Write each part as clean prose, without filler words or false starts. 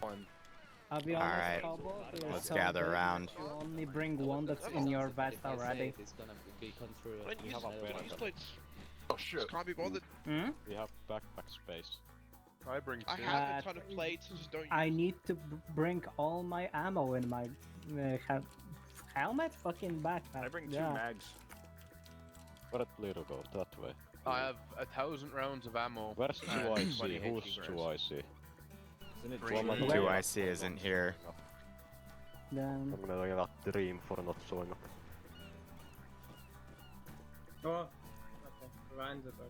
fine. I'll be honest, Alright, Cowboy, you're let's so gather good. around. You only bring one that's in your vest already. It's gonna be control. We have a use plates. Oh shit. Can't be bothered. Hmm? We have backpack space. I bring two. I have a ton of plates, I just don't use I need to bring all my ammo in my helmet? Fucking backpack. I bring 2 yeah. mags. Where did Liru go? That way. I have 1,000 rounds of ammo. Where's and 2IC? 20 Who's HE 2IC? Isn't it Green. 2IC isn't here. Then... I'm gonna not dream for not showing up. Oh, okay. Ryan's about.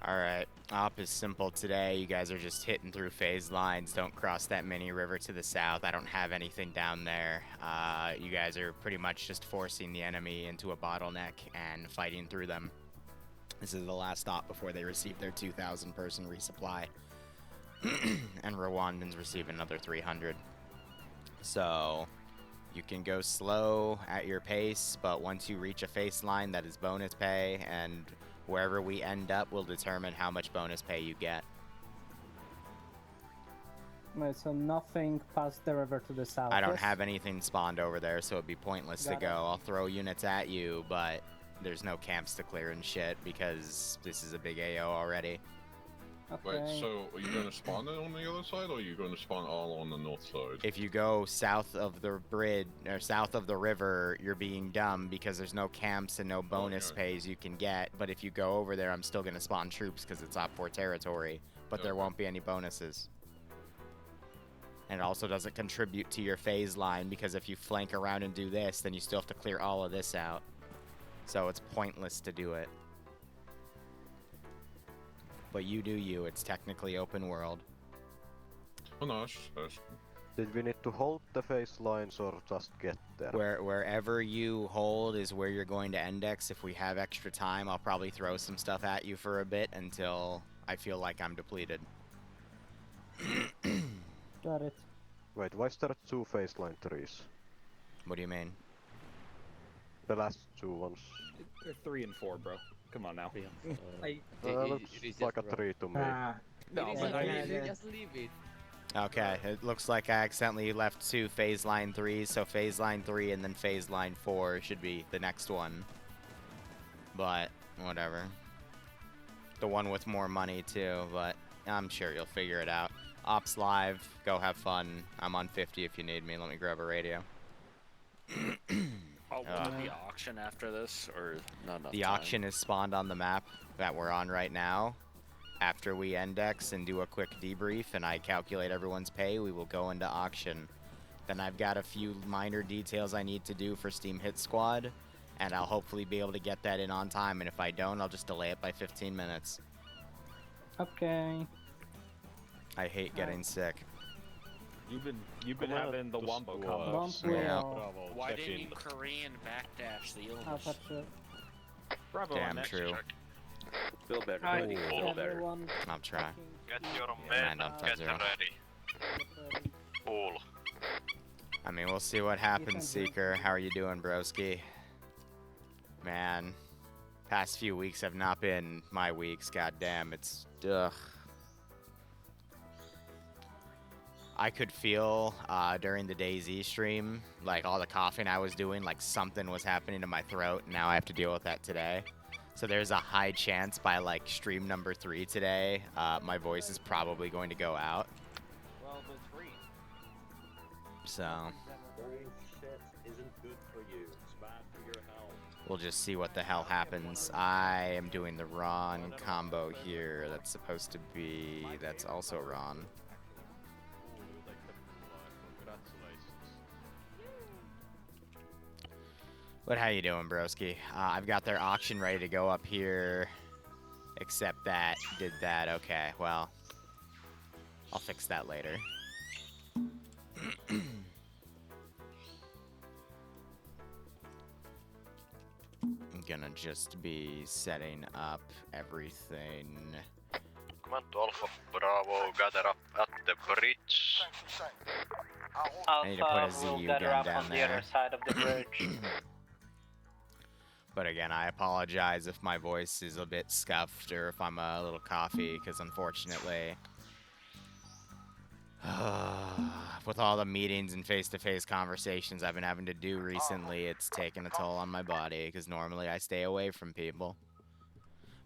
Alright, op is simple today. You guys are just hitting through phase lines. Don't cross that mini river to the south. I don't have anything down there. You guys are pretty much just forcing the enemy into a bottleneck and fighting through them. This is the last stop before they receive their 2,000 person resupply. And Rwandans receive another 300. So you can go slow at your pace, but once you reach a phase line, that is bonus pay, and wherever we end up will determine how much bonus pay you get. Wait, so nothing past the river to the south. I don't yes? have anything spawned over there, so it'd be pointless to Got go. it. I'll throw units at you, but there's no camps to clear and shit because this is a big AO already. Okay. Wait, so are you going to spawn it on the other side, or are you going to spawn all on the north side? If you go south of the bridge or south of the river, you're being dumb because there's no camps and no bonus Okay. pays you can get. But if you go over there, I'm still gonna spawn troops because it's Op 4 territory, but there Okay. won't be any bonuses. And it also doesn't contribute to your phase line because if you flank around and do this, then you still have to clear all of this out. So it's pointless to do it. But you do you, it's technically open world. Oh, nice. Nice. Did we need to hold the phase lines or just get there? Wherever you hold is where you're going to index. If we have extra time, I'll probably throw some stuff at you for a bit until I feel like I'm depleted. Got it. Wait, why is there 2 phase line trees? What do you mean? The last 2 ones. They're 3 and 4, bro. Come on now. Looks like a tree to me. No, It but is, just leave it. Okay, it looks like I accidentally left 2 phase line 3s, so phase line 3 and then phase line 4 should be the next one. But, whatever. The one with more money too, but I'm sure you'll figure it out. Ops live, go have fun. I'm on 50 if you need me. Let me grab a radio. Oh, will there be auction after this, or not enough The time? auction is spawned on the map that we're on right now. After we index and do a quick debrief and I calculate everyone's pay, we will go into auction. Then I've got a few minor details I need to do for Steam Hit Squad, and I'll hopefully be able to get that in on time, and if I don't, I'll just delay it by 15 minutes. Okay. I hate getting sick. You've been having the wombo combo. Bump Yeah. wheel. Bravo, Why check didn't in. you Korean backdash the I'll illness? touch it. Bravo. Damn next. true. Feel better. Alright, Feel better. Everyone I'll try. Get your Man, men, I'm get 5-0. ready. ready. All. I mean, we'll see what happens, Ethan's Seeker. How are you doing, broski? Man, past few weeks have not been my weeks. Goddamn, it's ugh. I could feel during the DayZ stream, like all the coughing I was doing, like something was happening to my throat. And now I have to deal with that today. So there's a high chance by like stream number 3 today, my voice is probably going to go out. Well, but 3. So Shit isn't good for you. It's bad for your health. we'll just see what the hell happens. I am doing the Ron combo here. That's supposed to be, that's also Ron. But how you doing, broski? I've got their auction ready to go up here. Except that, did that. Okay, well. I'll fix that later. I'm gonna just be setting up everything. Command Alpha Bravo, gather up at the bridge. I need to put a ZU gun down there. side of the bridge. But again, I apologize if my voice is a bit scuffed or if I'm a little coffee, because unfortunately, With all the meetings and face-to-face conversations I've been having to do recently, it's taken a toll on my body, because normally I stay away from people.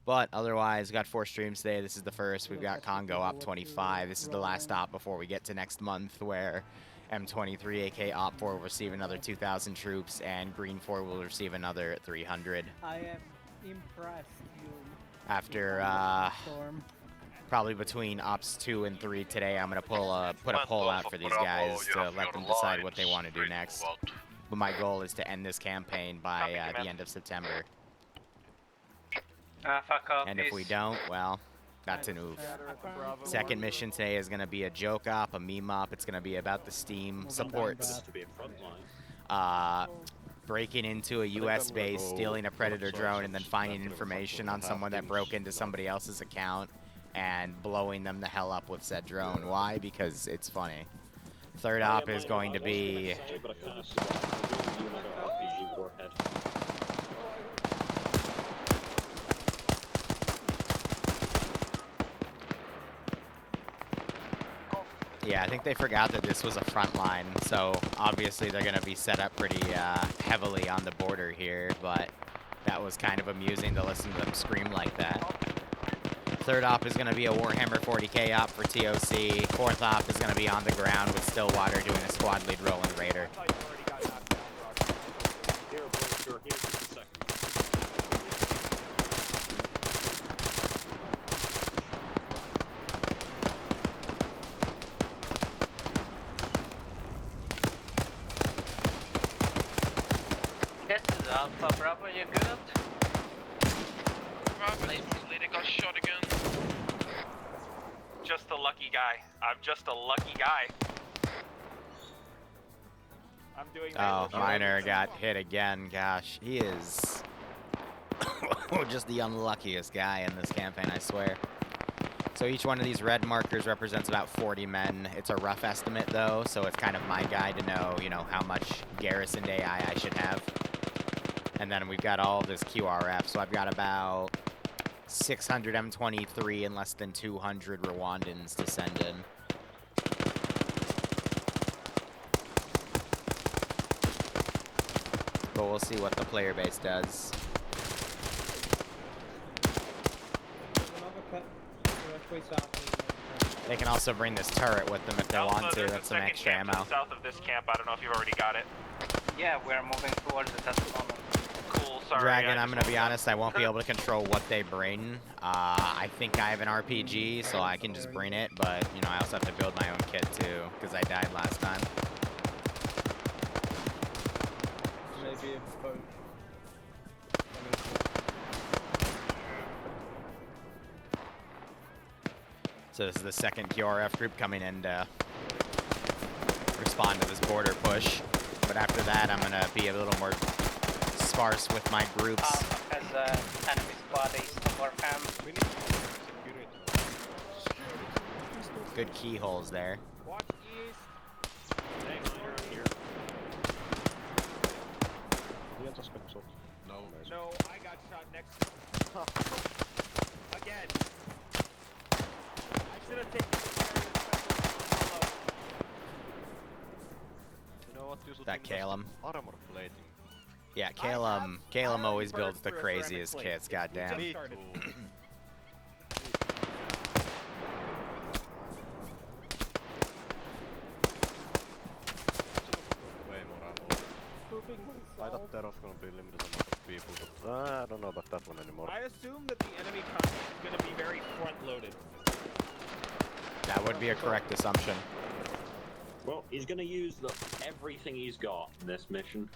But otherwise, got 4 streams today. This is the first. We've got Congo op 25. This is the last stop before we get to next month, where M23 AK op 4 will receive another 2,000 troops, and Green 4 will receive another 300. I am impressed. You. After probably between ops 2 and 3 today, I'm gonna put a poll out for these guys to let them decide what they want to do next. But my goal is to end this campaign by the end of September. Fuck off, And if we don't, well, that's an oof. Second mission today is gonna be a joke op, a meme op. It's gonna be about the Steam supports. Breaking into a US base, stealing a Predator drone, and then finding information on someone that broke into somebody else's account and blowing them the hell up with said drone. Why? Because it's funny. Third op is going to be... Yeah, I think they forgot that this was a front line, so obviously they're going to be set up pretty heavily on the border here, but that was kind of amusing to listen to them scream like that. Third op is going to be a Warhammer 40k op for TOC. Fourth op is going to be on the ground with Stillwater doing a squad lead role in Raider. Alpha Bravo, you good? Bravo, leader got shot again. Just a lucky guy. I'm just a lucky guy. I'm doing. Oh, Miner got hit again. Gosh, he is just the unluckiest guy in this campaign, I swear. So each one of these red markers represents about 40 men. It's a rough estimate, though, so it's kind of my guide to know, how much garrisoned AI I should have. And then we've got all this QRF, so I've got about 600 M23 and less than 200 Rwandans to send in. But we'll see what the player base does. They can also bring this turret with them if they want to. That's some extra ammo. South of this camp. I don't know if you've already got it. Yeah, we're moving towards it at the moment. Cool, sorry. Dragon, I'm gonna be honest, I won't be able to control what they bring. I think I have an RPG, so I can just bring it, but, I also have to build my own kit, too, because I died last time. Maybe a boat. So this is the second QRF group coming in to respond to this border push. But after that, I'm gonna be a little more sparse with my groups. As enemy squad east of our camp. Good keyholes there. Watch east. No, I got shot next. Again. I should have taken That Calum. Armor plating. Yeah, Calum always builds the craziest kits, goddamn. I thought there was gonna be limited amount of people, but I don't know about that one anymore. I assume that the enemy content is going to be very front-loaded. That would be a correct assumption. Well, he's going to use everything he's got in this mission.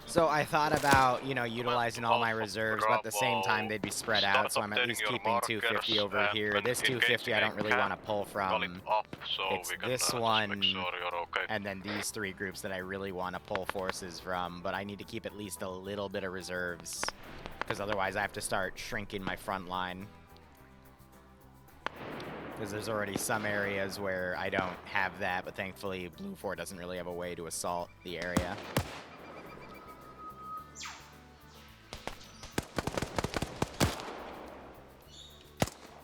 So I thought about, utilizing all my reserves, but at the same time they'd be spread out, so I'm at least keeping 250 over here. This 250 I don't really want to pull from. It's this one, and then these 3 groups that I really want to pull forces from, but I need to keep at least a little bit of reserves, because otherwise I have to start shrinking my front line. Because there's already some areas where I don't have that, but thankfully Blue 4 doesn't really have a way to assault the area.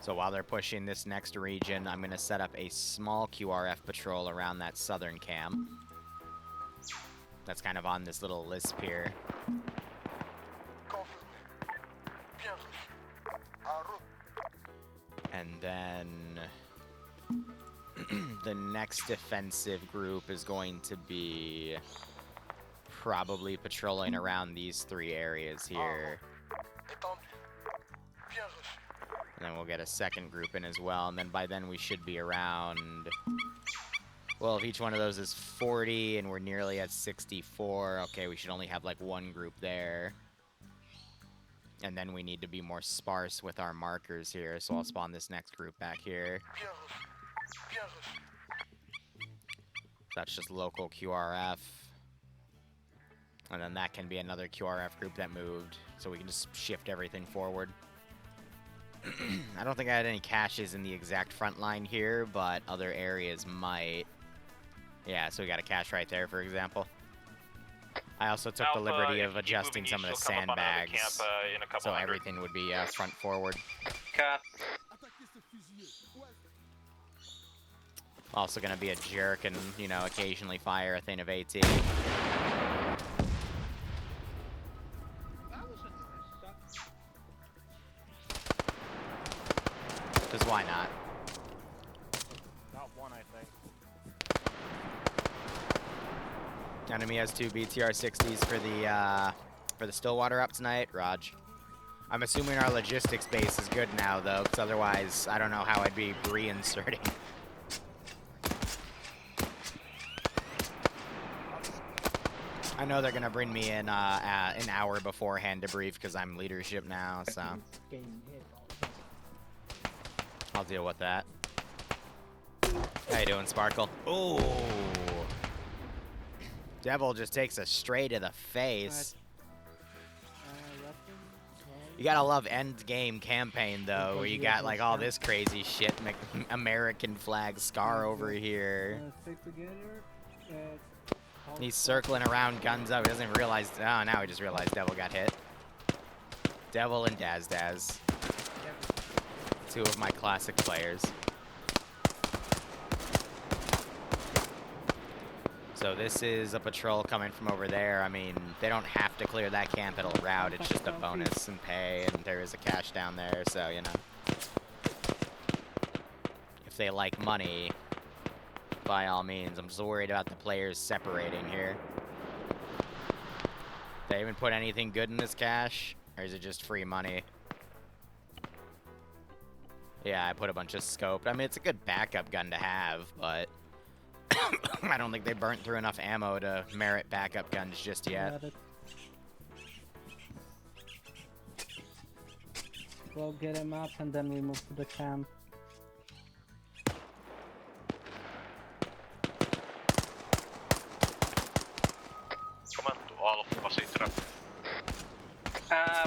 So while they're pushing this next region, I'm going to set up a small QRF patrol around that southern camp. That's kind of on this little lisp here. And then the next defensive group is going to be probably patrolling around these 3 areas here. And then we'll get a second group in as well, and then by then we should be around... Well, if each one of those is 40 and we're nearly at 64, okay, we should only have like 1 group there. And then we need to be more sparse with our markers here, so I'll spawn this next group back here. That's just local QRF. And then that can be another QRF group that moved, so we can just shift everything forward. I don't think I had any caches in the exact front line here, but other areas might. Yeah, so we got a cache right there, for example. I also took the liberty of adjusting some of the sandbags, so everything would be front forward. Cut. Also gonna be a jerk and, you know, occasionally fire a thing of AT. Because why not? Not one, I think. Enemy has 2 BTR-60s for the Stillwater up tonight. Raj. I'm assuming our logistics base is good now, though, because otherwise I don't know how I'd be reinserting. I know they're gonna bring me in an hour beforehand debrief because I'm leadership now, so I'll deal with that. How you doing, Sparkle? Ooh. Devil just takes a straight to the face. You gotta love end game campaign though, where you got like all this crazy shit, American flag scar over here. He's circling around, guns up. He doesn't realize. Oh, now he just realized Devil got hit. Devil and Daz Daz. 2 of my classic players. So this is a patrol coming from over there. I mean, they don't have to clear that camp. It'll route. It's just a bonus and pay, and there is a cache down there, so, you know. If they like money, by all means. I'm just worried about the players separating here. Did they even put anything good in this cache? Or is it just free money? Yeah, I put a bunch of scope. I mean, it's a good backup gun to have, but I don't think they burnt through enough ammo to merit backup guns just yet. We'll get him up and then we move to the camp. Command to Alpha Citra.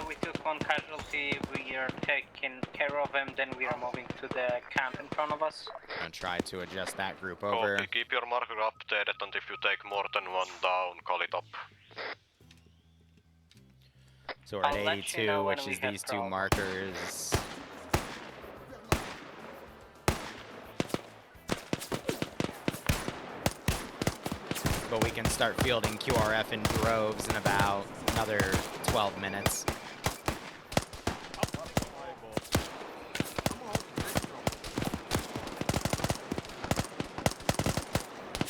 We took 1 casualty, we are taking care of him, then we are moving to the camp in front of us. I'm gonna try to adjust that group over. Copy. Keep your marker updated, and if you take more than 1 down, call it up. So we're at 82, which is these 2 markers. But we can start fielding QRF in droves in about another 12 minutes.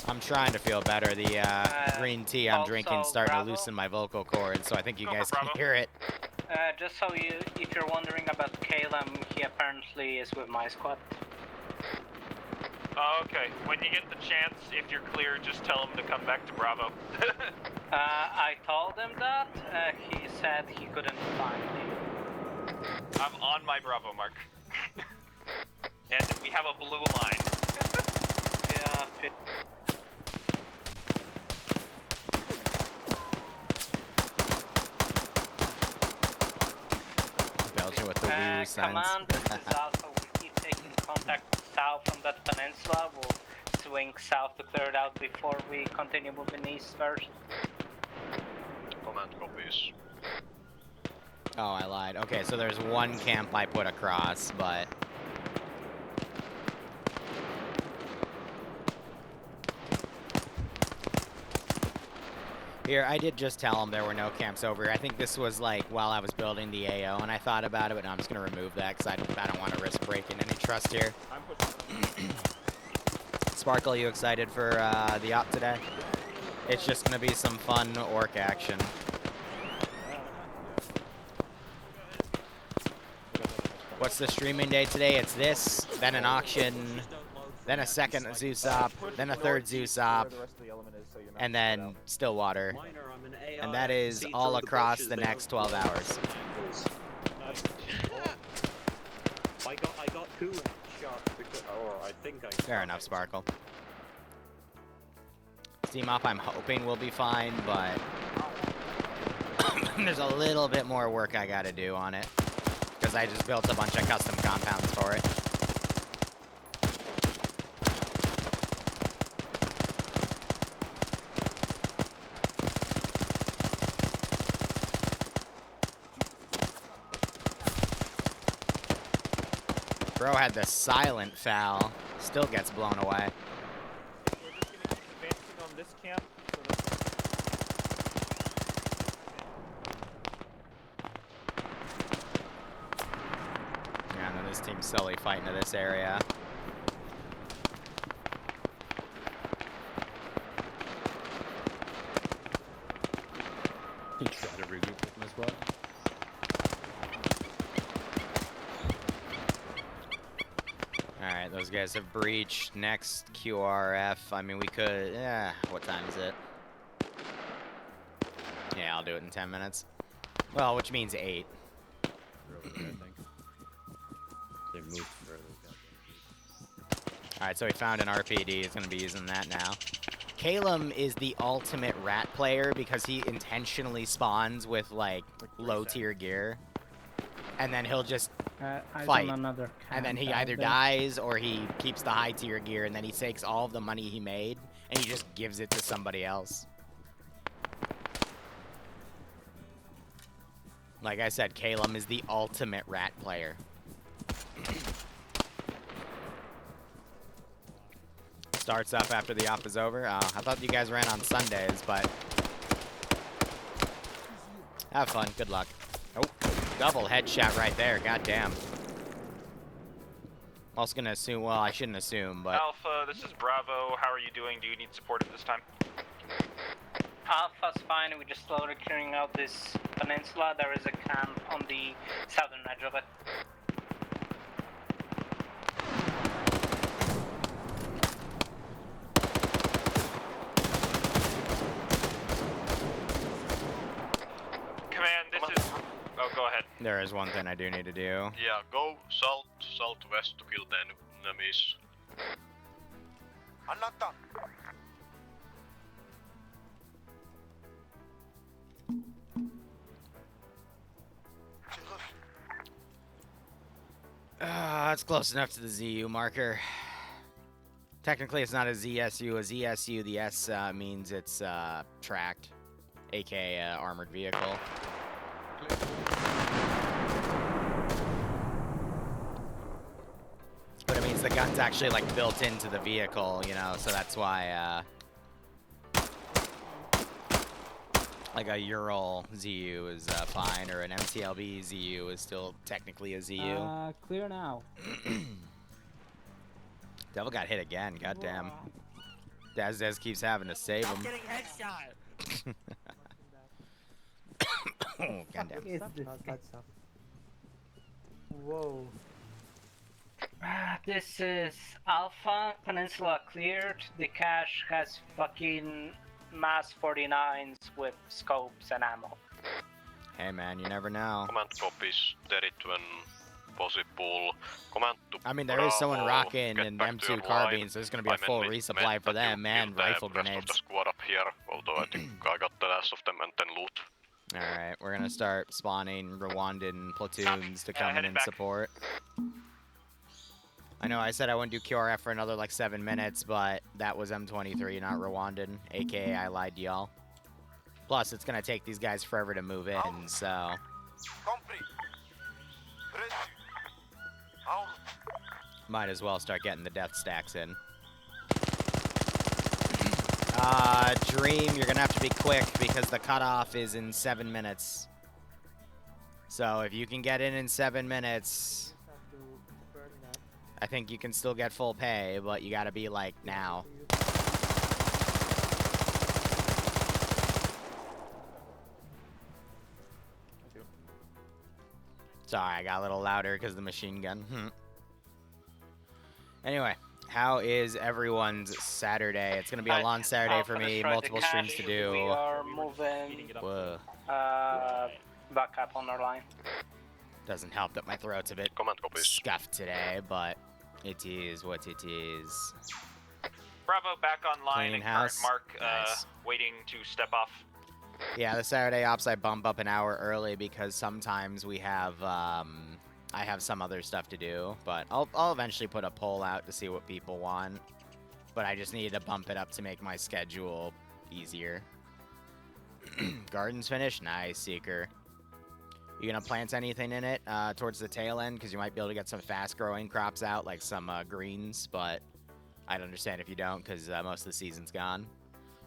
I'm trying to feel better. The green tea I'm drinking starting to loosen my vocal cords, so I think you guys can hear it. Just so if you're wondering about Caleb, he apparently is with my squad. Okay, when you get the chance, if you're clear, just tell him to come back to Bravo. I told him that. He said he couldn't find me. I'm on my Bravo mark. And we have a blue line. Yeah. Belgium with the woo signs. Command, this is Alpha. We keep taking contact south from that peninsula. We'll swing south to clear it out before we continue moving east first. Command copies. Oh, I lied. Okay, so there's 1 camp I put across, but Here, I did just tell them there were no camps over here. I think this was like while I was building the AO, and I thought about it, but no, I'm just gonna remove that because I don't want to risk breaking any trust here. Sparkle, you excited for the op today? It's just gonna be some fun orc action. What's the streaming day today? It's this, then an auction, then a second Zeus op, then a third Zeus op, and then Stillwater. And that is all across the next 12 hours. I got 2 shots because, or I think I. Fair enough, Sparkle. Steam op, I'm hoping will be fine, but there's a little bit more work I gotta do on it. Because I just built a bunch of custom compounds for it. Bro had the silent foul. Still gets blown away. We're just gonna keep advancing on this camp. Yeah, and then this team's slowly fighting to this area. You try to regroup with my squad. Alright, those guys have breached. Next QRF. I mean, we could. Yeah, what time is it? Yeah, I'll do it in 10 minutes. Well, which means 8. They moved further. Alright, so we found an RPD. He's going to be using that now. Calum is the ultimate rat player because he intentionally spawns with, like low-tier gear. And then he'll just fight. And then he either dies or he keeps the high-tier gear, and then he takes all of the money he made, and he just gives it to somebody else. Like I said, Calum is the ultimate rat player. Starts up after the op is over. I thought you guys ran on Sundays, but have fun. Good luck. Oh, double headshot right there. God damn. I was gonna assume. Well, I shouldn't assume, but Alpha, this is Bravo. How are you doing? Do you need support at this time? Alpha's fine, we're just slowly clearing out this peninsula. There is a camp on the southern edge of it. Command, this is... Oh, go ahead. there is one thing I do need to do. Yeah, go southwest to kill the enemies. I'm not done. That's close enough to the ZU marker. Technically, it's not a ZSU. A ZSU, the S means it's tracked, aka armored vehicle. But it means the gun's actually like built into the vehicle, you know, so that's why like a Ural ZU is fine, or an MTLB ZU is still technically a ZU. Clear now. Devil got hit again, goddamn. Daz keeps having to save him. I'm getting headshot. Oh, goddamn. Whoa. This is Alpha. Peninsula cleared. The cache has fucking mass 49s with scopes and ammo. Hey man, you never know. Command copies, Derrit when possible. Command to I mean, there is someone rocking an M2 carbine, so there's going to be a full resupply for them and rifle grenades. The squad up here, although I think I got the last of them and then loot. Alright, we're going to start spawning Rwandan platoons to come in and support. I know I said I wouldn't do QRF for another like 7 minutes, but that was M23, not Rwandan, aka I lied to y'all. Plus, it's going to take these guys forever to move in, so... Might as well start getting the death stacks in. Dream, you're gonna have to be quick because the cutoff is in 7 minutes. So if you can get in 7 minutes, I think you can still get full pay, but you gotta be like now. Sorry, I got a little louder because of the machine gun. Anyway, how is everyone's Saturday? It's going to be a long Saturday for me, multiple streams to do. We are moving Whoa. back up on our line. Doesn't help that my throat's a bit scuffed today, but it is what it is. Bravo back online Cleaning and current house. Mark Nice. waiting to step off. Yeah, the Saturday ops I bump up an hour early because sometimes we have, I have some other stuff to do, but I'll eventually put a poll out to see what people want. But I just needed to bump it up to make my schedule easier. Garden's finished? Nice, Seeker. You gonna plant anything in it towards the tail end? Because you might be able to get some fast-growing crops out, like some greens, but I'd understand if you don't, because most of the season's gone.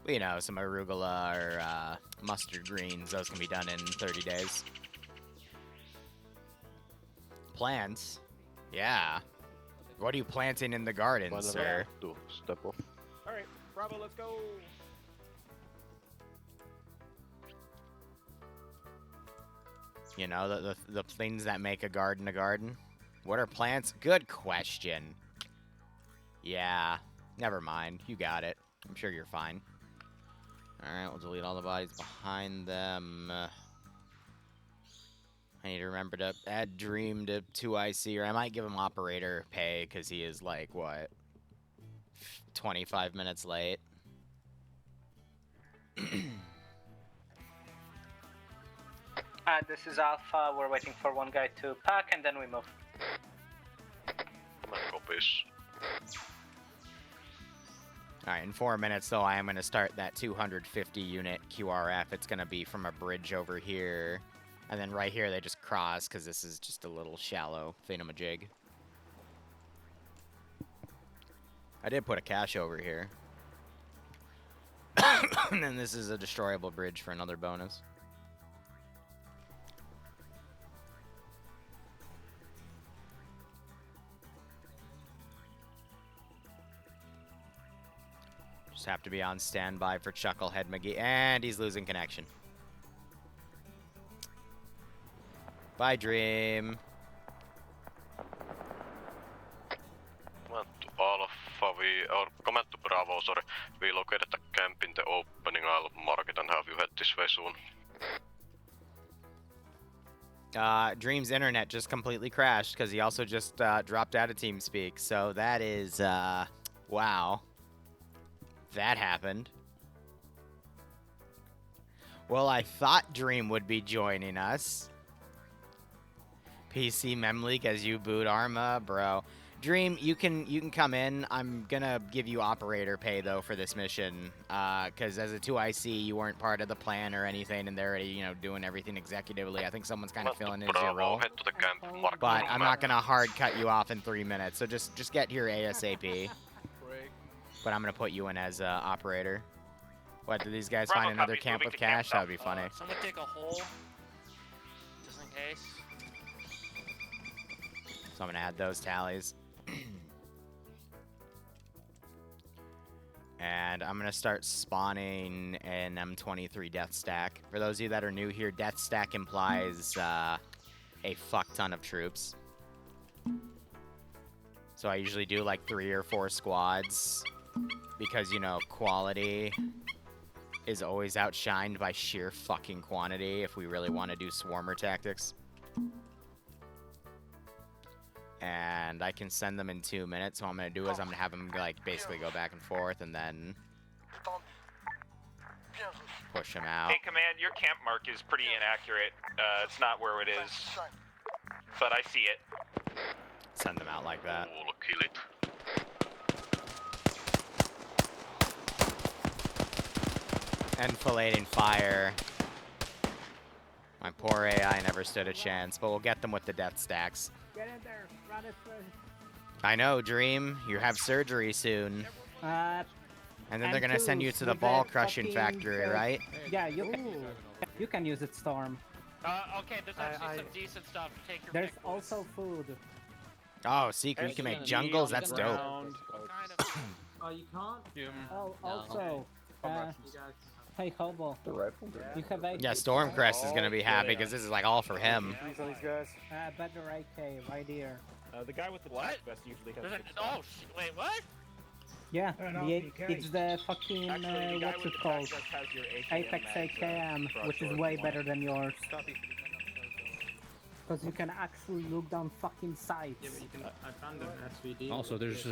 But, you know, some arugula or mustard greens, those can be done in 30 days. Plants? Yeah. What are you planting in the garden, sir? To step off. Alright, Bravo, let's go. You know, the things that make a garden. What are plants? Good question. Yeah. Never mind. You got it. I'm sure you're fine. Alright, we'll delete all the bodies behind them. I need to remember to add Dream to 2IC, or I might give him operator pay, because he is, like, what, 25 minutes late? This is Alpha. We're waiting for one guy to pack, and then we move. Command copies. Alright, in 4 minutes, though, I am going to start that 250 unit QRF. It's going to be from a bridge over here. And then right here, they just cross, because this is just a little shallow thingamajig. I did put a cache over here. And then this is a destroyable bridge for another bonus. Just have to be on standby for Chucklehead McGee. And he's losing connection. Bye, Dream. Command to Alpha, command to Bravo, sorry. We located a camp in the opening. I'll mark it and have you head this way soon. Dream's internet just completely crashed because he also just dropped out of TeamSpeak. So that is, wow. That happened. Well, I thought Dream would be joining us. PC Memleak as you boot Arma, bro. Dream, you can come in. I'm gonna give you operator pay though for this mission, because as a 2IC, you weren't part of the plan or anything, and they're already, you know, doing everything executively. I think someone's kind of filling in your role. Head to the camp. Mark But I'm not gonna hard cut you off in 3 minutes, so just get here ASAP. But I'm gonna put you in as operator. What, do these guys Bravo, find another copies, camp moving with to camp cash? That would be funny. Someone take a hole, just in case. So I'm gonna add those tallies. And I'm gonna start spawning an M23 death stack. For those of you that are new here, death stack implies a fuck ton of troops. So I usually do like 3 or 4 squads because, you know, quality is always outshined by sheer fucking quantity if we really want to do swarmer tactics. And I can send them in 2 minutes. So what I'm going to do is I'm going to have them like basically go back and forth and then push them out. Hey, Command, your camp mark is pretty inaccurate. It's not where it is, but I see it. Send them out like that. Cool, kill it. Enfilading fire. My poor AI never stood a chance, but we'll get them with the death stacks. Get in there, run it through. I know, Dream. You have surgery soon. And then they're And gonna send you tools to the with ball the crushing fucking, factory, right? Yeah, you can use it, Storm. Okay, there's actually some decent stuff. Take your There's pick, boys. also food. Oh, secret, you can make jungles, that's dope. Kind of. Oh, you can't? Oh, also, hey Hobo, The rifle you have AK. Yeah, Stormcrest is gonna be happy because this is like all for him. These on these guys. Better AK right here. The guy with the What? black vest usually has There's six a, oh, wait, what? Yeah, it's the fucking, what's it called? Apex AKM, which is way better than yours. Because you can actually look down fucking sights. Also, there's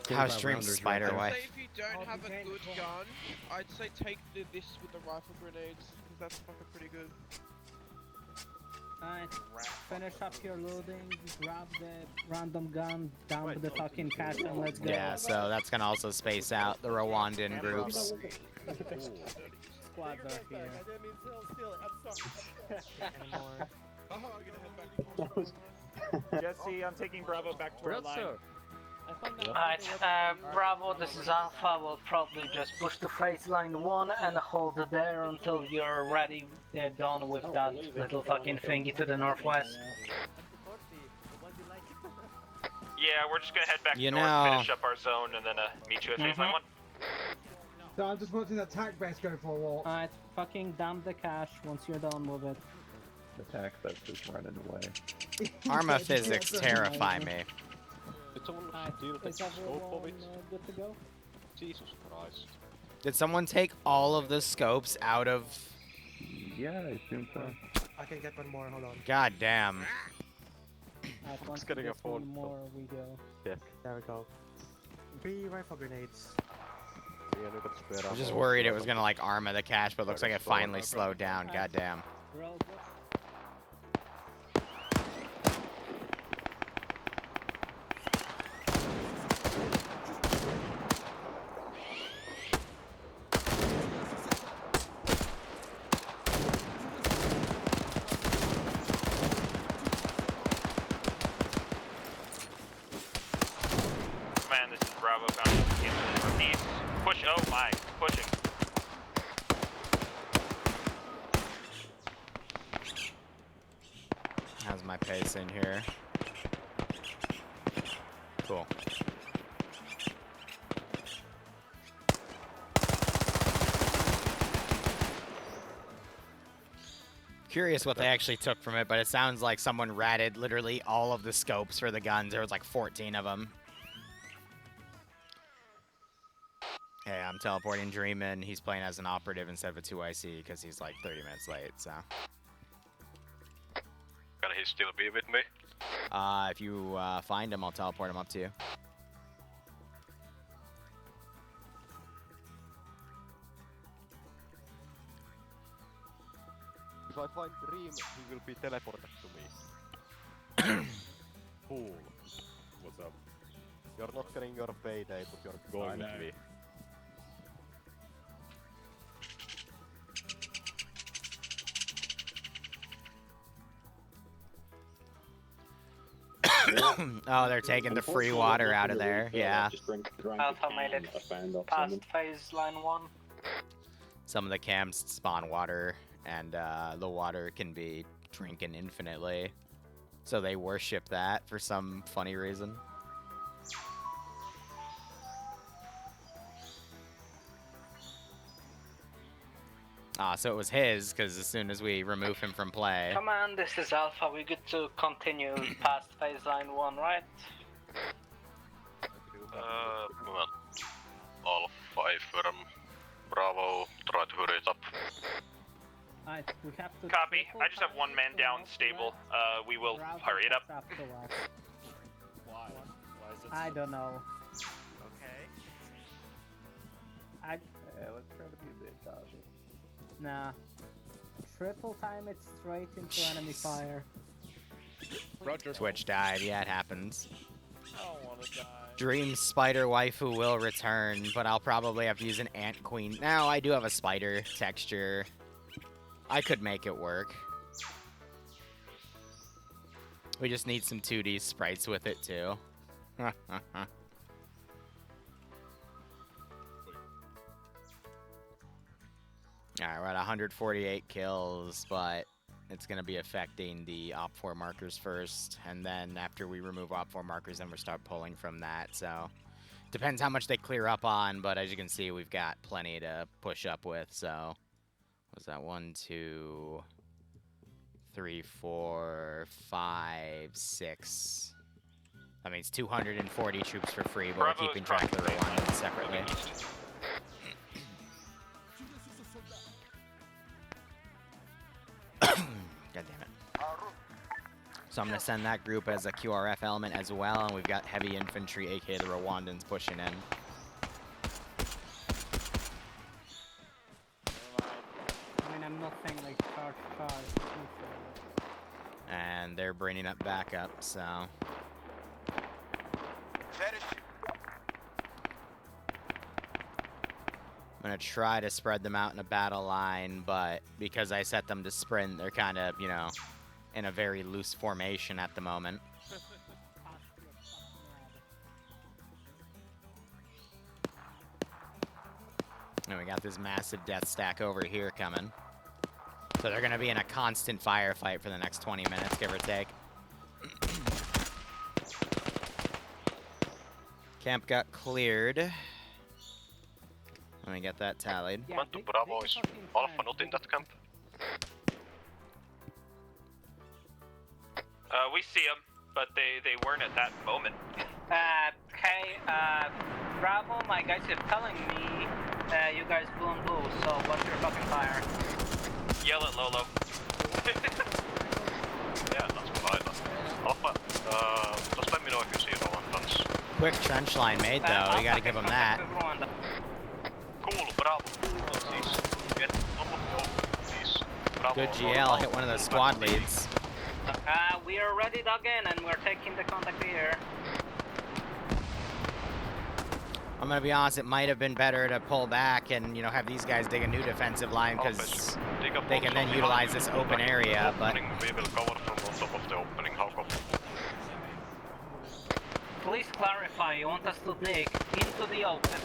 How streams Spider I'd Wife? say if you don't have a good gun, I'd say take this with the rifle grenades, because that's fucking pretty good. Alright, finish up your loading, grab the random gun, dump the fucking cash, and let's go. Yeah, so that's gonna also space out the Rwandan groups. Squads are here. Jesse, I'm taking Bravo back to our line. Alright, Bravo, this is Alpha. We'll probably just push to phase line 1 and hold it there until you're ready. They're done with that little fucking thingy to the northwest. Yeah, we're just gonna head back You north, know- finish up our zone, and then meet you at phase line 1. So I'm just watching that tack base go for a walk. Alright, fucking dump the cash once you're done with it. The tax that's just running away. Arma physics terrify me. Did someone Alright, deal with the is scope everyone of it? good to go? Jesus Christ. Did someone take all of the scopes out of... Yeah, I assume so. I can get one more, hold on. God damn. Alright, once getting we a get one phone more, we go. Yes. There we go. 3 rifle grenades. I was just worried it was gonna like Arma the cache, but looks like it finally slowed down. God damn. Roll, Man, this is Bravo bound to northeast. Push, oh my, pushing. How's my pace in here? Cool. Curious what they actually took from it, but it sounds like someone ratted literally all of the scopes for the guns. There was like 14 of them. Hey, I'm teleporting Dreamin'. He's playing as an operative instead of a 2IC because he's like 30 minutes late, so. Can he still be with me? If you find him, I'll teleport him up to you. If I find Dream, he will be teleported to me. Cool. What's up? You're not getting your payday, but you're going to be. Oh, they're taking the free water out of there. Yeah. Alpha made it past phase line 1. Some of the camps spawn water, and the water can be drinking infinitely. So they worship that for some funny reason. So it was his, because as soon as we remove him from play... Command, this is Alpha. We good to continue past phase line 1, right? Well, all 5 from Bravo, try to hurry it up. Alright, we have to... Copy. I just have one man down stable. We will hurry it up. Why? Why is it I don't know. Okay. Let's try to be a bit cautious. Nah. Triple time it straight into enemy fire. Roger. Twitch died. Yeah, it happens. I don't wanna die. Dream Spider Waifu will return, but I'll probably have to use an Ant Queen. Now, I do have a spider texture. I could make it work. We just need some 2D sprites with it, too. Alright, we're at 148 kills, but it's going to be affecting the Op4 markers first, and then after we remove Op4 markers, then we'll start pulling from that, so... Depends how much they clear up on, but as you can see, we've got plenty to push up with, so... What's that? 1, 2, 3, 4, 5, 6... That means 240 troops for free, but we're keeping track of the Rwandans separately. God damn it. So I'm going to send that group as a QRF element as well, and we've got heavy infantry, aka the Rwandans, pushing in. I mean, I'm not saying like charge 5. And they're bringing up backup, so... I'm going to try to spread them out in a battle line, but because I set them to sprint, they're kind of, you know, in a very loose formation at the moment. And we got this massive death stack over here coming. So they're going to be in a constant firefight for the next 20 minutes, give or take. Camp got cleared. Let me get that tallied. Command to Bravo is Alpha not in that camp. We see them, but they weren't at that moment. Okay, Bravo, my guys are telling me you guys blew and blue, so what's your fucking fire? Yell at Lolo. Yeah, that's what I thought. Alpha, just let me know if you see Rwandans. Quick trench line made, though. You gotta give them that. Cool, Bravo. Please, get top of the open, please. Bravo. Good GL, hit one of those squad leads. We are ready dug in and we're taking the contact here. I'm gonna be honest, it might have been better to pull back and, you know, have these guys dig a new defensive line, because they can then utilize this open area, but... We will cover from on top of the opening, how come? Please clarify, you want us to dig into the open?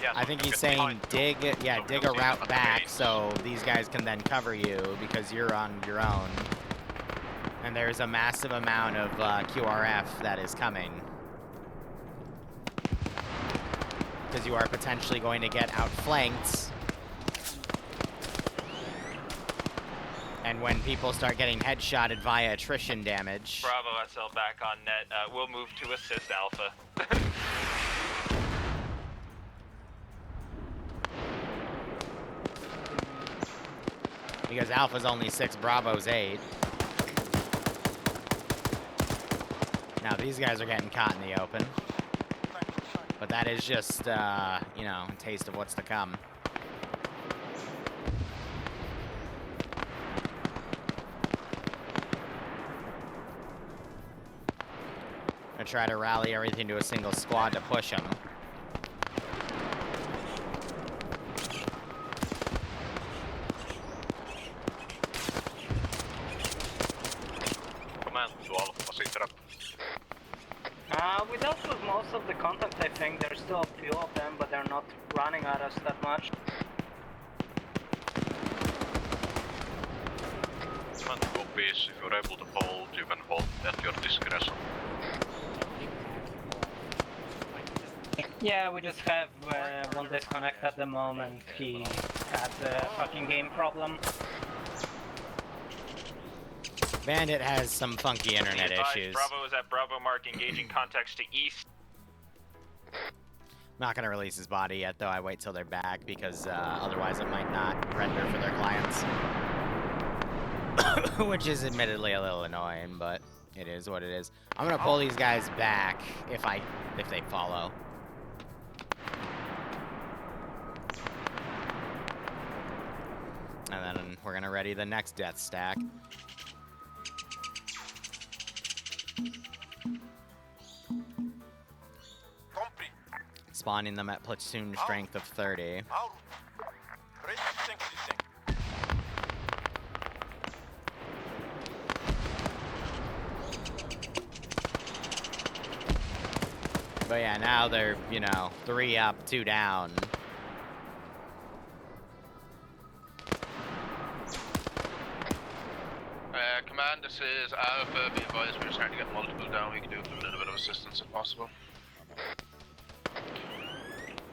Yeah, I think he's saying dig, yeah, dig a route back so these guys can then cover you because you're on your own. And there's a massive amount of QRF that is coming. Because you are potentially going to get outflanked. And when people start getting headshotted via attrition damage... Bravo SL back on net. We'll move to assist Alpha. Because Alpha's only 6, Bravo's 8. Now these guys are getting caught in the open. But that is just, you know, a taste of what's to come. I'm gonna try to rally everything to a single squad to push them. Command to Alpha, sit up. We dealt with most of the contact, I think. There's still a few of them, but they're not running at us that much. Command to copies, if you're able to hold, you can hold at your discretion. Yeah, we just have one disconnect at the moment. He had a fucking game problem. Bandit has some funky internet issues. Bravo is at Bravo mark, engaging contacts to east. Not gonna release his body yet, though. I wait till they're back because otherwise it might not render for their clients. Which is admittedly a little annoying, but it is what it is. I'm gonna pull these guys back if they follow. And then we're gonna ready the next death stack. Spawning them at platoon strength of 30. But yeah, now they're, you know, 3 up, 2 down. this is Alpha. Be advised, we're starting to get multiple down. We can do with a little bit of assistance if possible.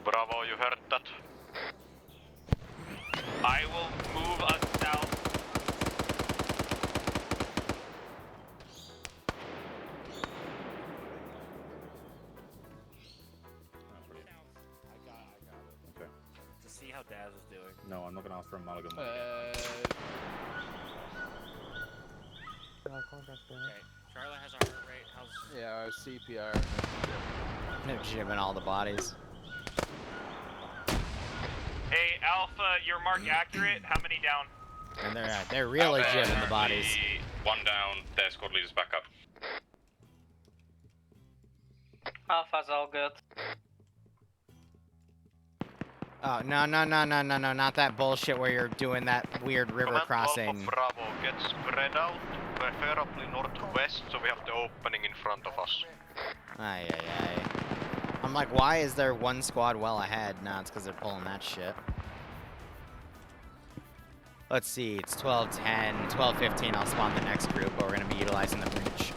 Bravo, you heard that? I will move us south. Okay. To see how Daz is doing. No, I'm not gonna ask for amalgam. Okay, Charlotte has a heart rate. How's... Yeah, CPR. They're jibbing all the bodies. Hey, Alpha, your mark accurate? How many down? And they're really jibbing the bodies. One down, their squad leader's back up. Alpha's all good. Oh, no, not that bullshit where you're doing that weird river crossing. Alpha Bravo, get spread out, preferably northwest, so we have the opening in front of us. Aye. I'm like, why is there one squad well ahead? No, it's because they're pulling that shit. Let's see, it's 12:10, 12:15, I'll spawn the next group, but we're going to be utilizing the bridge.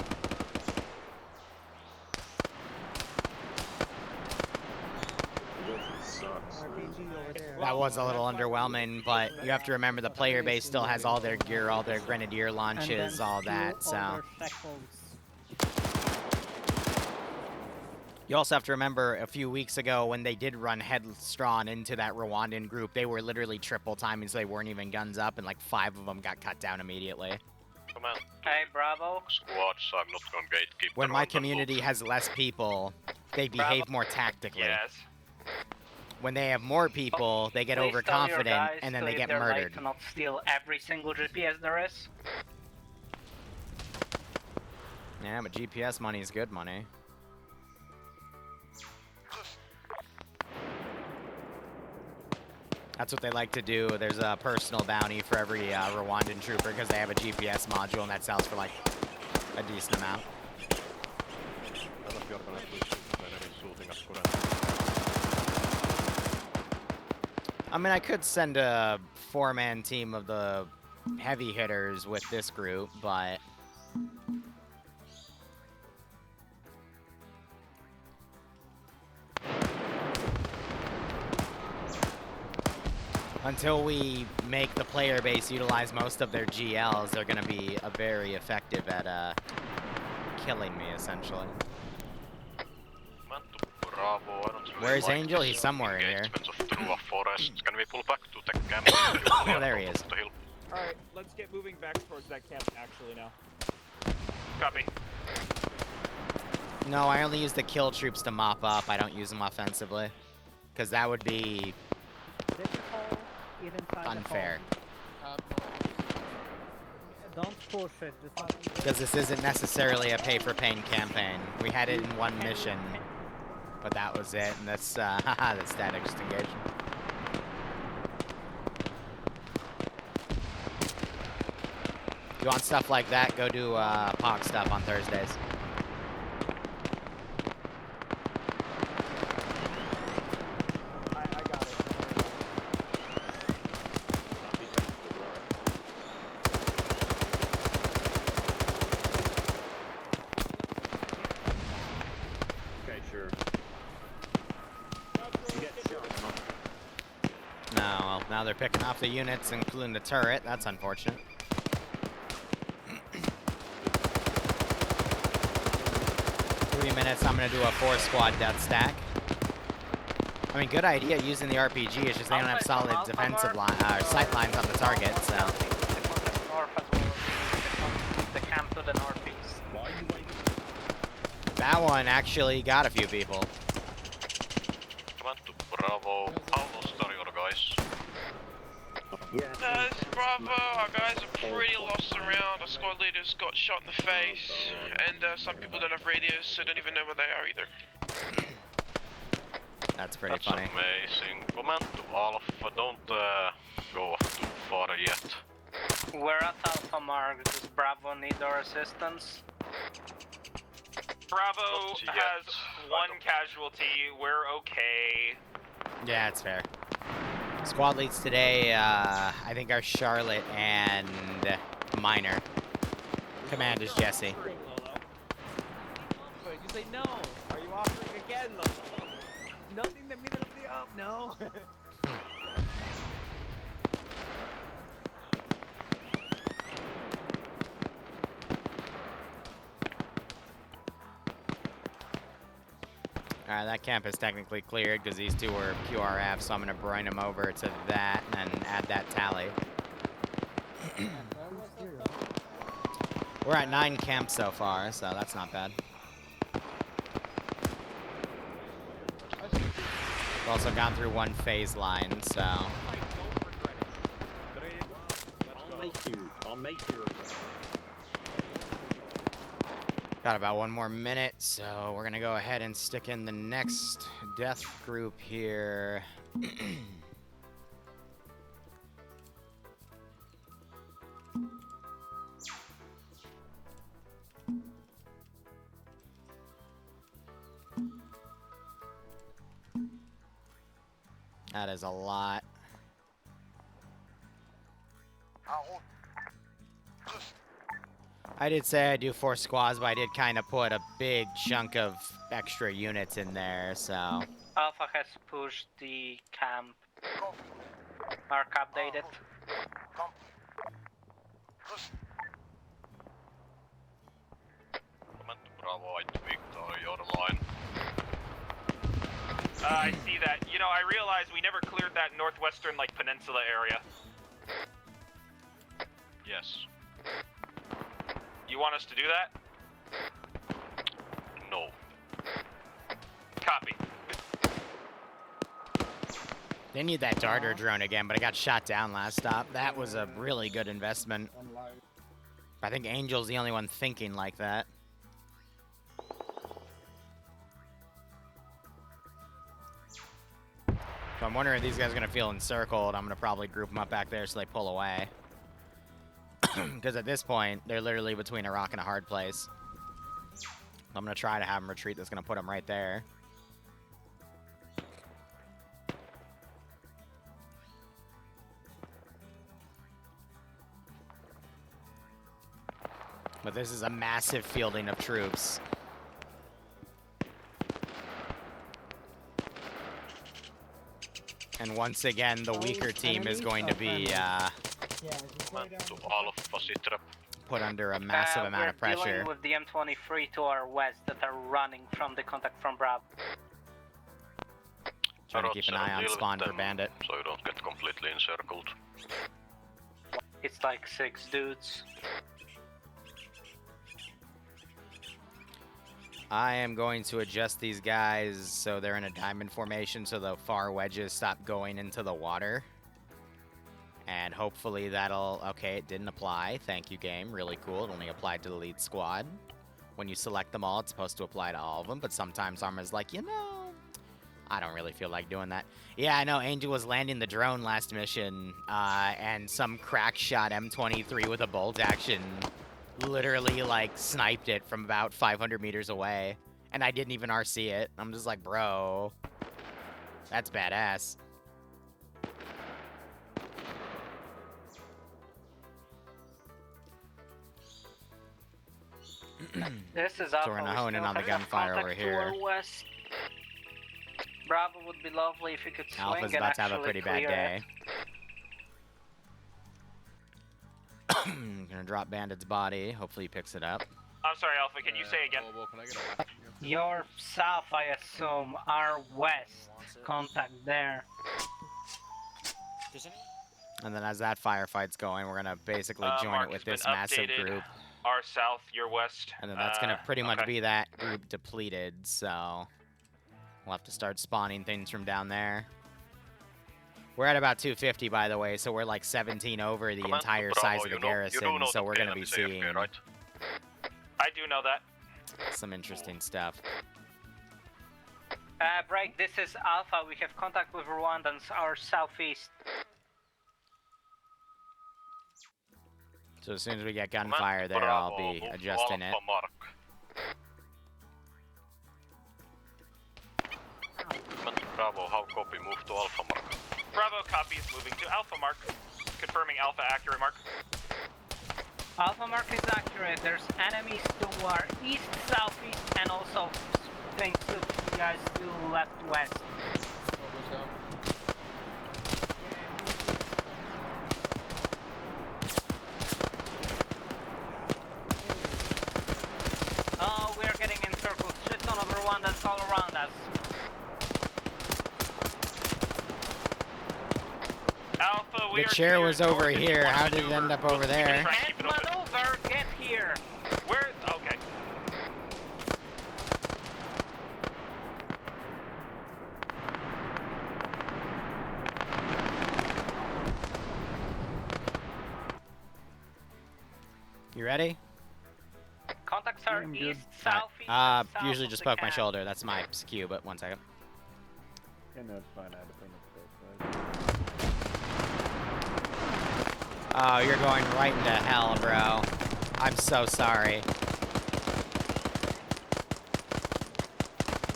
That was a little underwhelming, but you have to remember the player base still has all their gear, all their grenadier launches, all that, so... You also have to remember a few weeks ago when they did run headstrong into that Rwandan group, they were literally triple timing, so they weren't even guns up, and like 5 of them got cut down immediately. Come on. Hey, Bravo. Squads, I'm not gonna gatekeep. When my community has less people, they behave more tactically. Yes. When they have more people, they get Please tell your overconfident, guys and then to they leave get their light murdered. to not steal every single GPS there is. Yeah, but GPS money is good money. That's what they like to do. There's a personal bounty for every Rwandan trooper because they have a GPS module, and that sells for like a decent amount. I mean, I could send a 4-man team of the heavy hitters with this group, but... Until we make the player base utilize most of their GLs, they're going to be very effective at killing me, essentially. Where's Angel? He's somewhere in here. Oh, there he is. Alright, let's get moving back towards that camp actually now. Copy. No, I only use the kill troops to mop up. I don't use them offensively. Because that would be unfair. Don't push it. Because this isn't necessarily a pay-for-pain campaign. We had it in one mission, but that was it, and that's the static extinguishing. You want stuff like that? Go do POC stuff on Thursdays. Now they're picking off the units, including the turret. That's unfortunate. 3 minutes, I'm going to do a 4-squad death stack. I mean, good idea using the RPG. It's just they don't have solid defensive sight lines on the target, so... The camp to the northeast. That one actually got a few people. Command to Bravo. How lost are your guys? This is Bravo, our guys are pretty lost around. Our squad leaders got shot in the face, and some people don't have radios, so don't even know where they are either. That's pretty funny. Amazing. Command to Alpha, don't go too far yet. We're at Alpha Mark. Does Bravo need our assistance? Bravo has one casualty. We're okay. Yeah, it's fair. Squad leads today, I think, are Charlotte and Minor. Command is Jesse. But you say no. Are you offering again, Lolo? Nothing that means it'll be up, no. Alright, that camp is technically cleared because these two were QRF, so I'm going to bring them over to that and then add that tally. We're at 9 camps so far, so that's not bad. We've also gone through 1 phase line, so... I'll make you. Got about 1 more minute, so we're gonna go ahead and stick in the next death group here. That is a lot. I did say I'd do 4 squads, but I did kind of put a big chunk of extra units in there, so... Alpha has pushed the camp. Mark updated. Command to Bravo, Victor, your line. I see that. You know, I realize we never cleared that northwestern, like, peninsula area. Yes. You want us to do that? No. Copy. They need that darter drone again, but I got shot down last stop. That was a really good investment. I think Angel's the only one thinking like that. So I'm wondering if these guys are going to feel encircled. I'm going to probably group them up back there so they pull away. Because at this point, they're literally between a rock and a hard place. I'm going to try to have them retreat. That's going to put them right there. But this is a massive fielding of troops. And once again, the weaker team is going to be put under a massive amount of pressure. We're dealing with the M23 to our west that are running from the contact from Bravo. Trying to keep an eye on spawn for Bandit. So you don't get completely encircled. It's like 6 dudes. I am going to adjust these guys so they're in a diamond formation so the far wedges stop going into the water. And hopefully that'll... Okay, it didn't apply. Thank you, game. Really cool. It only applied to the lead squad. When you select them all, it's supposed to apply to all of them. But sometimes Arma's like, you know, I don't really feel like doing that. Yeah, I know Angel was landing the drone last mission. And some crack shot M23 with a bolt action literally, like, sniped it from about 500 meters away. And I didn't even RC it. I'm just like, bro, that's badass. This is So we're gonna hone in on the gunfire over here. West. Bravo would be lovely if you could swing Alpha's and about to have a actually pretty bad clear day. Gonna drop Bandit's body. Hopefully he picks it up. I'm sorry, Alpha, can you say again? Your south, I assume, our west. Contact there. And then as that firefight's going, we're gonna basically join Mark it with has this been massive updated. group. Our south, your west. And then that's gonna pretty much okay. be that group depleted, so we'll have to start spawning things from down there. We're at about 250, by the way, so we're like 17 over the entire size of the garrison, so we're gonna be seeing right? I do know that. some interesting stuff. Break, this is Alpha. We have contact with Rwandans, our southeast. So as soon as we get gunfire there, I'll be adjusting it. Bravo, how copy? Move to Alpha Mark. Bravo copies moving to Alpha Mark. Confirming Alpha accurate mark. Alpha mark is accurate. There's enemies to our east, southeast, and also things to you guys to left, west. Oh, we are getting encircled. Shit ton of Rwandans all around us. Alpha, we The are chair was cleared over north if you here. wanna How did it maneuver. end up over We'll keep there? it trying to keep Get it open. maneuver, get here. Where? Okay. You ready? Contacts are I'm east, good. southeast, Alright. and south Usually of just the poke my camp. shoulder. That's my cue, but 1 second. Yeah, no, it's fine. I had a thing of space, right? Oh, you're going right into hell, bro. I'm so sorry.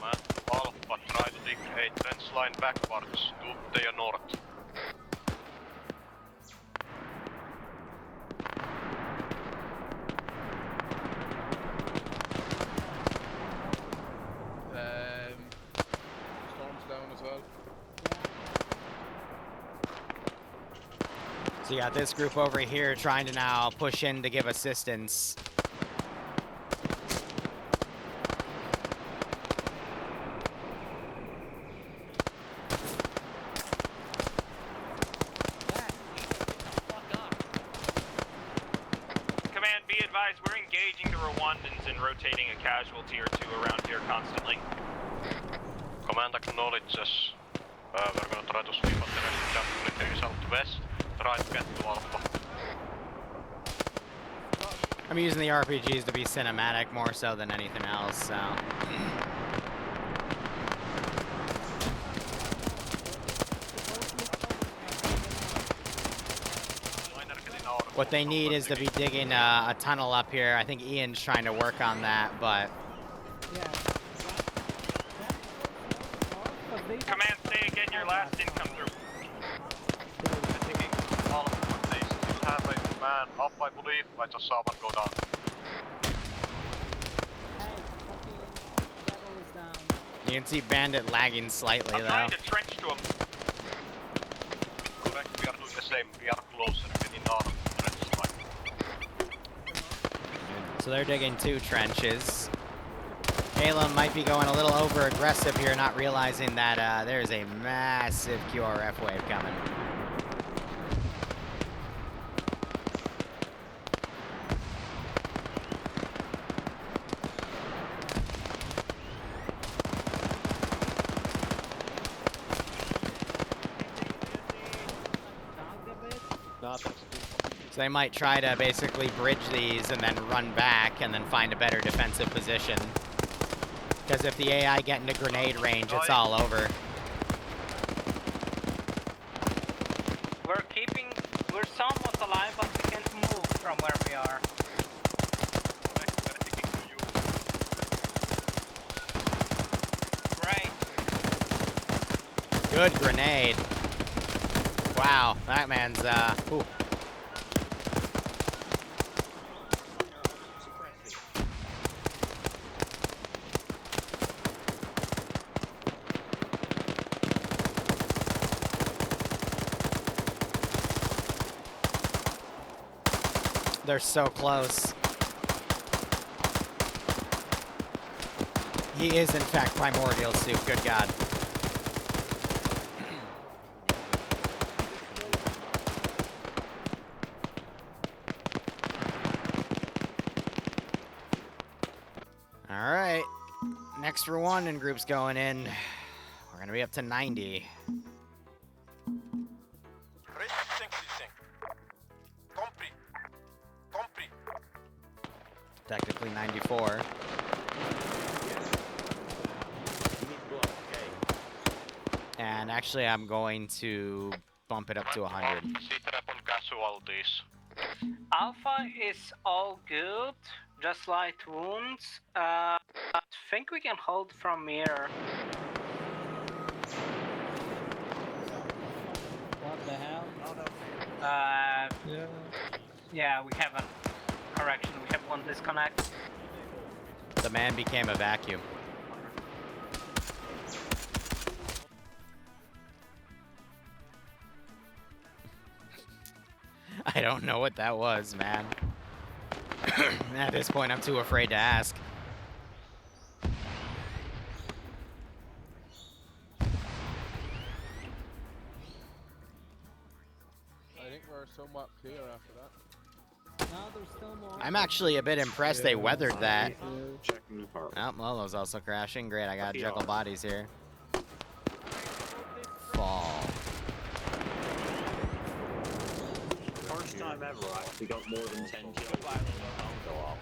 Man, Alpha, try to dig a trench line backwards to their north. Storm's down as well. So you got this group over here trying to now push in to give assistance. Command, be advised, we're engaging the Rwandans and rotating a casualty or two around here constantly. Command acknowledges. We're gonna try to sweep up the rest of the military southwest. Try to get to Alpha. I'm using the RPGs to be cinematic more so than anything else, so. What they need is to be digging a tunnel up here. I think Ian's trying to work on that, but Command, say again your last income through. Alpha, they still have a man up, I believe. I just saw one go down. you can see Bandit lagging slightly I'm though. trying to trench to him. Correct, we are doing the same. We are closer, getting out of the trench line. So they're digging 2 trenches. Caleb might be going a little over aggressive here, not realizing that there's a massive QRF wave coming. So they might try to basically bridge these and then run back and then find a better defensive position. Because if the AI get into grenade range, it's all over. We're somewhat alive, but we can't move from where we are. Great. Good grenade. Wow, that man's, ooh. They're so close. He is, in fact, primordial soup. Good God. All right. Next Rwandan group's going in. We're going to be up to 90. Technically 94. And actually, I'm going to bump it up to 100. Casualties. Alpha is all good, just light wounds. I think we can hold from here. What the hell? Yeah, we haven't. correction, we have one disconnect. The man became a vacuum. I don't know what that was, man. At this point, I'm too afraid to ask. I think we're somewhat clear after that. No, there's still more. I'm actually a bit impressed they weathered that. Checking the car. Oh, Lolo's also crashing. Great, I gotta juggle bodies here. Fall. First time ever I actually got more than 10 kills. Go off.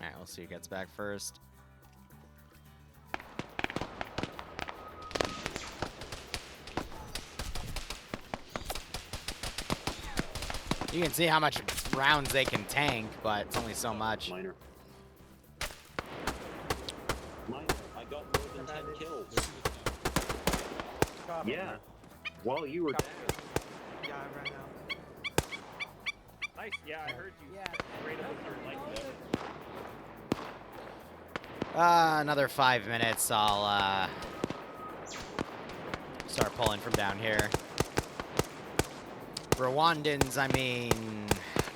Alright, we'll see who gets back first. You can see how much rounds they can tank, but it's only so much. Minor. I got more than 10 kills. Yeah. While you were down. Yeah, I ran out. Nice. Yeah, I heard you. Yeah. Straight up with your light there. Another 5 minutes, I'll start pulling from down here. Rwandans, I mean,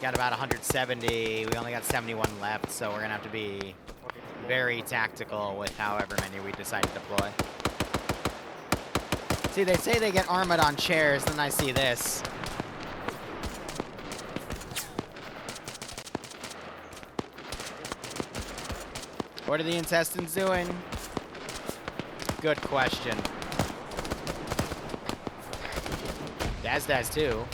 got about 170. We only got 71 left, so we're gonna have to be very tactical with however many we decide to deploy. See, they say they get armored on chairs, then I see this. What are the intestines doing? Good question. Daz too.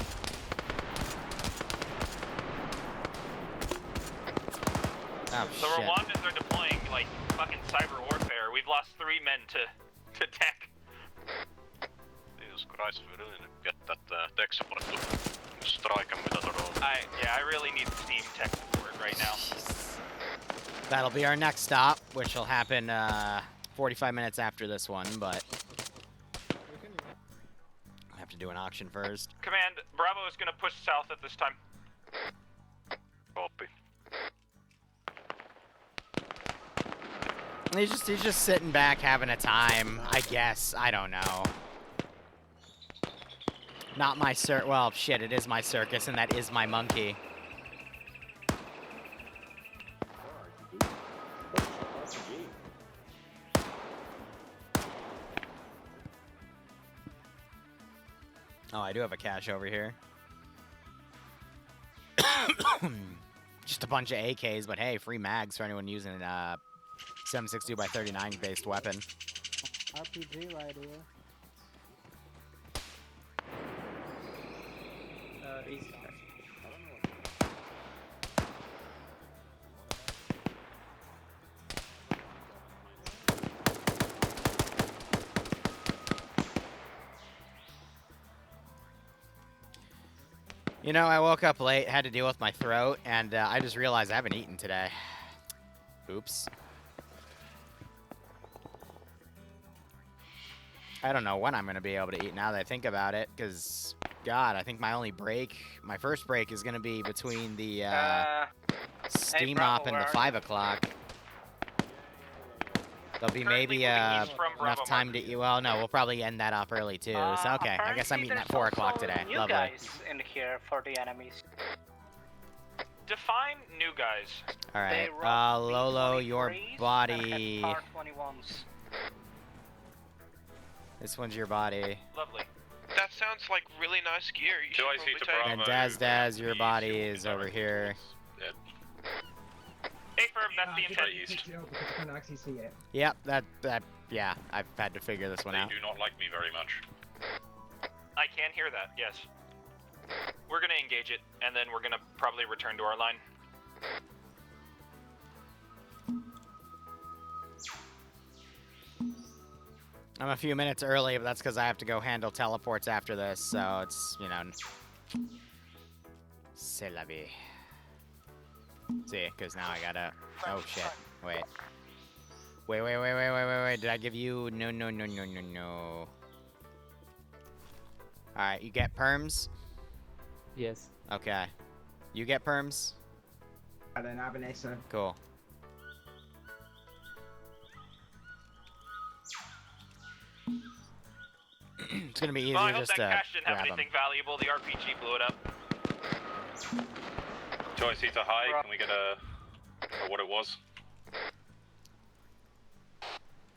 Oh, The shit. Rwandans are deploying like fucking cyber warfare. We've lost 3 men to tech. Jesus Christ, we really need to get that tech support to strike them with a drone. I really need Steam tech support right now. That'll be our next stop, which will happen 45 minutes after this one, but I have to do an auction first. Command, Bravo is gonna push south at this time. Copy. He's just sitting back having a time, I guess. I don't know. Not my well, shit, it is my circus, and that is my monkey. Oh, I do have a cache over here. Just a bunch of AKs, but hey, free mags for anyone using a 7.62x39 based weapon. RPG right here. Easy. You know, I woke up late, had to deal with my throat, and I just realized I haven't eaten today. Oops. I don't know when I'm going to be able to eat now that I think about it, because, God, I think my first break is going to be between the steam Bravo, up and where the are 5 o'clock. There'll be Currently maybe moving east from enough Bravo time to eat. Well, no, we'll probably end that up early, too. So, okay, I guess I'm eating at 4 o'clock today. New Lovely. guys in here for the enemies. Define new guys. Alright, They roll Lolo, your B23s and body. have R21s. This one's your body. Lovely. That sounds like really nice gear. You should I see probably to take. Bravo. And Daz, your body is over here. Hey, Firm, that's the intent. Picked it up because I can't actually see it. Yep, yeah, I've had to figure this one They out. do not like me very much. I can hear that, yes. We're gonna engage it, and then we're gonna probably return to our line. I'm a few minutes early, but that's because I have to go handle teleports after this, so it's, you know... C'est la vie. See, because now I gotta... Oh, shit. Wait. Wait. Did I give you... No. Alright, you get perms? Yes. Okay. You get perms? I don't have an SO. Cool. It's gonna be easier Well, I hope just that to cache didn't have grab 'em. anything valuable. The RPG blew it up. Joy seats are high. Can we get a what it was?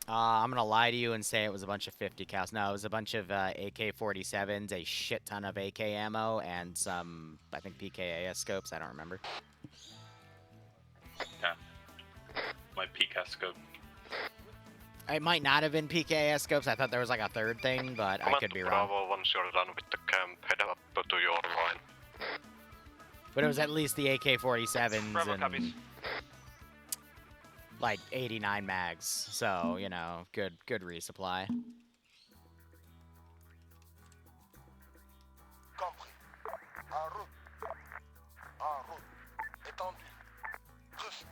I'm gonna lie to you and say it was a bunch of 50 cals. No, it was a bunch of AK-47s, a shit ton of AK ammo, and some, I think, PKAS scopes. I don't remember. Yeah. My PCAS scope. It might not have been PKAS scopes. I thought there was like a third thing, but I could be wrong. Bravo, once you're done with the camp, head up to your line. But it was at least the AK-47s Bravo and copies. like 89 mags. So, you know, good resupply. Compris. En route. En route. Étendu. Tous.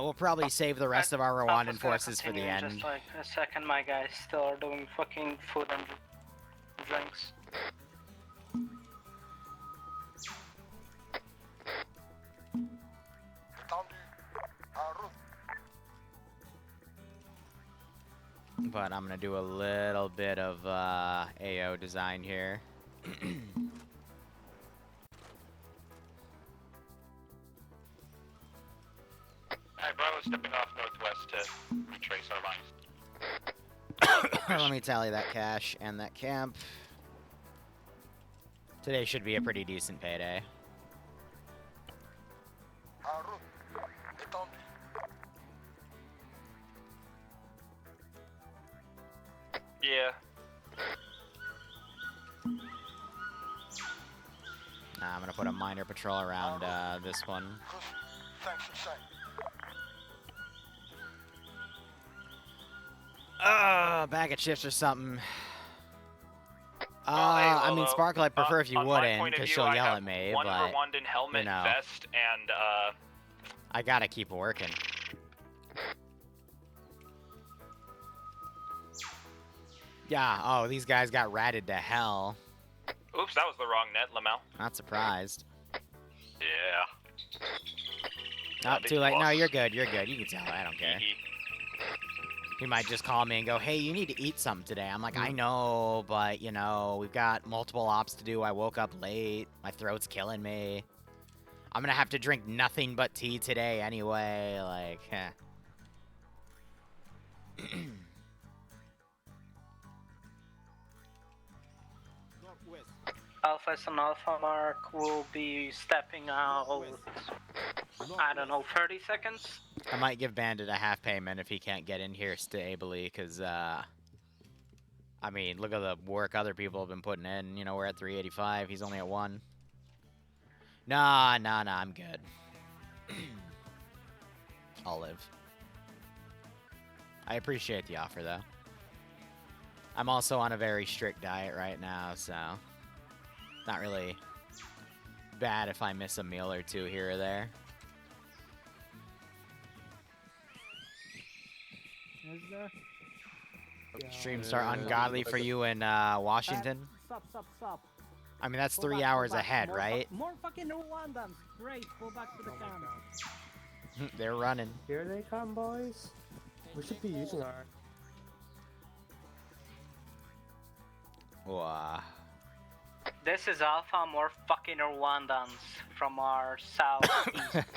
We'll probably save the rest of our Rwandan forces for the Continue in end. Just like a second, my guys still are doing fucking food and drinks. Étendu. En route. But I'm gonna do a little bit of AO design here. Alright, Bravo stepping off northwest to retrace our lines. Let me tally that cache and that camp. Today should be a pretty decent payday. En route. Étendu. Yeah. I'm gonna put a minor patrol around this one. Thanks for saying. Bag of chips or something. Well, I hey, mean, Sparkle, I'd prefer if you on my wouldn't, point of because view, she'll I yell have at me, one but, Rwandan helmet, you know, vest, and I gotta keep working. Yeah, oh, these guys got ratted to hell. oops, that was the wrong net, Lamel. Not surprised. Yeah. Not too late. No, you're good, you're good. You can tell, I don't care. He might just call me and go, hey, you need to eat something today. I'm like, I know, but, you know, we've got multiple ops to do. I woke up late. My throat's killing me. I'm gonna have to drink nothing but tea today anyway. Like, heh. Alpha and Alpha Mark will be stepping out, I don't know, 30 seconds? I might give Bandit a half payment if he can't get in here stably, because, I mean, look at the work other people have been putting in. You know, we're at 385. He's only at 1. Nah, I'm good. I'll live. I appreciate the offer, though. I'm also on a very strict diet right now, so not really bad if I miss a meal or two here or there. Is there? Streams start ungodly for you in Washington. Stop. I mean, that's Go 3 back, hours go back. ahead, right? More fucking Rwandans. Great, go back to the camp. They're running. Here they come, boys. We should be using our... Wow. This is Alpha, more fucking Rwandans from our southeast.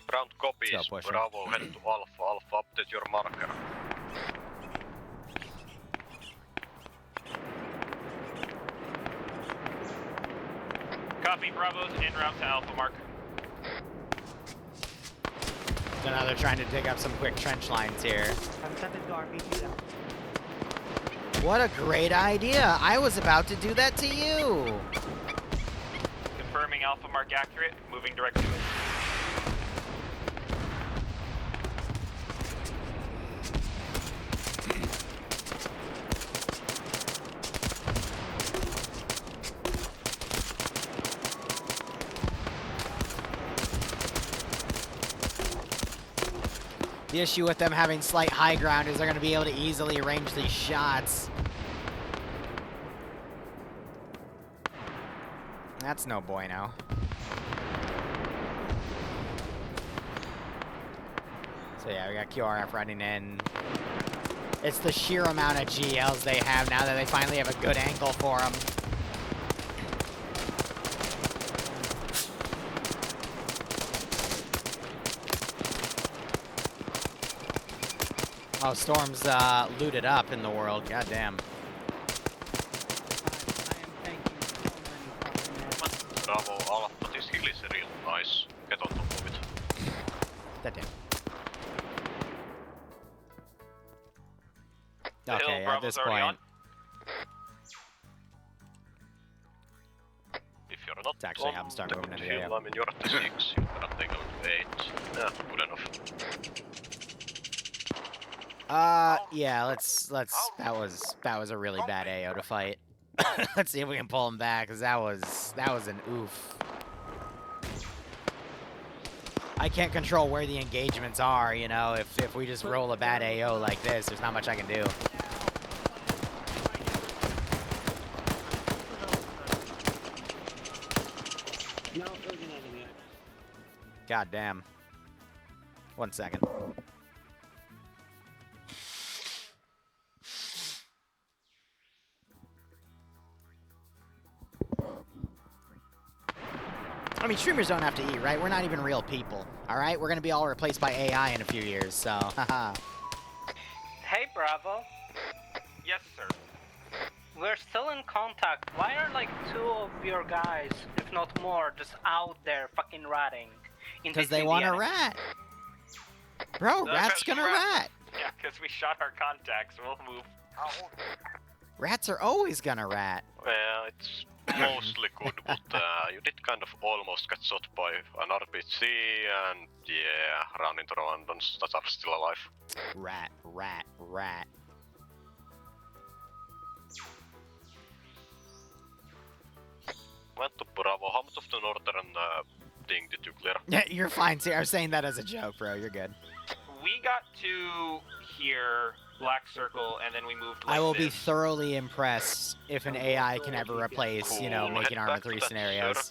Ground copies. Let's go, push 'em. Bravo, head to Alpha. Alpha, update your marker. Copy, Bravo's en route to Alpha Mark. So now they're trying to dig up some quick trench lines here. I'm sending to RPG now. What a great idea! I was about to do that to you! Confirming Alpha Mark accurate, moving direct to it. The The issue with them having slight high ground is they're going to be able to easily range these shots. That's no bueno. So yeah, we got QRF running in. It's the sheer amount of GLs they have now that they finally have a good angle for them. Oh, Storm's looted up in the world. Goddamn. Bravo, Alpha, this hill is real nice. Get on top of it. Goddamn. The Okay, hill, at Bravo's this already point, If you're not it's actually how I'm starting moving into the area. I mean, you're at the 6, you cannot take out 8. Yeah, good enough. Yeah, let's that was a really bad AO to fight. Let's see if we can pull him back, because that was an oof. I can't control where the engagements are, you know, if we just roll a bad AO like this, there's not much I can do. No, there's an enemy. God damn. 1 second. I mean, streamers don't have to eat, right? We're not even real people, all right? We're going to be all replaced by AI in a few years, so, haha. Hey, Bravo. Yes, sir. We're still in contact. Why are like 2 of your guys, if not more, just out there fucking ratting? Because they want to rat. Bro, rat's gonna rat. Yeah, because we shot our contacts. We'll move. Rats are always gonna rat. Well, it's mostly good, but you did kind of almost get shot by an RPG, and yeah, run into remnants that are still alive. Rat, rat, rat. Went to Bravo. How much of the northern thing did you clear? Yeah, you're fine, too. I was saying that as a joke, bro. You're good. We got to here, black circle, and then we moved like I will this. be thoroughly impressed if an AI can ever replace, you know, making Arma 3 scenarios.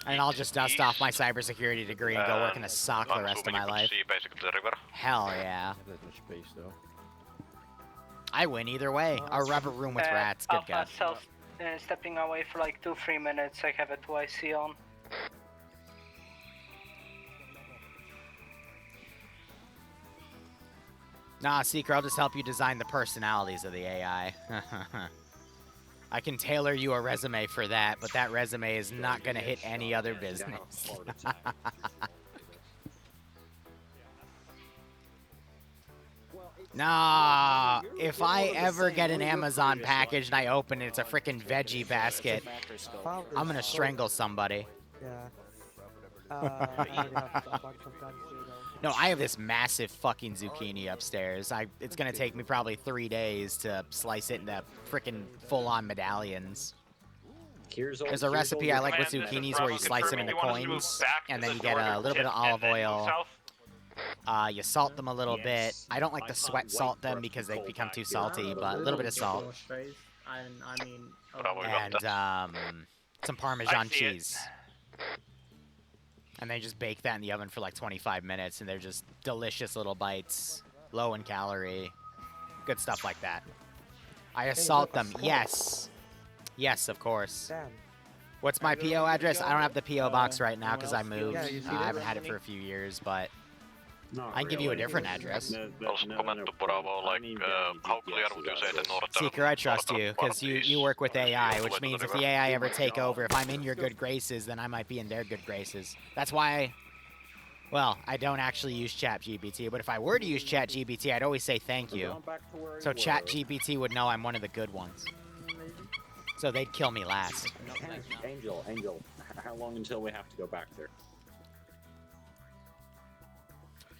And I'll just dust off my cybersecurity degree and go work in a sock the rest of my life. Hell yeah. I win either way. A rubber room with rats. Good God. Stepping away for like 2-3 minutes. I have a 2IC on. Nah, Seeker, I'll just help you design the personalities of the AI. I can tailor you a resume for that, but that resume is not gonna hit any other business. Nah, if I ever get an Amazon package and I open it, it's a freaking veggie basket. I'm gonna strangle somebody. No, I have this massive fucking zucchini upstairs. It's gonna take me probably 3 days to slice it into freaking full-on medallions. There's a recipe I like with zucchinis where you slice them into coins, and then you get a little bit of olive oil. You salt them a little bit. I don't like to sweat salt them because they become too salty, but a little bit of salt. And some Parmesan cheese. And they just bake that in the oven for like 25 minutes, and they're just delicious little bites, low in calorie, good stuff like that. I assault them, yes. Yes, of course. What's my PO address? I don't have the PO box right now because I moved. I haven't had it for a few years, but I can give you a different address. Also, comment to Bravo, like, how clear would you say the northern... Seeker, I trust you, because you work with AI, which means if the AI ever take over, if I'm in your good graces, then I might be in their good graces. That's why, well, I don't actually use ChatGPT, but if I were to use ChatGPT, I'd always say thank you. So ChatGPT would know I'm one of the good ones. So they'd kill me last. Angel, how long until we have to go back there?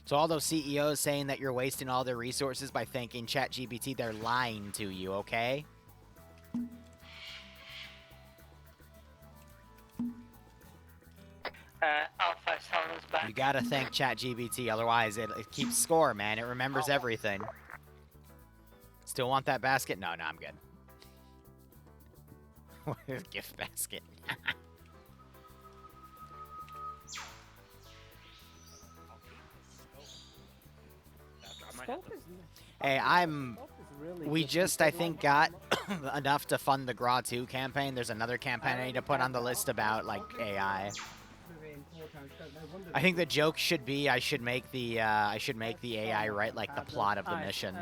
So all those CEOs saying that you're wasting all their resources by thanking ChatGPT, they're lying to you, okay? Alpha is always back. You gotta thank ChatGPT, otherwise it keeps score, man. It remembers everything. Still want that basket? No, I'm good. What is gift basket? Hey, we just, I think, got enough to fund the GRA 2 campaign. There's another campaign I need to put on the list about, like, AI. I think the joke should be I should make the AI write, like, the plot of the mission.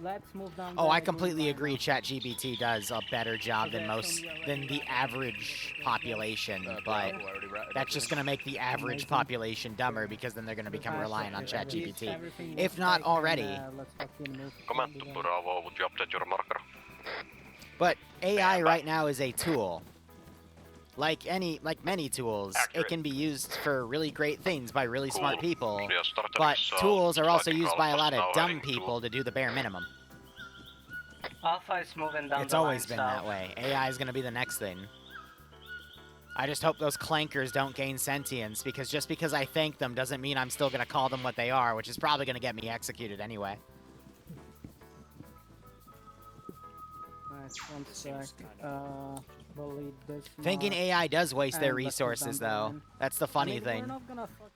Let's move down. Oh, I completely agree. ChatGPT does a better job than the average population, but that's just gonna make the average population dumber because then they're gonna become reliant on ChatGPT, if not already. Command to Bravo, would you update your marker? But AI right now is a tool. Like many tools, it can be used for really great things by really smart people, but tools are also used by a lot of dumb people to do the bare minimum. Alpha is moving down. It's always been that way. AI is going to be the next thing. I just hope those clankers don't gain sentience, because just because I thank them doesn't mean I'm still going to call them what they are, which is probably going to get me executed anyway. Nice, 1 sec. Delete this. Thinking AI does waste their resources, though. That's the funny thing. We're not gonna fuck.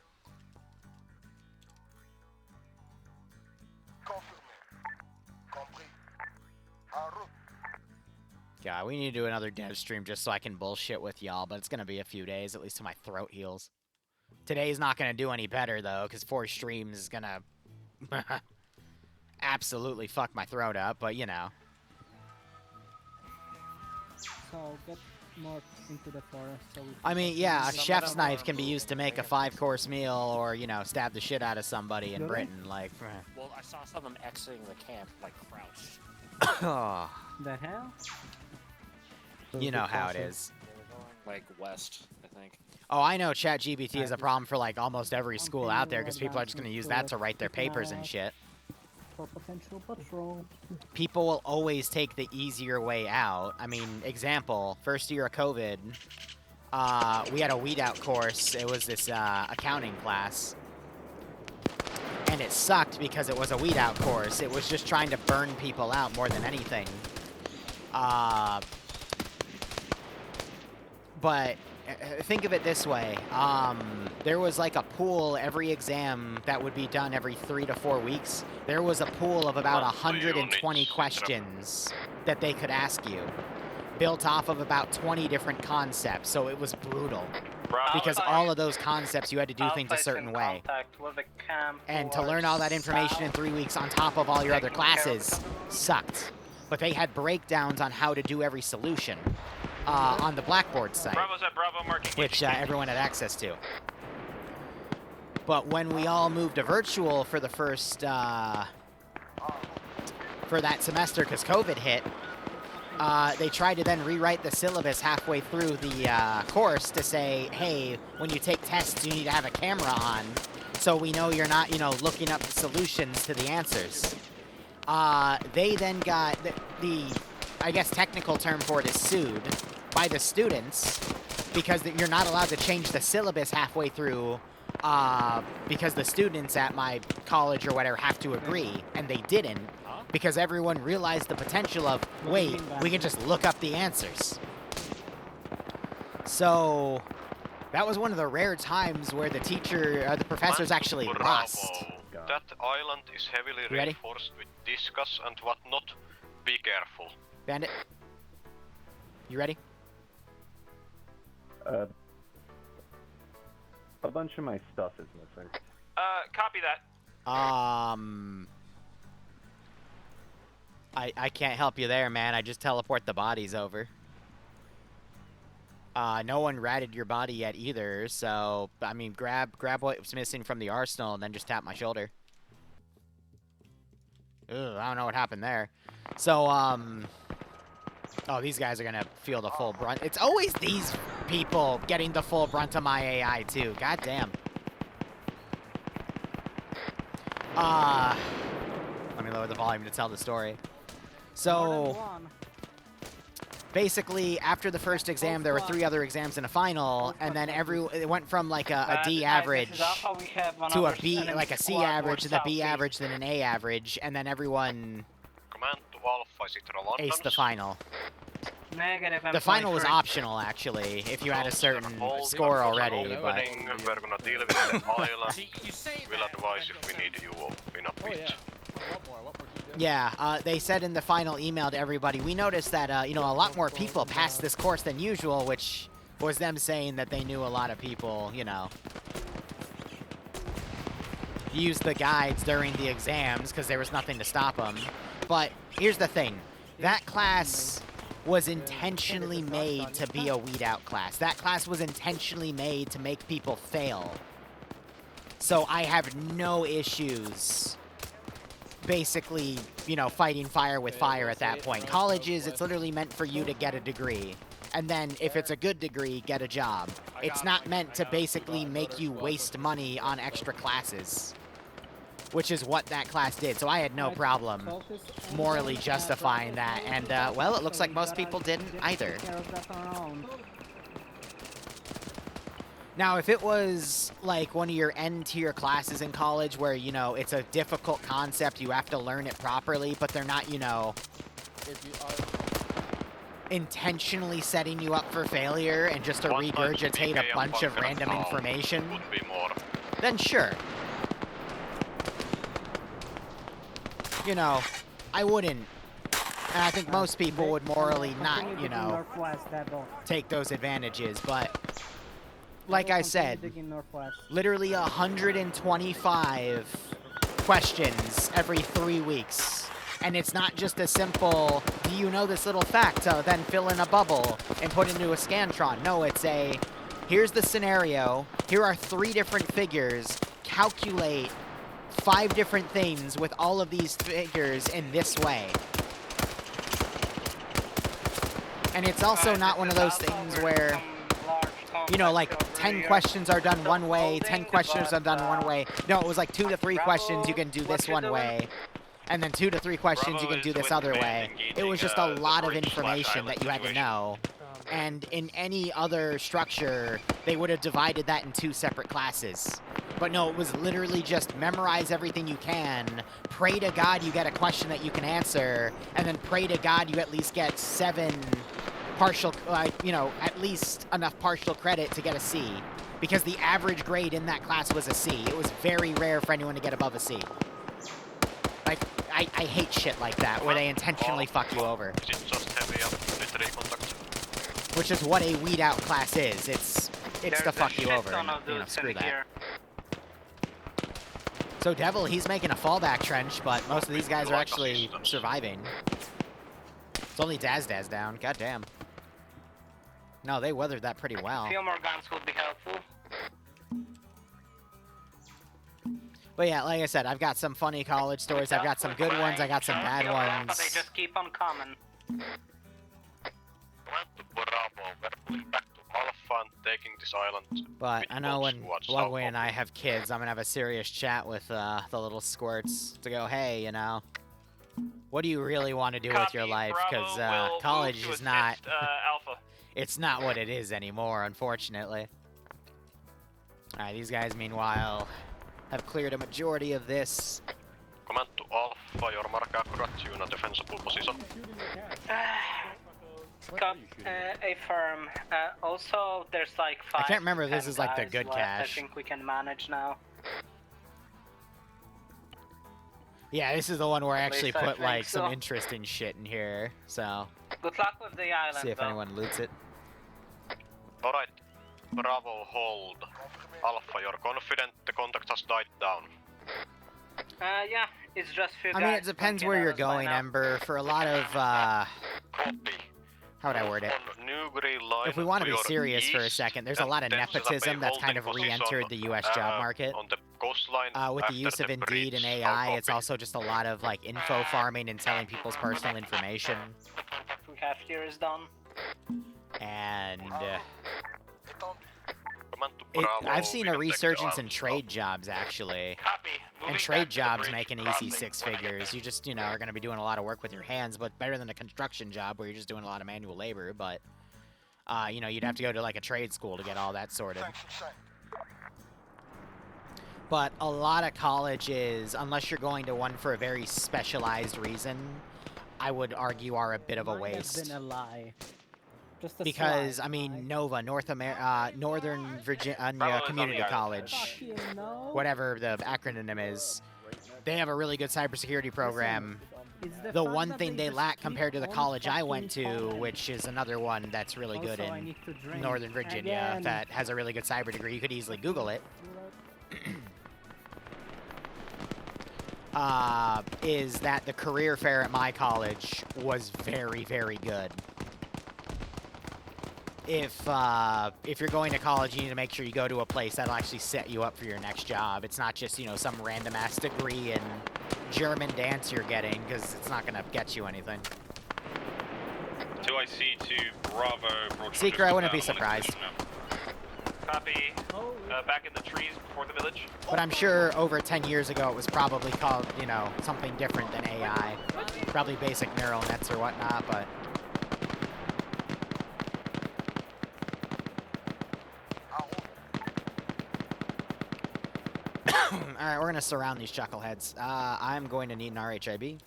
God, we need to do another dev stream just so I can bullshit with y'all, but it's gonna be a few days, at least till my throat heals. Today's not gonna do any better, though, because 4 streams is gonna absolutely fuck my throat up, but you know. So get more into the forest. So I mean, yeah, a chef's knife can be used to make a 5-course meal, or, you know, stab the shit out of somebody in Britain, like. Well, I saw some of them exiting the camp, like, crouched. Oh. The hell? You know how it is. Like, west, I think. Oh, I know ChatGPT is a problem for, like, almost every school out there, because people are just going to use that to write their papers and shit. For potential patrol. People will always take the easier way out. I mean, example, first year of COVID, we had a weed out course. It was this accounting class. And it sucked because it was a weed out course. It was just trying to burn people out more than anything. But think of it this way. There was like a pool every exam that would be done every 3 to 4 weeks. There was a pool of about 120 questions that they could ask you, built off of about 20 different concepts. So it was brutal. Because all of those concepts, you had to do things a certain way. And to learn all that information in 3 weeks on top of all your other classes sucked. But they had breakdowns on how to do every solution on the Blackboard site, which everyone had access to. But when we all moved to virtual for the first, for that semester, because COVID hit, they tried to then rewrite the syllabus halfway through the course to say, hey, when you take tests, you need to have a camera on, so we know you're not, you know, looking up solutions to the answers. They then got the I guess technical term for it is sued by the students, because you're not allowed to change the syllabus halfway through, because the students at my college or whatever have to agree, and they didn't. Because everyone realized the potential of, wait, we can just look up the answers. So that was one of the rare times where the teacher, or the professors actually lost. That island is heavily reinforced with discus and whatnot. Be careful. Bandit, you ready? A bunch of my stuff is missing. Copy that. I can't help you there, man. I just teleport the bodies over. No one ratted your body yet either, so, I mean, grab what's missing from the arsenal and then just tap my shoulder. Ugh, I don't know what happened there. So, oh, these guys are gonna feel the full brunt. It's always these people getting the full brunt of my AI, too. God damn. Let me lower the volume to tell the story. So, basically, after the first exam, there were 3 other exams and a final, and then it went from like a D average to a B, like a C average, and a B average, then an A average, and then everyone Command to Alpha, is it London? aced the final. Negative. The final was optional, actually, if you had a certain score already, but... We're gonna deal with the island. We'll advise if we need you in a bit. Yeah, they said in the final email to everybody, we noticed that, you know, a lot more people passed this course than usual, which was them saying that they knew a lot of people, you know, used the guides during the exams because there was nothing to stop them. But here's the thing. That class was intentionally made to be a weed-out class. That class was intentionally made to make people fail. So I have no issues basically, you know, fighting fire with fire at that point. Colleges, it's literally meant for you to get a degree. And then, if it's a good degree, get a job. It's not meant to basically make you waste money on extra classes, which is what that class did. So I had no problem morally justifying that. And, well, it looks like most people didn't either. Now, if it was, like, one of your end-tier classes in college where, you know, it's a difficult concept, you have to learn it properly, but they're not, you know, intentionally setting you up for failure and just to regurgitate a bunch of random information, then sure. You know, I wouldn't. And I think most people would morally not, you know, take those advantages, but... Like I said, literally 125 questions every 3 weeks. And it's not just a simple, do you know this little fact, then fill in a bubble and put into a Scantron. No, it's a, here's the scenario, here are 3 different figures, calculate 5 different things with all of these figures in this way. And it's also not one of those things where, you know, like 10 questions are done one way, 10 questions are done one way. No, it was like 2 to 3 questions you can do this one way, and then 2 to 3 questions you can do this other way. It was just a lot of information that you had to know. And in any other structure, they would have divided that in 2 separate classes. But no, it was literally just memorize everything you can, pray to God you get a question that you can answer, and then pray to God you at least get 7 partial, you know, at least enough partial credit to get a C. Because the average grade in that class was a C. It was very rare for anyone to get above a C. Like, I hate shit like that, where they intentionally fuck you over. Which is what a weed-out class is. It's to fuck you over. And, you know, screw that. So Devil, he's making a fallback trench, but most of these guys are actually surviving. It's only Daz down. God damn. No, they weathered that pretty well. A few more guns would be helpful. But yeah, like I said, I've got some funny college stories. I've got some good ones. I got some bad ones. But they just keep on coming. But I know when Bloodway and I have kids, I'm gonna have a serious chat with the little squirts to go, hey, you know, what do you really want to do with your life? Because college is not, it's not what it is anymore, unfortunately. Alright, these guys, meanwhile, have cleared a majority of this. Command to Alpha, your mark accurate, you in a defensible position. A firm. Also, there's like 5. I can't remember if this is like the good cache. I think we can manage now. Yeah, this is the one where I actually put like some interesting shit in here, so. Good luck with the island. See if anyone loots it. Alright, Bravo, hold. Alpha, you're confident the contact has died down? Yeah, it's just few I mean, it depends where you're going, Ember. For a lot of, how would I word it? If we want to be serious for a second, there's a lot of nepotism that's kind of re-entered the U.S. job market. With the use of Indeed and AI, it's also just a lot of, like, info farming and selling people's personal information. Half year is done. And, I've seen a resurgence in trade jobs, actually. And trade jobs make an easy 6 figures. You just, you know, are going to be doing a lot of work with your hands, but better than a construction job where you're just doing a lot of manual labor. But, you know, you'd have to go to, like, a trade school to get all that sorted. But a lot of colleges, unless you're going to one for a very specialized reason, I would argue are a bit of a waste. Might have been a lie. Just a Because, slide, I mean, right? Nova, Northern Virginia Community College, whatever the acronym is, they have a really good cybersecurity program. The one thing they lack compared to the college I went to, which is another one that's really good in Northern Virginia, that has a really good cyber degree, you could easily Google it, is that the career fair at my college was very, very good. If you're going to college, you need to make sure you go to a place that'll actually set you up for your next job. It's not just, you know, some random-ass degree in German dance you're getting, because it's not going to get you anything. 2IC to Bravo. Seeker, I wouldn't be surprised. Copy. Back in the trees before the village. But I'm sure over 10 years ago it was probably called, you know, something different than AI. Probably basic neural nets or whatnot, but... Alright, we're gonna surround these chuckleheads. I'm going to need an RHIB.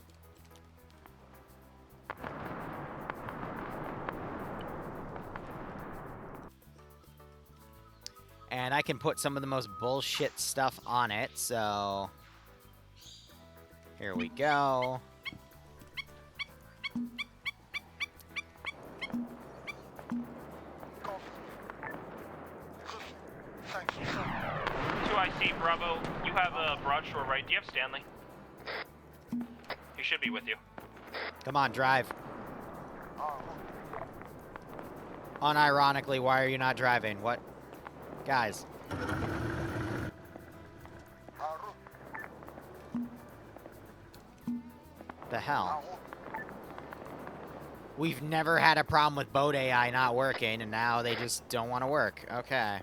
And I can put some of the most bullshit stuff on it, so... Here we go. I see Bravo. You have a Broadshore, right? Do you have Stanley? He should be with you. Come on, drive. Unironically, why are you not driving? What? Guys. The hell? We've never had a problem with boat AI not working, and now they just don't want to work. Okay.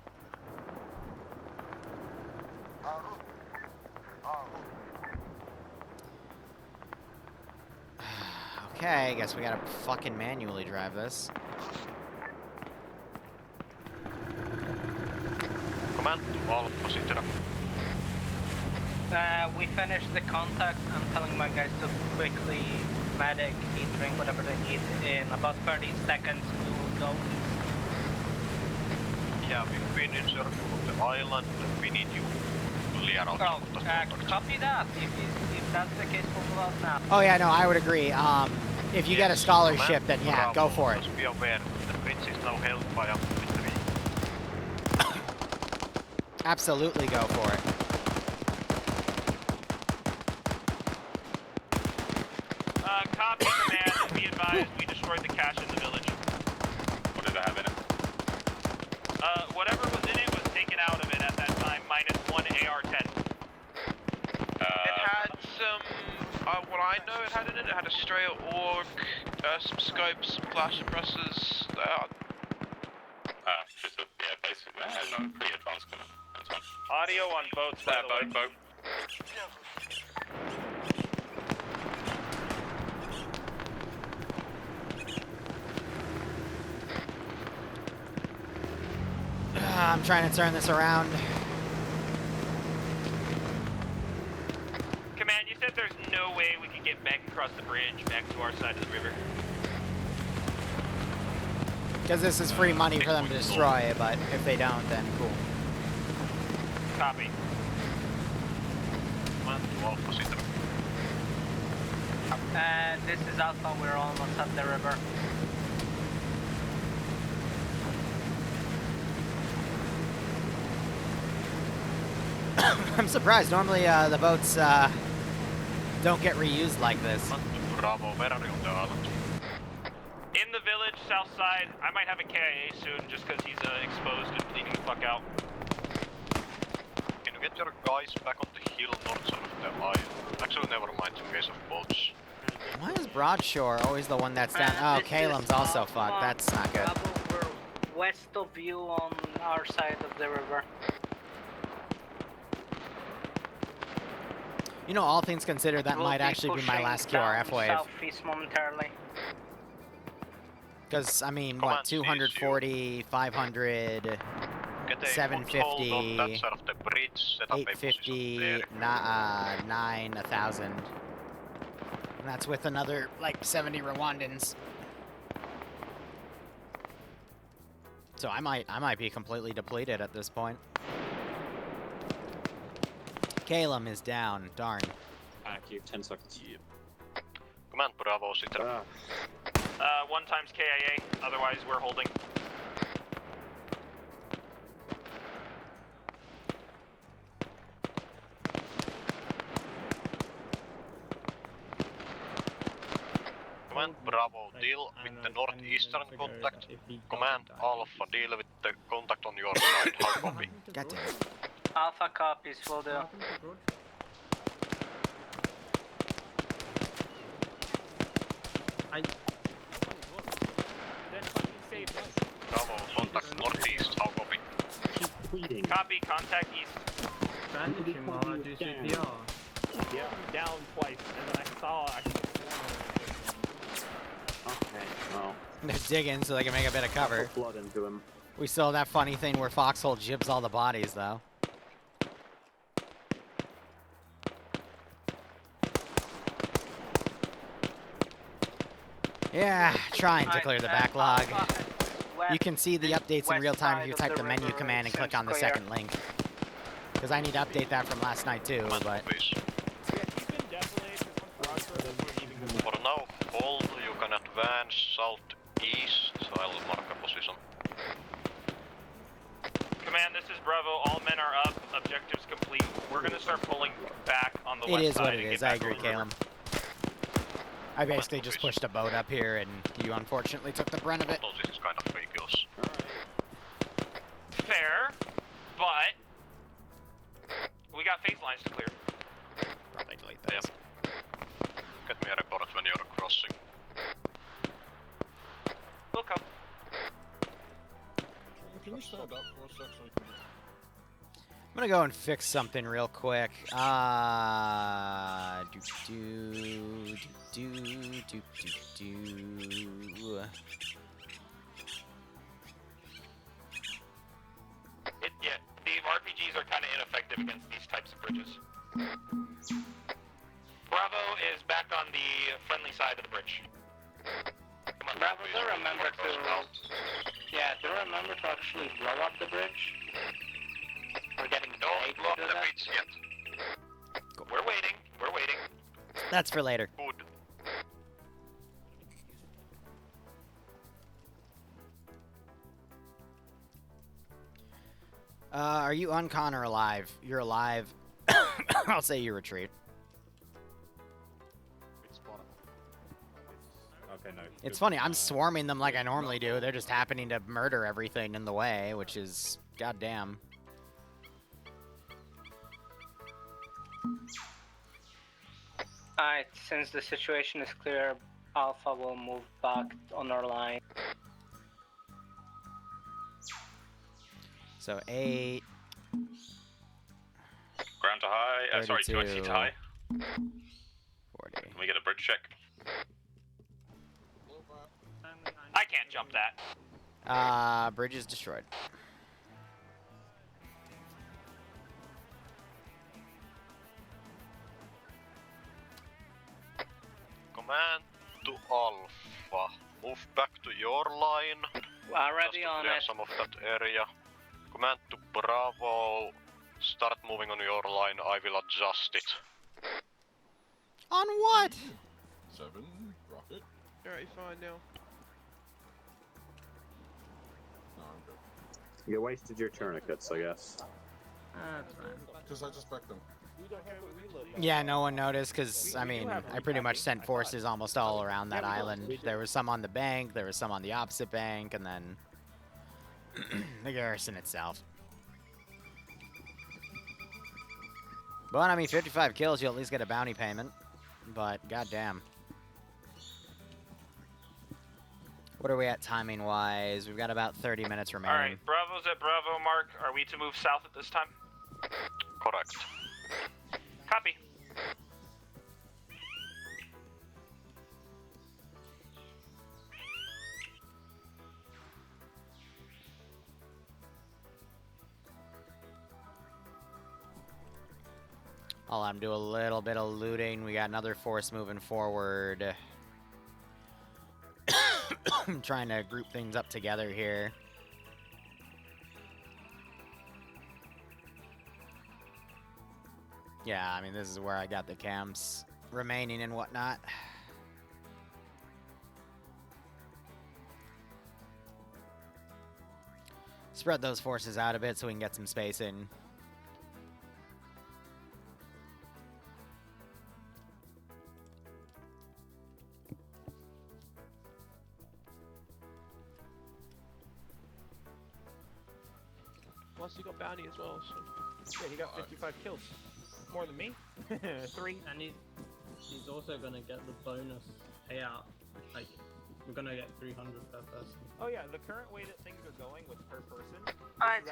Okay, I guess we gotta fucking manually drive this. Command, all position. We finished the contact. I'm telling my guys to quickly medic, eat, drink, whatever they need. In about 30 seconds, we will go. Yeah, we've been in circle of the island. We need you to clear out. Copy that. If that's the case, we'll move out now. Oh yeah, no, I would agree. If you get a scholarship, then yeah, go for it. Be aware, the bridge is now held by a military. Absolutely go for it. Copy, command. Be advised, we destroyed the cache in the village. What did I have in it? Whatever was in it was taken out of it at that time, minus 1 AR-10. It had some, what I know it had in it, it had a stray org, some scopes, some flash suppressors, Just a, yeah, basically, no, pretty advanced kind of, that's fine. Audio on boats, by the way. Boat. I'm trying to turn this around. Command, you said there's no way we could get back across the bridge, back to our side of the river. Because this is free money for them to destroy, but if they don't, then cool. Copy. This is Alpha, we're almost up the river. I'm surprised. Normally, the boats don't get reused like this. Bravo, where are you on the island? In the village, south side. I might have a KIA soon, just because he's exposed and bleeding the fuck out. Can you get your guys back on the hill north side of the island? Actually, never mind, in case of boats. Why is Broadshore always the one that's down? Oh, Calum's also fucked. That's not good. west of you on our side of the river. You know, all things considered, that We'll might actually be my pushing last down QRF wave. southeast momentarily. Because, I mean, what, 240, 500, Get a 750, foothold on that side of the bridge, set up a position 850, there. 9, 1,000. And that's with another, like, 70 Rwandans. So I might be completely depleted at this point. Calum is down, darn. Back you, 10 seconds. Command Bravo, sit there. 1 times KIA, otherwise we're holding. Command Bravo, deal with the northeastern contact. Command Alpha, deal with the contact on your side. How copy? Got it. Alpha copies, will do. Bravo, contact northeast. How copy? Copy, contact east. Yeah, down twice, and then I saw Okay, well. They're digging so they can make a bit of cover. Flood into him. We still have that funny thing where Foxhole jibs all the bodies, though. Yeah, trying to clear the backlog. You can see the updates in real time if you type the menu command and click on the second link. Because I need to update that from last night too, but... For now, hold. You can advance southeast. I'll mark a position. Command, this is Bravo. All men are up. Objectives complete. We're gonna start pulling back on the It west is side. what it is, I agree, Calum. I basically just pushed a boat up here and you unfortunately took the brunt of it. This is kind of fake kills. Fair, but we got phase lines to clear. Probably delete those. Get me a report when you're crossing. We'll come. Can you stand up for a sec so you can... I'm gonna go and fix something real quick. Do. Yeah, the RPGs are kind of ineffective against these types of bridges. Bravo is back on the friendly side of the bridge. Come on, Bravo, do remember to... Yeah, do remember to actually blow up the bridge. We're getting Don't blow up the bridge yet. We're waiting. We're waiting. That's for later. Good. Are you uncon or alive? You're alive. I'll say you retreat. Okay, no. It's funny, I'm swarming them like I normally do. They're just happening to murder everything in the way, which is goddamn. Alright, since the situation is clear, Alpha will move back on our line. So 8. Ground to high. Sorry, 2 32, to high. 40. Can we get a bridge check? I can't jump that. Bridge is destroyed. Command to Alpha. Move back to your line. Already just to on clear it. some of that area. Command to Bravo. Start moving on your line. I will adjust it. On what? 7, rocket. Alright, fine now. No, I'm good. You wasted your tourniquets, I guess. That's fine. Because I just backed them. Yeah, no one noticed because, I mean, I pretty much sent forces almost all around that island. There was some on the bank, there was some on the opposite bank, and then the garrison itself. But, I mean, 55 kills, you'll at least get a bounty payment. But, goddamn. What are we at timing-wise? We've got about 30 minutes remaining. Alright, Bravo's at Bravo, Mark. Are we to move south at this time? Correct. Copy. I'm doing a little bit of looting. We got another force moving forward. I'm trying to group things up together here. Yeah, I mean, this is where I got the camps remaining and whatnot. Spread those forces out a bit so we can get some space in. Plus, he got bounty as well, so. Yeah, he got 55 kills. More than me. 3. And he's also gonna get the bonus payout. Like, we're gonna get 300 per person. Oh yeah, the current way that things are going with per person. Alright,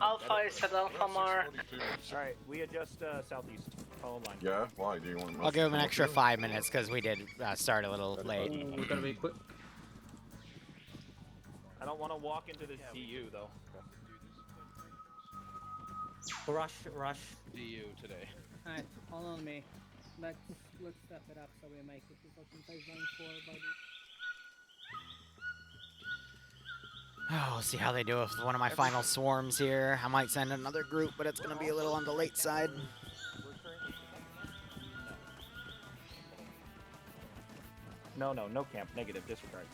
Alpha is at Alpha Mark. Alright, we adjust southeast. Follow line. Yeah, why? Do you want I'll give him an extra 5 minutes because we did start a little late. Ooh, we gotta be quick. I don't want to walk into this DU though. Rush. DU today. Alright, hold on me. Let's step it up so we make it to fucking phase 4, buddy. Oh, we'll see how they do with one of my final swarms here. I might send another group, but it's going to be a little on the late side. No camp. Negative. Disregard.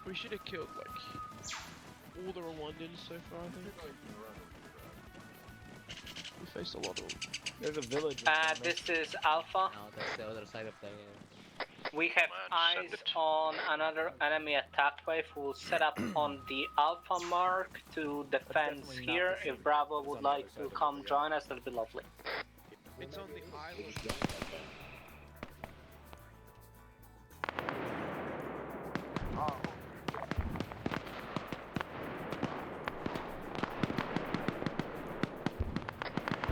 We should have killed, like, all the Rwandans so far, I think. We faced a lot of them. There's a village. This is Alpha. No, that's the other side of the... We have eyes on another enemy attack wave who will set up on the Alpha Mark to defend here. If Bravo would like to come join us, that'd be lovely. It's on the island.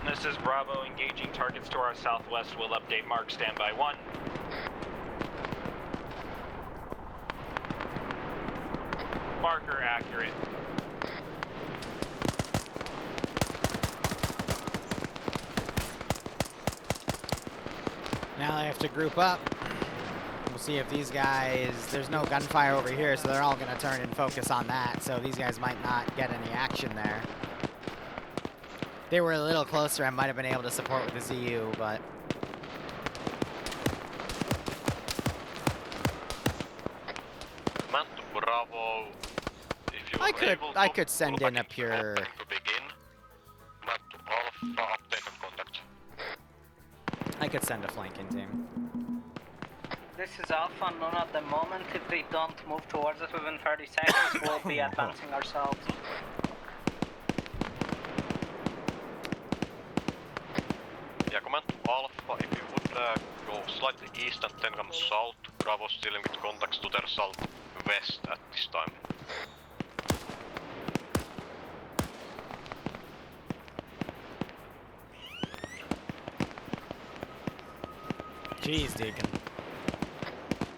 This is Bravo engaging targets to our southwest. We'll update Mark, standby 1. Marker accurate. Now they have to group up. We'll see if these guys... There's no gunfire over here, so they're all going to turn and focus on that. So these guys might not get any action there. They were a little closer, I might have been able to support with the ZU, but... Man to Bravo, if you I could send in a pure... to begin. Man to Alpha, update and contact. I could send a flanking team. This is Alpha, none at the moment. If they don't move towards us within 30 seconds, we'll be advancing ourselves. Yeah, command to Alpha, if you would go slightly east and then come south, Bravo's dealing with contacts to their southwest at this time. Jeez, Deacon.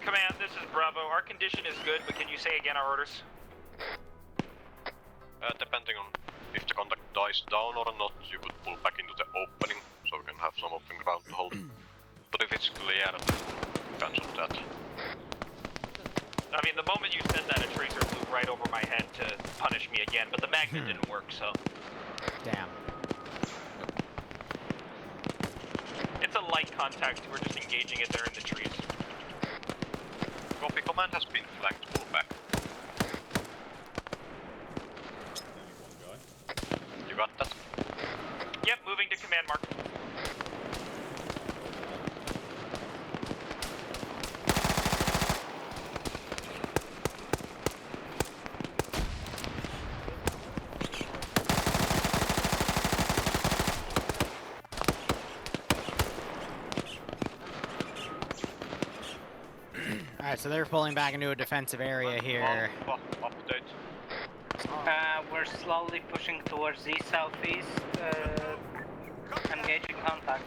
Command, this is Bravo. Our condition is good, but can you say again our orders? Depending on if the contact dies down or not, you could pull back into the opening, so we can have some open ground to hold. But if it's clear, cancel that. I mean, the moment you said that, a tracer flew right over my head to punish me again, but the magnet didn't work, so... Damn. It's a light contact, we're just engaging it there in the trees. Copy, command has been flanked, pull back. You got that? Yep, moving to command mark. Alright, so they're pulling back into a defensive area here. Update. We're slowly pushing towards the southeast, engaging contact.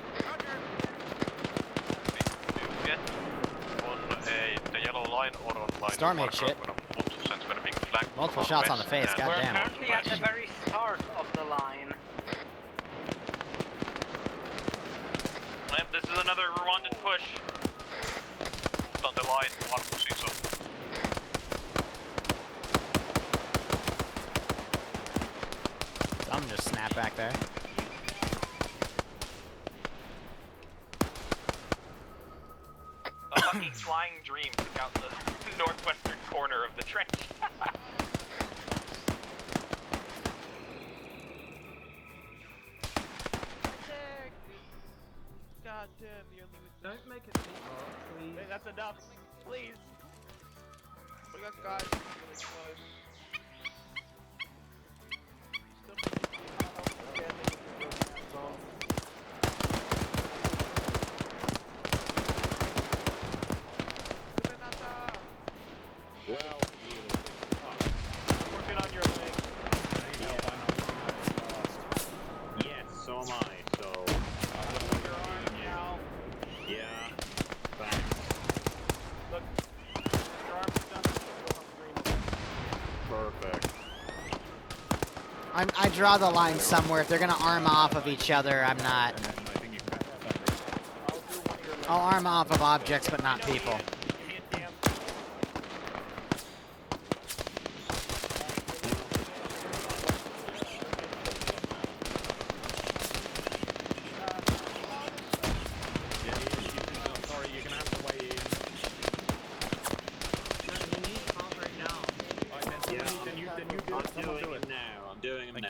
Get on the yellow line or on line. Storm age shit. Since we're being flanked Multiple from shots on west the face, and goddamn. We're currently at the very start of the line. Yep, this is another Rwandan push. on the line, one pushing so. I'm just snap back there. A fucking flying dream took out the northwestern corner of the trench. God damn, you're leaving. Don't make it too hard, please. Hey, that's enough. Please. We got guys really close. Working on your leg. Yes, so am I. So. Your arm now. Yeah. Thanks. Look. Your arm's done. Perfect. I draw the line somewhere. If they're gonna arm off of each other, I'm not. I'll arm off of objects, but not people. I'm doing him now.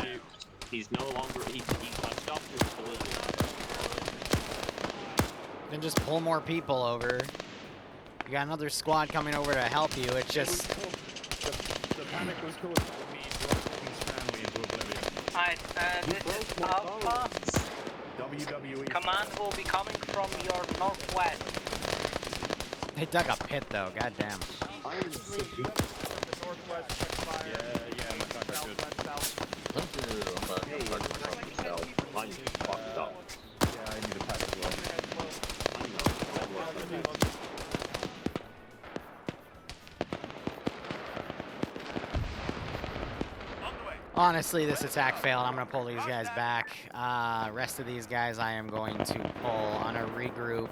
He's no longer. I've stopped his collision. Then just pull more people over. You got another squad coming over to help you. It's just. The panic was caused by me dropping Stanley into oblivion. Alright, this is Alpha. WWE. Command will be coming from your northwest. They dug a pit though. Goddamn. I'm fucked up. Yeah, I need a pack as well. Honestly, this attack failed. I'm gonna pull these guys back. Rest of these guys I am going to pull on a regroup.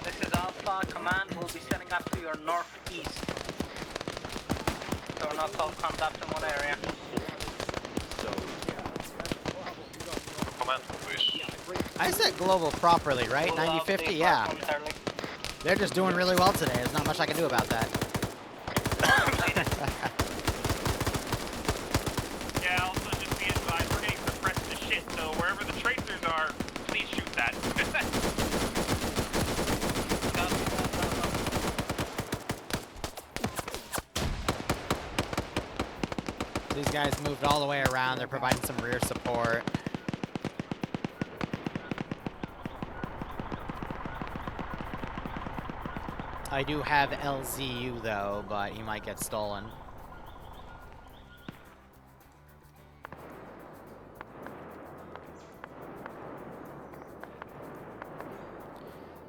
This is Alpha. Command will be setting up to your northeast. So we're not all contact in one area. Command, please. I said global properly, right? 90-50? Yeah. They're just doing really well today. There's not much I can do about that. Yeah, also just be advised, we're getting suppressed to shit, so wherever the tracers are, please shoot that. These guys moved all the way around. They're providing some rear support. I do have LZU though, but he might get stolen.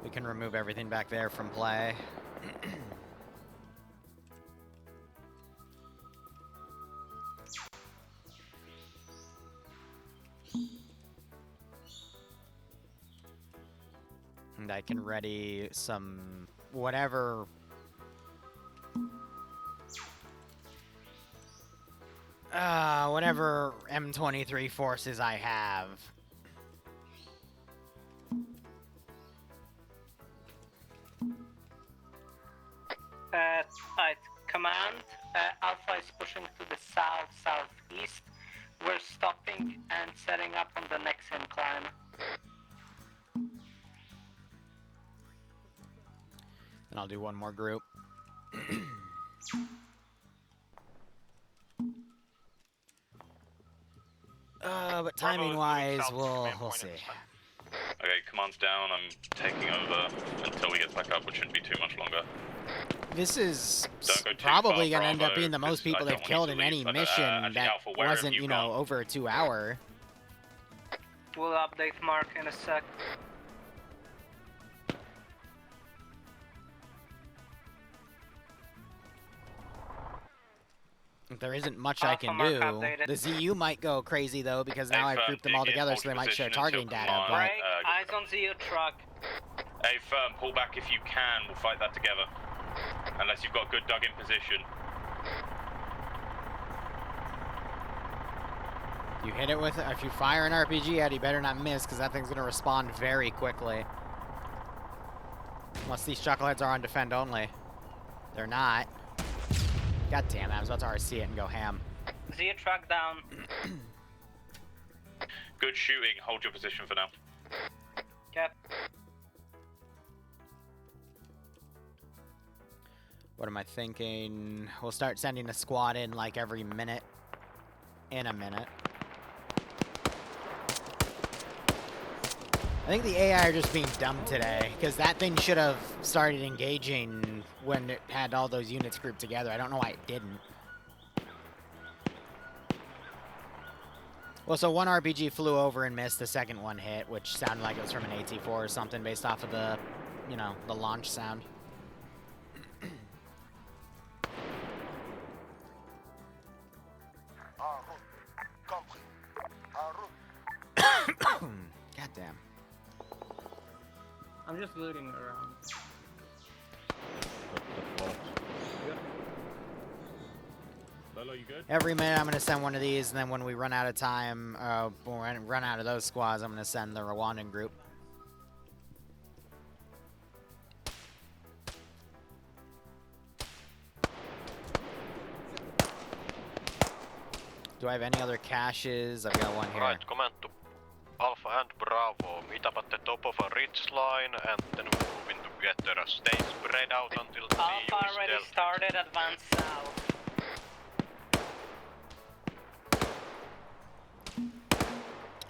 We can remove everything back there from play. And I can ready some whatever whatever M23 forces I have. Alright, command. Alpha is pushing to the south-southeast. We're stopping and setting up on the next incline. And I'll do one more group. But timing-wise, we'll see. Okay, command's down. I'm taking over until we get back up, which shouldn't be too much longer. This is Don't go too probably far, going to end up Bravo, being the most 'cause people I they've don't want killed you in to any leave, but, mission actually, that Alpha, where have wasn't, you you know, gone? over a 2 hour. We'll update Mark in a sec. There isn't much I can Mark do. updated. The ZU might go crazy though, because now I've grouped them all together, so they might share targeting data. But Break, eyes on ZU truck. Hey, firm, pull back if you can. We'll fight that together. Unless you've got good dug-in position. you hit it with, if you fire an RPG at it, you better not miss, because that thing's gonna respond very quickly. Unless these chuckleheads are on defend only. They're not. God damn it, I was about to RC it and go ham. ZU truck down. Good shooting. Hold your position for now. Cap. What am I thinking? We'll start sending a squad in like every minute. In a minute. I think the AI are just being dumb today, because that thing should have started engaging when it had all those units grouped together. I don't know why it didn't. Well, so one RPG flew over and missed, the second one hit, which sounded like it was from an AT-4 or something based off of the, you know, the launch sound. God damn. I'm just looting around. Lolo, you good? Every minute I'm going to send one of these, and then when we run out of time, when we run out of those squads, I'm going to send the Rwandan group. Do I have any other caches? I've got one here. Right, command to Alpha and Bravo. Meet up at the top of a ridge line and then we're moving together. Stay spread out until the Alpha already started, advance south.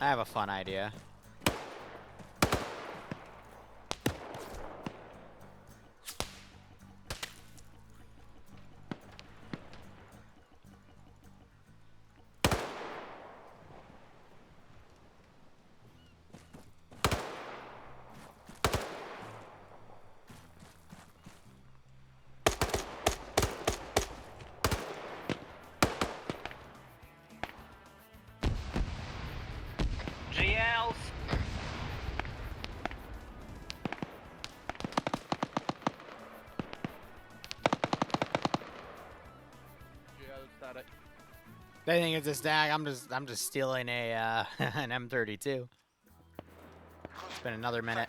I have a fun idea. GLs. They think it's a stag. I'm just stealing a an M32. It's been another minute.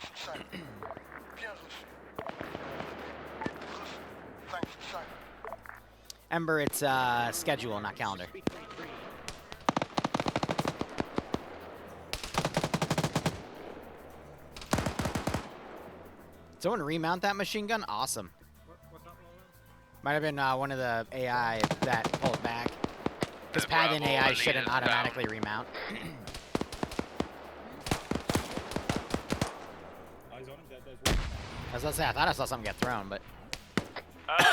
Ember, it's schedule, not calendar. Someone remount that machine gun? Awesome. Might have been one of the AI that pulled back. Because Pagan AI shouldn't automatically remount. I was gonna say, I thought I saw something get thrown, but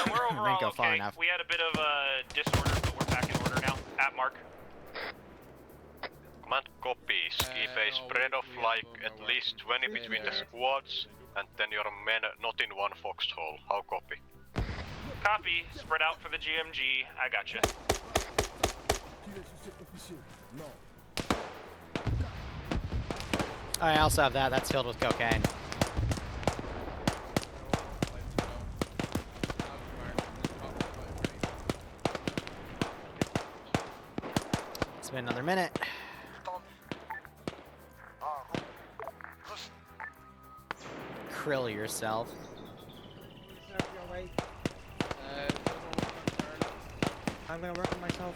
We're overall didn't go far okay. enough. We had a bit of disorder, but we're back in order now. At Mark. Command copies. Keep a spread of like at least 20 between the squads and then your men not in one foxhole. How copy? Copy. Spread out for the GMG. I gotcha. I also have that. That's filled with cocaine. It's been another minute. Krill yourself. I'm gonna work on myself.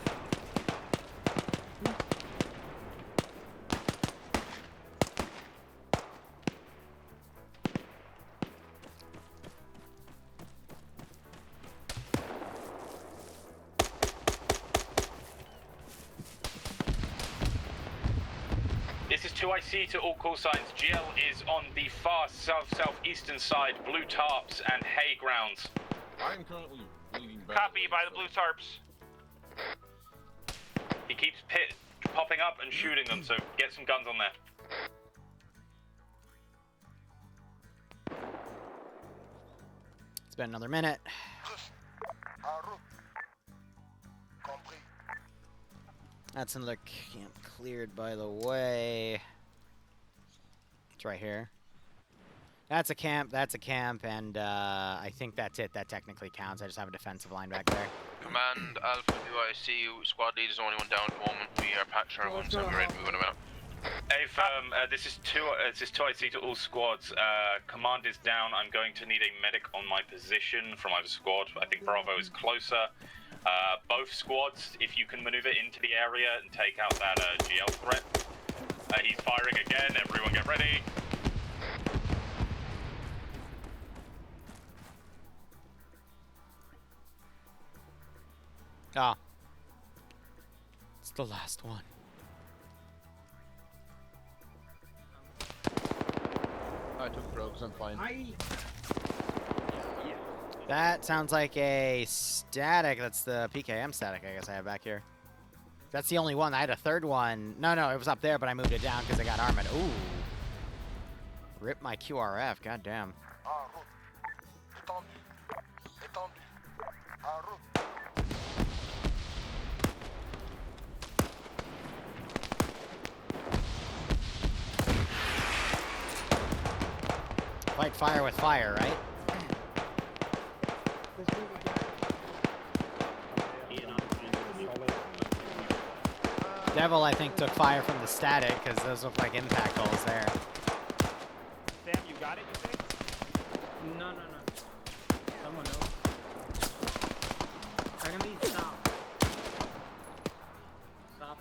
2IC to all call signs. GL is on the far southeastern side, blue tarps and hay grounds. I am currently bleeding back. Copy by the blue tarps. He keeps popping up and shooting them, so get some guns on there. It's been another minute. That's another camp cleared, by the way. It's right here. That's a camp, and I think that's it. That technically counts. I just have a defensive line back there. Command Alpha VOC, squad lead is the only one down at the moment. We are patching our wounds and we're ready to move in about. Hey, firm, this is 2IC to all squads. Command is down. I'm going to need a medic on my position from either squad. I think Bravo is closer. Both squads, if you can maneuver into the area and take out that GL threat. He's firing again. Everyone get ready. Ah. It's the last one. I took rogues, I'm fine. That sounds like a static. That's the PKM static I guess I have back here. That's the only one. I had a third one. No, it was up there, but I moved it down because I got armored. Ooh. Rip my QRF. God damn. Fight fire with fire, right? Devil, I think, took fire from the static because those look like impact holes there. Sam, you got it, you think? No. Someone else. I can be stop. Stop.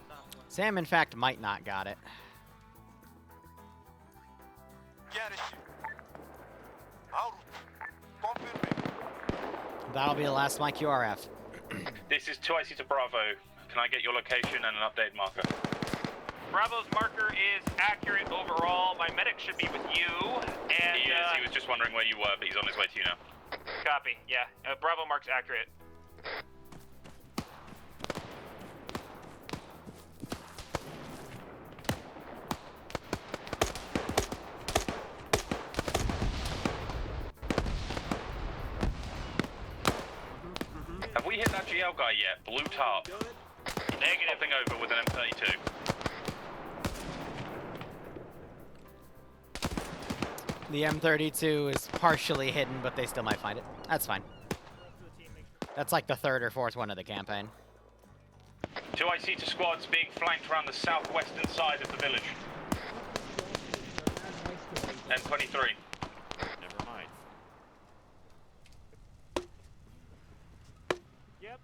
Sam, in fact, might not got it. That'll be the last of my QRF. This is 2IC to Bravo. Can I get your location and an updated marker? Bravo's marker is accurate overall. My medic should be with you. And he is. He was just wondering where you were, but he's on his way to you now. Copy. Yeah. Bravo mark's accurate. Have we hit that GL guy yet? Blue tarp. Negative. Popping over with an M32. The M32 is partially hidden, but they still might find it. That's fine. That's like the third or fourth one of the campaign. 2IC to squads being flanked around the southwestern side of the village. M23. Never mind. Yep.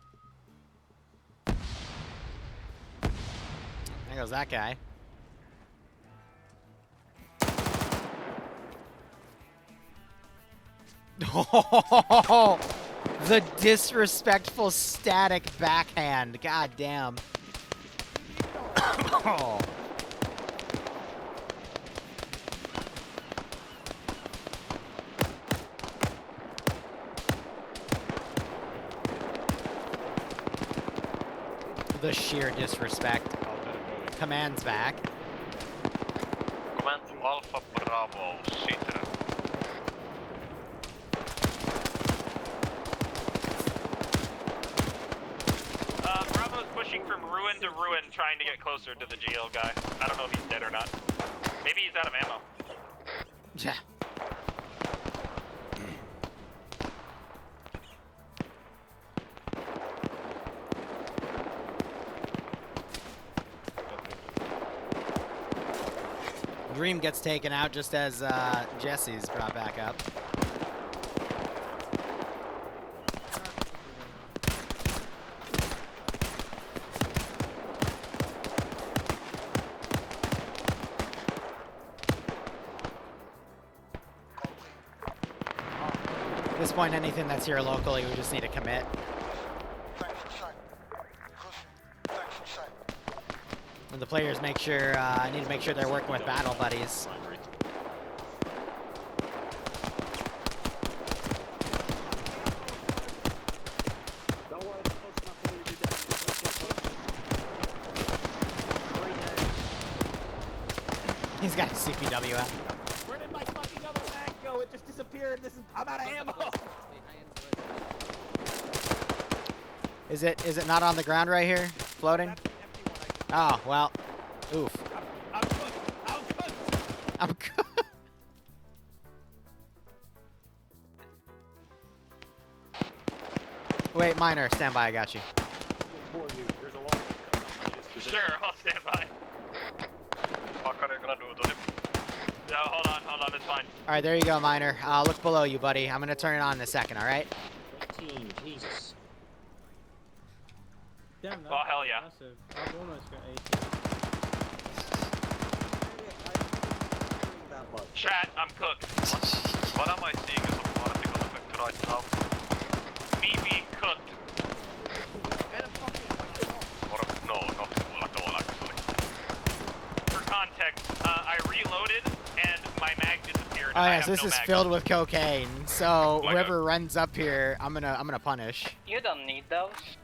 There goes that guy. Oh, the disrespectful static backhand. God damn. Oh. The sheer disrespect. Command's back. Command Alpha Bravo, Citra. Bravo's pushing from ruin to ruin, trying to get closer to the GL guy. I don't know if he's dead or not. Maybe he's out of ammo. Yeah. Dream gets taken out just as Jesse's brought back up. At this point, anything that's here locally, we just need to commit. The players make sure, I need to make sure they're working with battle buddies. He's got a CPW out. Where did my fucking other mag go? It just disappeared. I'm out of ammo. Is it not on the ground right here, floating? Oh well, oof. I'm cooked. I'm cooked. Wait, Miner, stand by. I got you. Sure, I'll stand by. What are you gonna do to him? No, hold on, it's fine. All right, there you go, Miner. Look below you, buddy. I'm gonna turn it on in a second. All right. Jesus. Damn, Oh, hell yeah. Massive. I've almost got 18. Chat, I'm cooked. What am I seeing as a particle effect right now? Me being cooked. Or no, not cool at all actually. For context, I reloaded and my mag disappeared. Oh I yes, have this no is mag. filled with cocaine. So Like whoever runs up here, I'm gonna punish. You don't need those.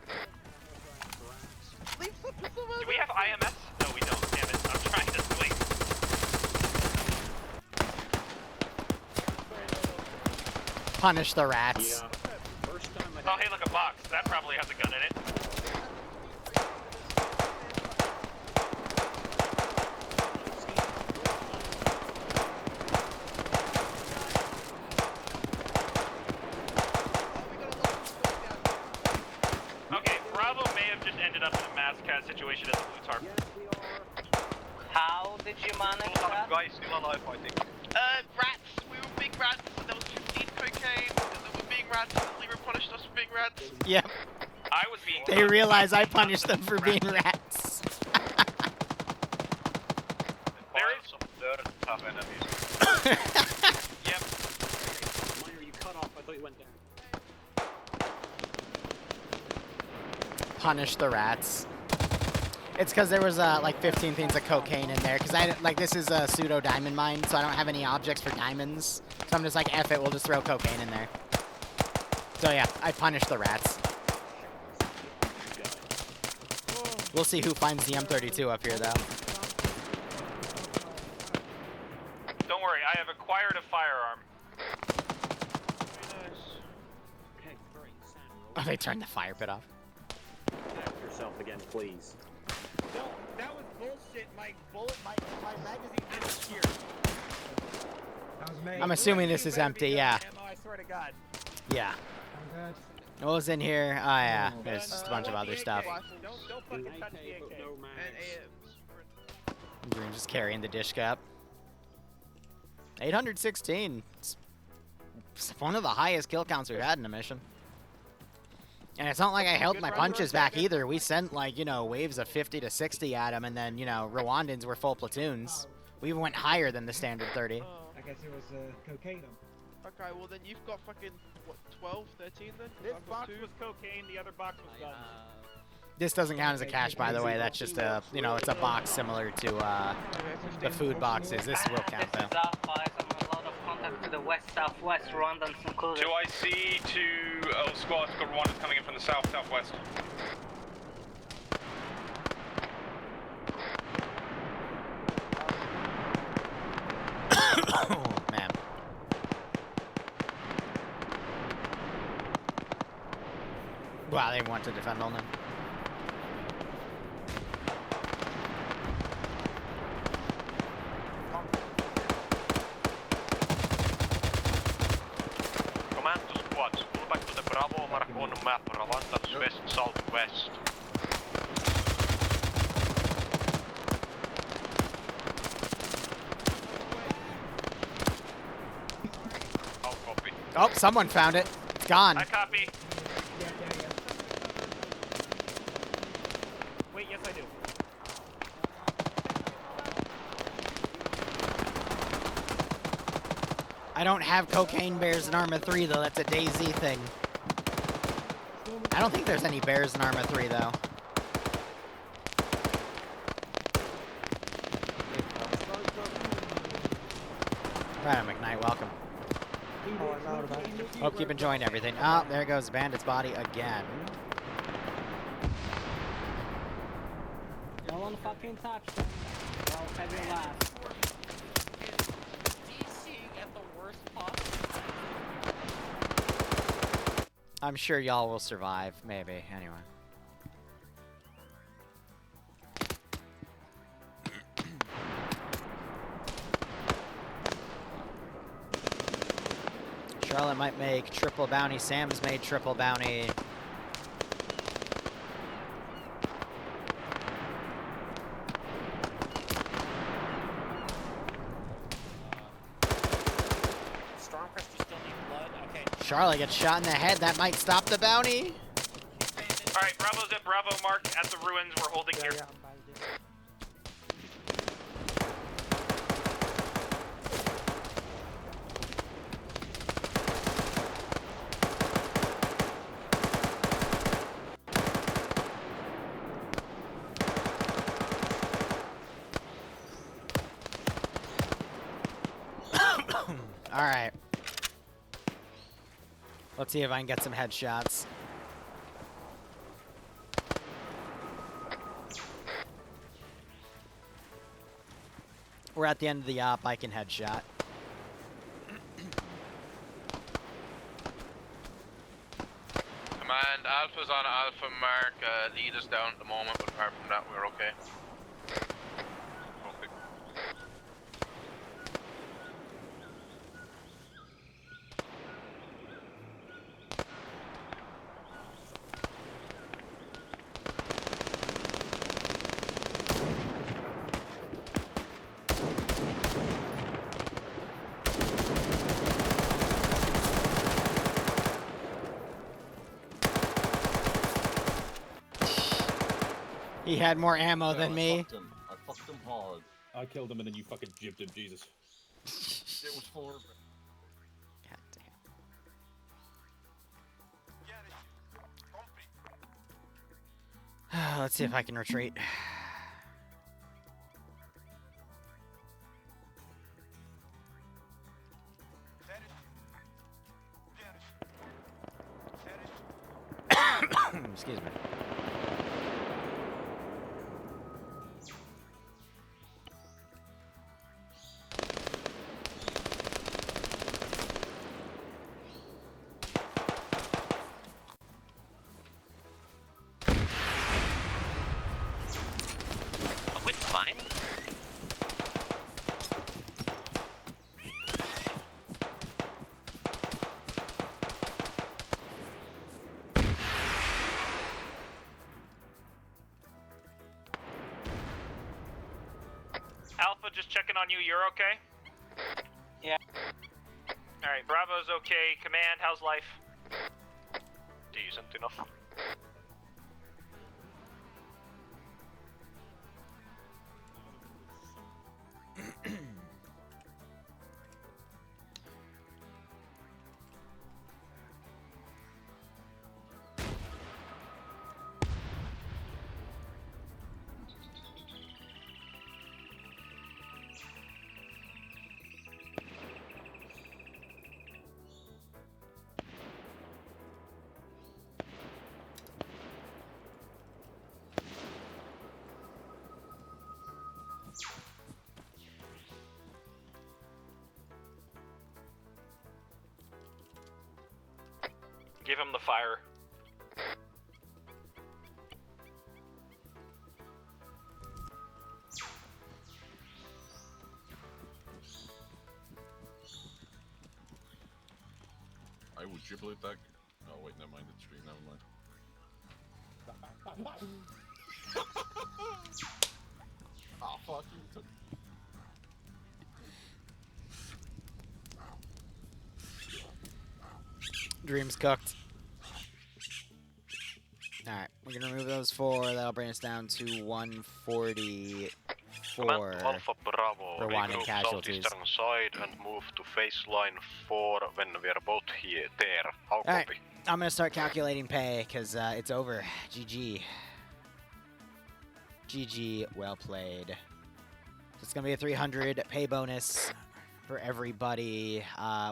Do we have IMS? No, we don't. Damn it. I'm trying to sleep. Punish the rats. Oh, hey, look, a box. That probably has a gun in it. Okay, Bravo may have just ended up in a mass cat situation as a blue tarp. How did you manage that? Guys still alive, I think. Rats. We were being rats. There was 15 cocaine. There were being rats. And Liru punished us for being rats. Yep. I was being They realize I punished them for being rats. There is some dirt have enemies. Yep. Miner, you cut off. I thought you went down. Punish the rats. It's because there was like 15 things of cocaine in there. Because this is a pseudo diamond mine, so I don't have any objects for diamonds. So I'm just like, F it, we'll just throw cocaine in there. So yeah, I punished the rats. We'll see who finds the M32 up here, though. Don't worry, I have acquired a firearm. Oh, they turned the fire pit off. Protect yourself again, please. No, that was bullshit. My magazine disappeared. That was me. I'm assuming this is empty, yeah. Ammo, I swear to God. Yeah. What was in here? Oh, yeah. There's just a bunch of other stuff. Don't fucking touch the AK. We're just carrying the dish cup. 816. It's one of the highest kill counts we've had in a mission. And it's not like I held my punches back either. We sent, like, you know, waves of 50 to 60 at them, and then, you know, Rwandans were full platoons. We even went higher than the standard 30. I guess it was cocaine. Okay, well then you've got fucking, what, 12, 13 then? This box was cocaine, the other box was guns. This doesn't count as a cache, by the way. That's just a, you know, it's a box similar to the food boxes. This will count, though. A lot of contact to the west-southwest, Rwandans included. 2IC to squad, got Rwandans coming in from the south-southwest. Oh, man. Wow, they want to defend on them. Command to squads, pull back to the Bravo mark on map, Rwanda's west, southwest. I'll copy. Oh, someone found it. It's gone. I copy. Wait, yes I do. I don't have cocaine bears in Arma 3, though. That's a DayZ thing. I don't think there's any bears in Arma 3, though. Right, McKnight, welcome. Hope you've enjoyed everything. Oh, there goes Bandit's body again. No one fucking touched him. Well, have your last. At the worst possible. I'm sure y'all will survive, maybe, anyway. Charlotte might make triple bounty. Sam's made triple bounty. Stormcrest, you still need blood? Okay. Charlotte gets shot in the head. That might stop the bounty. Alright, Bravo's at Bravo Mark at the ruins we're holding here. Alright. Let's see if I can get some headshots. We're at the end of the op. I can headshot. Command, Alpha's on Alpha Mark. Lead us down at the moment, but apart from that, we're okay. Okay. He had more ammo than me. I fucked him hard. I killed him and then you fucking jibbed him, Jesus. It was horrible. God damn. Let's see if I can retreat. Excuse me. Fine. Alpha, just checking on you. You're okay? Yeah. Alright, Bravo's okay. Command, how's life? Decent enough. Give him the fire. I would dribble it back. Oh wait, never mind. It's stream. Never mind. Oh fuck you! Took... Dream's cooked. Alright, we're gonna remove those 4. That'll bring us down to 144 Alpha Bravo, for winding regroup casualties. southeastern side and move to phase line 4 when we are both here. There. How Alright, copy? I'm gonna start calculating pay, because it's over. GG. GG, well played. So it's gonna be a 300 pay bonus. For everybody,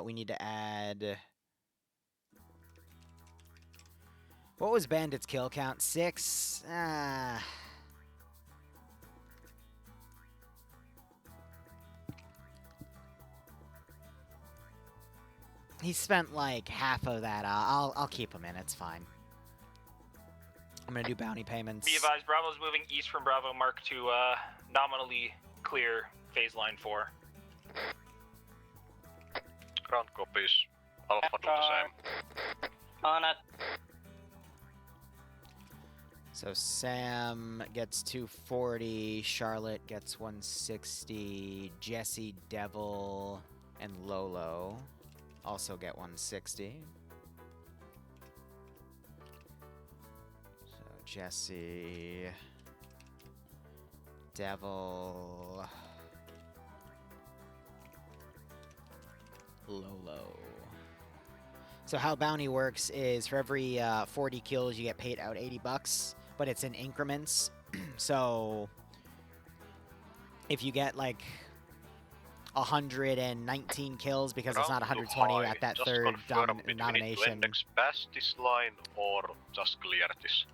we need to add... What was Bandit's kill count? 6? He spent like half of that. I'll keep him in. It's fine. I'm gonna do bounty payments. Be advised, Bravo's moving east from Bravo Mark to nominally clear phase line 4. Ground copies. Alpha do the same. On it. So Sam gets 240, Charlotte gets 160, Jesse, Devil, and Lolo also get 160. So Jesse, Devil, Lolo. So how bounty works is for every 40 kills you get paid out 80 bucks, but it's in increments. So if you get like 119 kills, because it's not 120 at that third nomination, Endex pass this line or just clear this?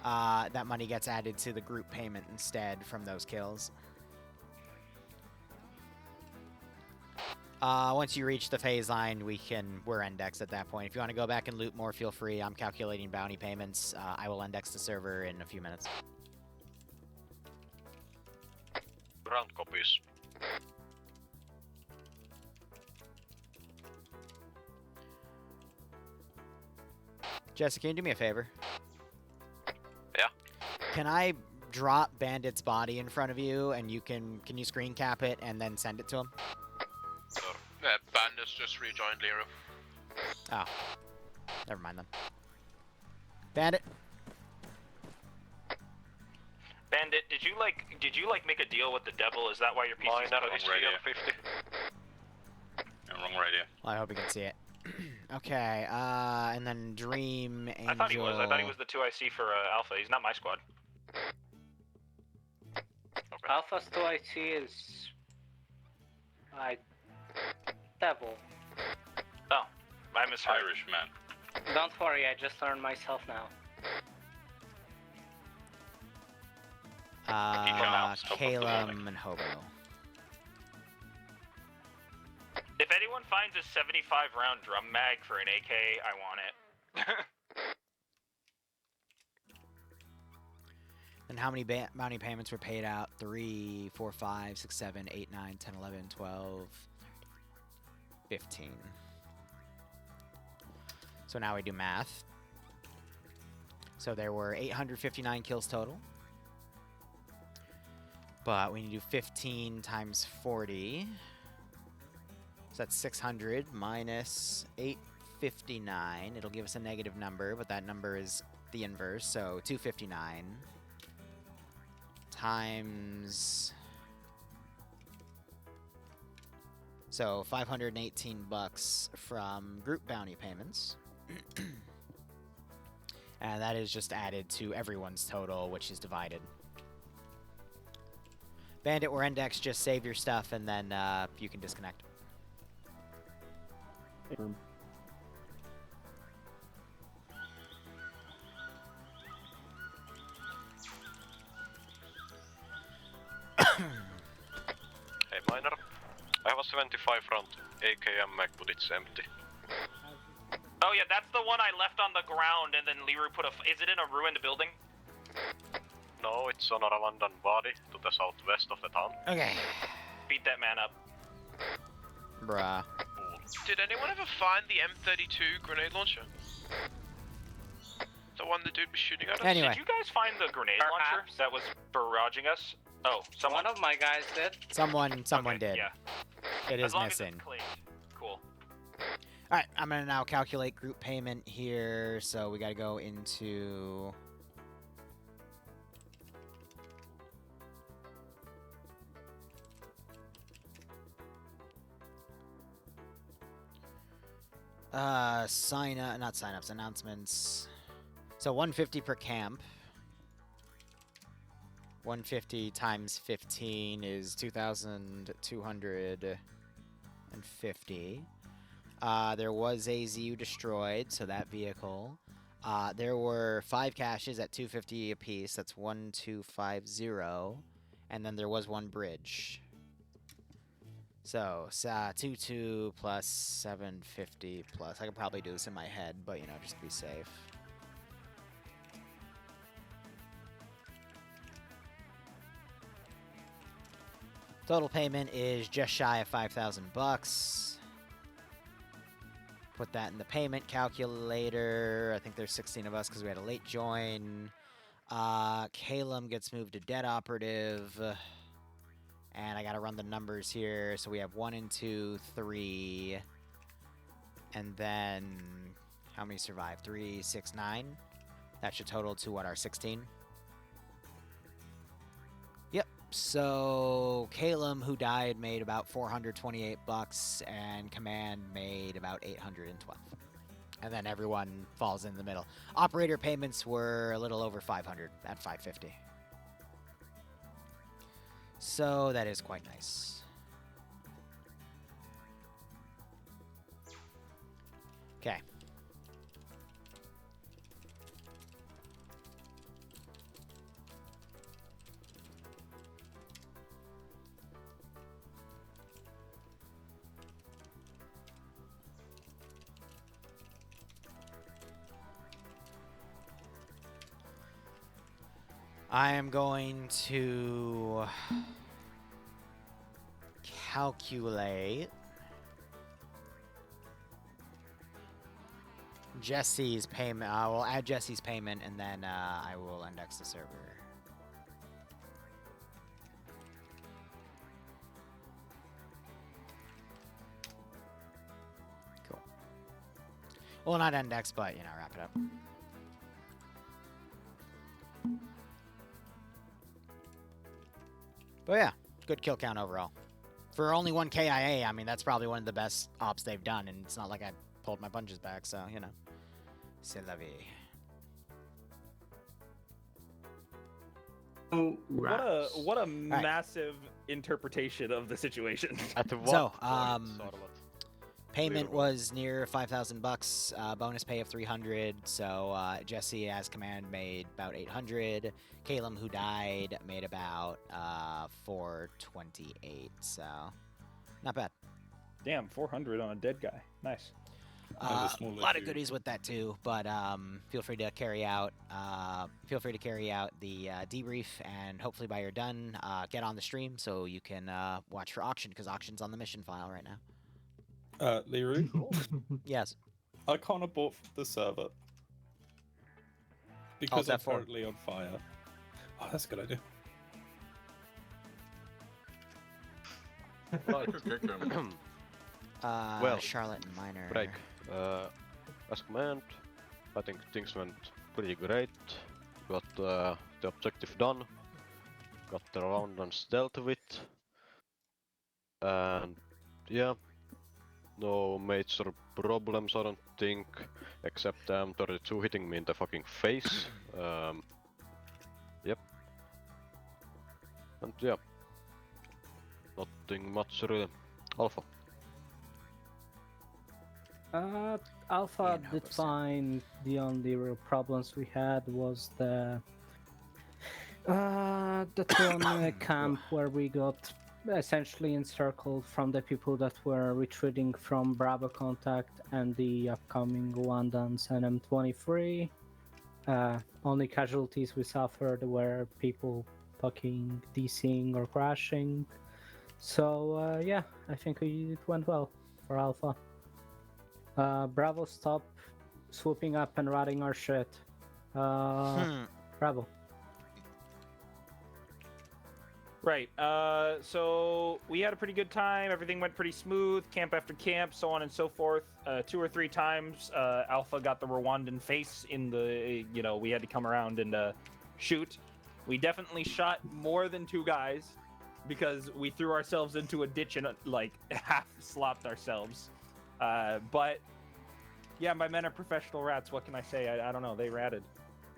that money gets added to the group payment instead from those kills. Once you reach the phase line, we're indexed at that point. If you want to go back and loot more, feel free. I'm calculating bounty payments. I will index the server in a few minutes. Ground copies. Jessica, can you do me a favor? Yeah. Can I drop Bandit's body in front of you, and can you screen cap it and then send it to him? Bandits just rejoined Liru. Oh. Never mind then. Bandit. Bandit, did you make a deal with the devil? Is that why your PC's not on radio? 50. Yeah, wrong radio. Well, I hope you can see it. Okay, and then Dream Angel. I thought he was. I thought he was the 2IC for Alpha. He's not my squad. Okay. Alpha's 2IC is... Devil. Oh, I misheard. Irish man. Don't worry, I just learned myself now. Calum and Hobo. If anyone finds a 75 round drum mag for an AK, I want it. And how many bounty payments were paid out? 3, 4, 5, 6, 7, 8, 9, 10, 11, 12, 15. So now we do math. So there were 859 kills total. But we need to do 15 times 40. So that's 600 minus 859. It'll give us a negative number, but that number is the inverse, so 259 times... So 518 bucks from group bounty payments. And that is just added to everyone's total, which is divided. Bandit or Endex, just save your stuff and then you can disconnect. Hey, miner. I have a 75 round AKM mag, but it's empty. Oh yeah, that's the one I left on the ground, and then Liru put a... Is it in a ruined building? No, it's on a abandoned body to the southwest of the town. Okay. Beat that man up. Bruh. Did anyone ever find the M32 grenade launcher? The one the dude was shooting at us? Anyway. Did you guys find the grenade launcher that was barraging us? Oh, someone? One of my guys did. Someone Okay, did. Yeah. It As is long missing. As it's clean. Cool. Alright, I'm gonna now calculate group payment here, so we gotta go into... not sign-ups, announcements. So 150 per camp. 150 times 15 is 2,200. and 50. There was a ZU destroyed, so that vehicle. There were 5 caches at 250 apiece. That's 1250. And then there was 1 bridge. So, 22 plus 750 plus. I could probably do this in my head, but, you know, just to be safe. Total payment is just shy of $5,000. Put that in the payment calculator. I think there's 16 of us because we had a late join. Calum gets moved to dead operative. And I gotta run the numbers here. So we have 1 and 2, 3. And then, how many survive? 3, 6, 9. That should total to what, our 16? Yep. So Calum, who died, made about $428, and Command made about 812. And then everyone falls in the middle. Operator payments were a little over 500 at 550. So that is quite nice. Okay. I am going to calculate Jesse's payment. I will add Jesse's payment, and then I will index the server. Cool. Well, not index, but, you know, wrap it up. But yeah, good kill count overall. For only 1 KIA, I mean, that's probably one of the best ops they've done, and it's not like I pulled my punches back, so, you know. C'est la vie. What a massive interpretation of the situation. So, payment was near $5,000, bonus pay of 300. So Jesse as command made about 800. Calum, who died, made about 428. So not bad. Damn, 400 on a dead guy. Nice. A lot of goodies with that too, but feel free to carry out the debrief, and hopefully by you're done, get on the stream so you can watch for auction, because auction's on the mission file right now. Liru? Yes. I can't abort the server. Because I'm currently on fire. Oh, that's a good idea. Well, Charlotte and Minor. Break. As command, I think things went pretty great. Got the objective done. Got the remnants dealt with. And yeah, no major problems, I don't think, except M32 hitting me in the fucking face. Yep. And yeah, nothing much really. Alpha. Alpha did fine. The only real problems we had was the one camp where we got essentially encircled from the people that were retreating from Bravo contact and the upcoming Wandans and M23. Only casualties we suffered were people fucking DCing or crashing. So yeah, I think it went well for Alpha. Bravo, stop swooping up and ratting our shit. Bravo. Right. So we had a pretty good time. Everything went pretty smooth. Camp after camp, so on and so forth. 2 or 3 times, Alpha got the Rwandan face in the. You know, we had to come around and shoot. We definitely shot more than 2 guys because we threw ourselves into a ditch and like half slopped ourselves. But yeah, my men are professional rats. What can I say? I don't know. They ratted.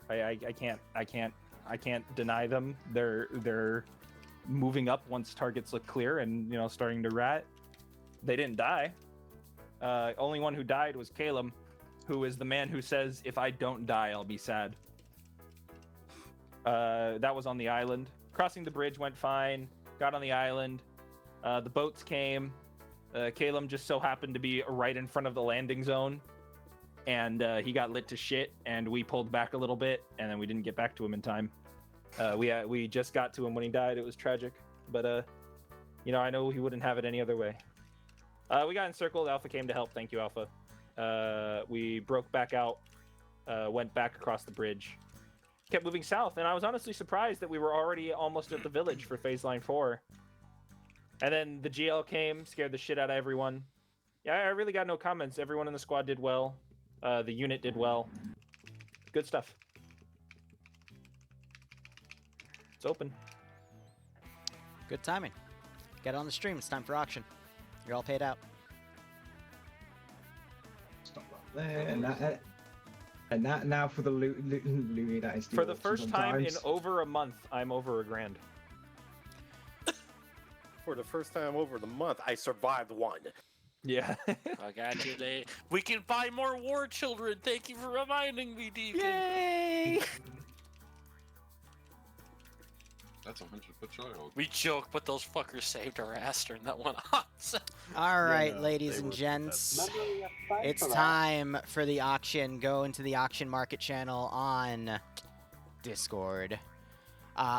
I can't deny them. They're moving up once targets look clear and, you know, starting to rat. They didn't die. Only one who died was Caleb, who is the man who says, "If I don't die, I'll be sad." That was on the island. Crossing the bridge went fine. Got on the island. The boats came. Caleb just so happened to be right in front of the landing zone, and he got lit to shit. And we pulled back a little bit, and then we didn't get back to him in time. We just got to him when he died. It was tragic, but you know, I know he wouldn't have it any other way. We got encircled. Alpha came to help. Thank you, Alpha. We broke back out, went back across the bridge, kept moving south, and I was honestly surprised that we were already almost at the village for phase line 4. And then the GL came, scared the shit out of everyone. Yeah, I really got no comments. Everyone in the squad did well. The unit did well. Good stuff. It's open. Good timing. Get on the stream. It's time for auction. You're all paid out. Stop right there. And that now for the Louis that is For the first time in over a month, I'm over $1,000. For the first time over the month, I survived one. Yeah. Congratulations. We can buy more war children. Thank you for reminding me, Deacon. Yay! That's 100 per child. We joke, but those fuckers saved our ass during that one hot. All right, ladies and gents, it's time for the auction. Go into the auction market channel on Discord.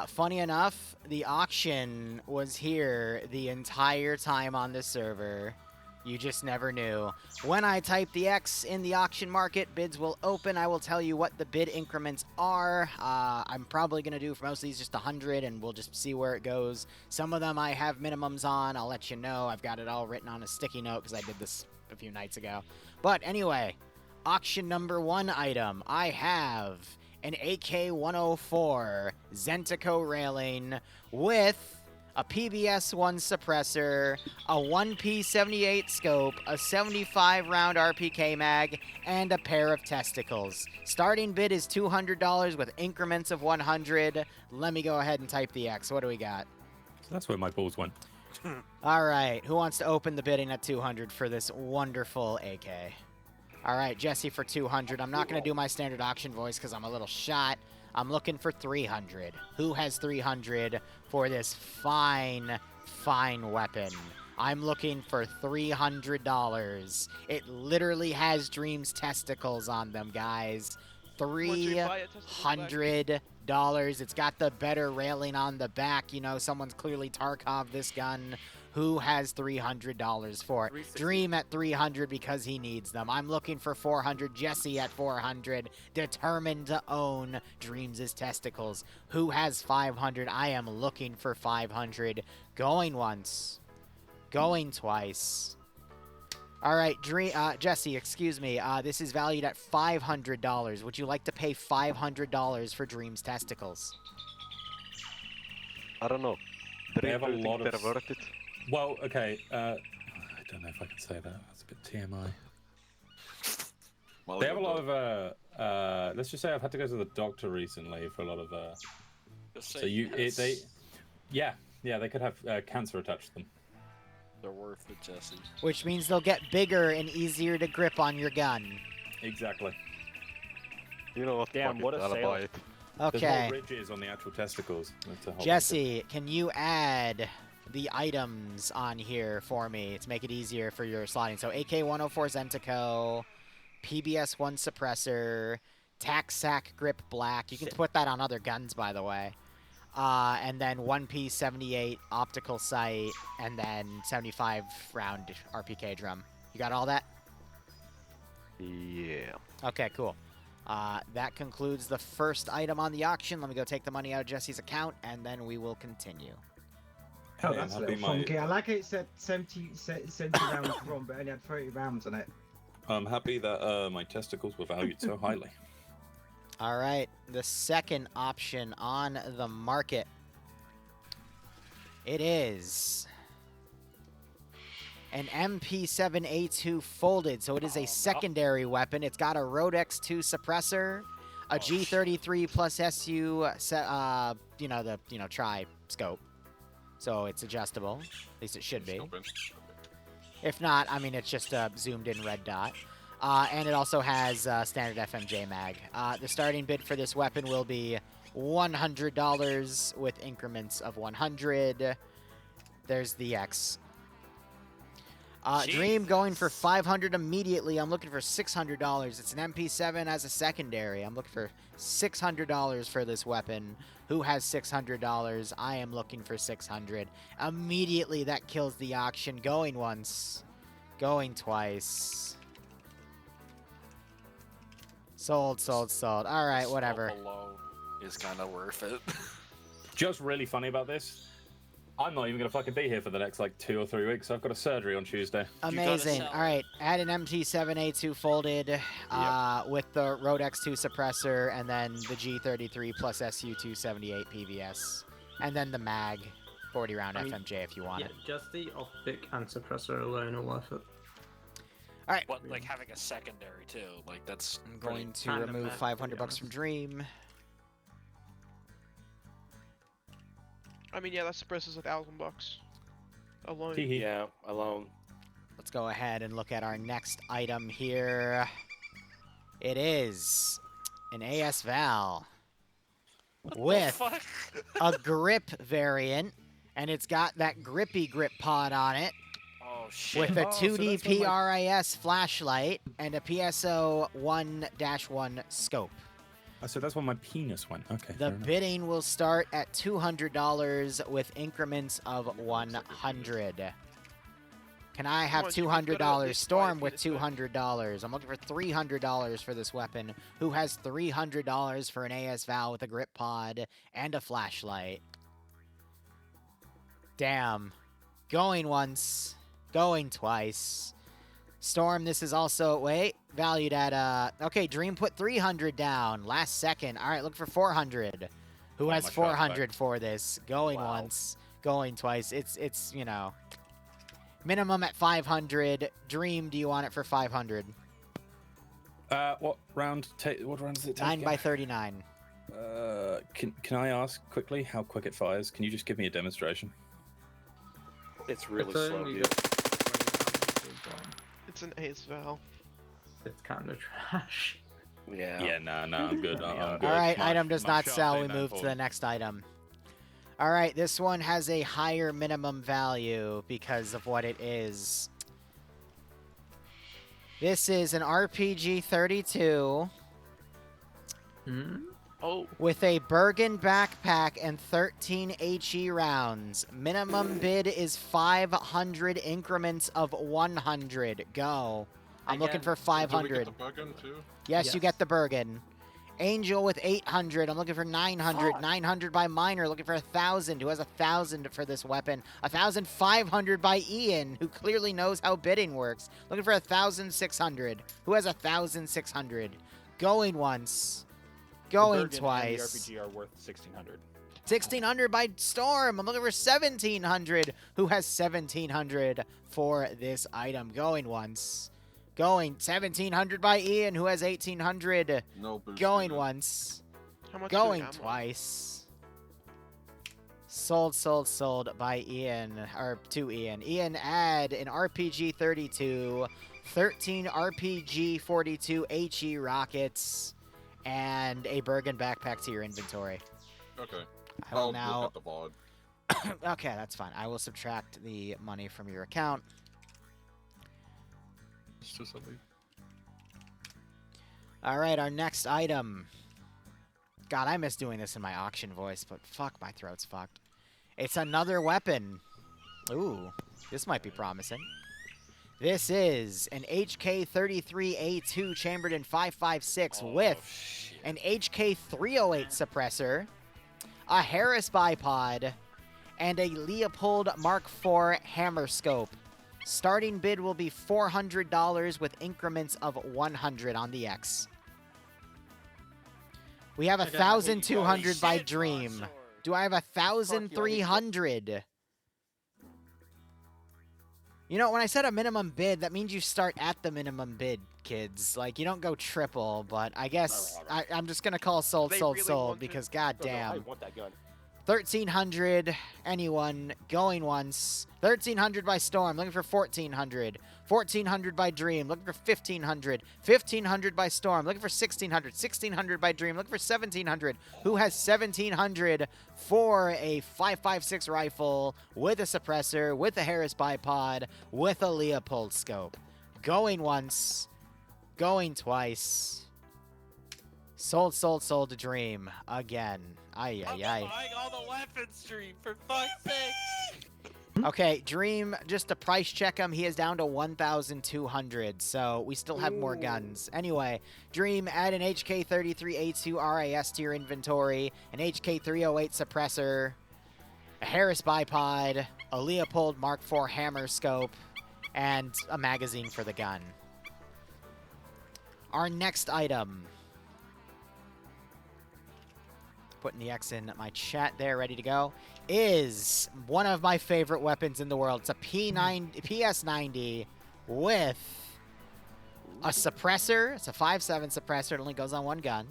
Funny enough, the auction was here the entire time on the server. You just never knew. When I type the X in the auction market, bids will open. I will tell you what the bid increments are. I'm probably going to do for most of these just 100, and we'll just see where it goes. Some of them I have minimums on. I'll let you know. I've got it all written on a sticky note because I did this a few nights ago. But anyway, auction number 1 item. I have an AK-104 Zentico railing with a PBS-1 suppressor, a 1P78 scope, a 75-round RPK mag, and a pair of testicles. Starting bid is $200 with increments of 100. Let me go ahead and type the X. What do we got? So that's where my balls went. All right, who wants to open the bidding at 200 for this wonderful AK? All right, Jesse for 200. I'm not going to do my standard auction voice because I'm a little shot. I'm looking for 300. Who has 300 for this fine, fine weapon? I'm looking for $300. It literally has Dream's testicles on them, guys. $300. It's got the better railing on the back. You know, someone's clearly Tarkov this gun. Who has $300 for it? Dream at 300 because he needs them. I'm looking for 400. Jesse at 400. Determined to own Dreams' testicles. Who has 500? I am looking for 500. Going once. Going twice. All right, Jesse, excuse me. This is valued at $500. Would you like to pay $500 for Dreams' testicles? I don't know. They have a lot of... Well, okay. I don't know if I can say that. That's a bit TMI. They have a lot of... let's just say I've had to go to the doctor recently for a lot of... So yeah, they could have cancer attached to them. They're worth it, Jesse. Which means they'll get bigger and easier to grip on your gun. Exactly. You know what? Damn, what a sale. Okay. There's more ridges on the actual testicles. Jesse, can you add the items on here for me to make it easier for your slotting? So AK-104 Zentico, PBS-1 suppressor, Tac Sack Grip Black. You can put that on other guns, by the way. And then 1P78 optical sight, and then 75-round RPK drum. You got all that? Yeah. Okay, cool. That concludes the first item on the auction. Let me go take the money out of Jesse's account, and then we will continue. Oh, that's a little funky. I like it said 70 rounds from, but only had 30 rounds on it. I'm happy that my testicles were valued so highly. All right, the second option on the market. It is an MP7A2 folded, so it is a secondary weapon. It's got a Rodex 2 suppressor, a G33 plus SU, tri scope. So it's adjustable. At least it should be. If not, I mean, it's just a zoomed-in red dot. And it also has standard FMJ mag. The starting bid for this weapon will be $100 with increments of 100. There's the X. Dream going for 500 immediately. I'm looking for $600. It's an MP7 as a secondary. I'm looking for $600 for this weapon. Who has $600? I am looking for 600. Immediately, that kills the auction. Going once. Going twice. Sold, sold, sold. All right, whatever. Alone is kind of worth it. Just really funny about this. I'm not even going to fucking be here for the next, like, 2 or 3 weeks. I've got a surgery on Tuesday. Amazing. All right, add an MT7A2 folded with the Rode X2 suppressor, and then the G33 plus SU278 PVS. And then the mag, 40-round FMJ if you want it. Just the optic and suppressor alone are worth it. All right. But, like, having a secondary, too. Like, that's... I'm going to remove $500 from Dream. I mean, yeah, that suppresses $1,000 alone. Yeah, alone. Let's go ahead and look at our next item here. It is an AS Val with a grip variant, and it's got that grippy grip pod on it. Oh, shit. With a 2D PRIS flashlight and a PSO 1-1 scope. So that's where my penis went. Okay. The bidding will start at $200 with increments of 100. Can I have $200? Storm with $200. I'm looking for $300 for this weapon. Who has $300 for an AS Val with a grip pod and a flashlight? Damn. Going once. Going twice. Storm, this is also, wait, valued at, okay, Dream put 300 down last second. All right, look for 400. Who has 400 for this? Going once, going twice. It's, you know, minimum at 500. Dream, do you want it for 500? What round does it take? 9 by 39. Can I ask quickly how quick it fires? Can you just give me a demonstration? It's really slow, dude. It's an AS Val. It's kind of trash. Yeah. Yeah, no, I'm good. I'm good. All right, item does not sell. We move to the next item. All right, this one has a higher minimum value because of what it is. This is an RPG 32 with a Bergen backpack and 13 HE rounds. Minimum bid is 500 increments of 100. Go. I'm looking for 500. Do we get the Bergen too? Yes, you get the Bergen. Angel with 800. I'm looking for 900. 900 by Miner. Looking for 1,000. Who has 1,000 for this weapon? 1,500 by Ian, who clearly knows how bidding works. Looking for 1,600. Who has 1,600? Going once. Going twice. And the RPG are worth 1,600. 1,600 by Storm. I'm looking for 1,700. Who has 1,700 for this item? Going once. Going 1,700 by Ian, who has 1,800. No boost. Going once. How much Going twice. Sold, sold, sold by Ian, or to Ian. Ian, add an RPG 32, 13 RPG 42 HE rockets, and a Bergen backpack to your inventory. Okay. I will I'll now. look at the VOD. Okay, that's fine. I will subtract the money from your account. All right, our next item. God, I miss doing this in my auction voice, but fuck, my throat's fucked. It's another weapon. Ooh, this might be promising. This is an HK33A2 chambered in 5.56 with an HK308 suppressor, a Harris bipod, and a Leopold Mark IV hammer scope. Starting bid will be $400 with increments of 100 on the X. We have 1,200 by Dream. Do I have 1,300? You know, when I said a minimum bid, that means you start at the minimum bid, kids. Like, you don't go triple, but I guess I'm just going to call sold, sold, sold, because goddamn. I want that gun. 1,300. Anyone going once? 1,300 by Storm, looking for 1,400. 1,400 by Dream, looking for 1,500. 1,500 by Storm, looking for 1,600. 1,600 by Dream, looking for 1,700. Who has 1,700 for a 5.56 rifle with a suppressor, with a Harris bipod, with a Leopold scope? Going once, going twice. Sold to Dream again. Ay, ay, ay. Buying all the weapons, Stream, for fuck's sake. Okay, Dream, just to price check him, he is down to 1,200, so we still have more guns. Anyway, Dream, add an HK-33A2 RAS to your inventory, an HK-308 suppressor, a Harris bipod, a Leopold Mark IV hammer scope, and a magazine for the gun. Our next item. Putting the X in my chat there, ready to go, is one of my favorite weapons in the world. It's a PS90 with a suppressor. It's a 5.7 suppressor. It only goes on one gun.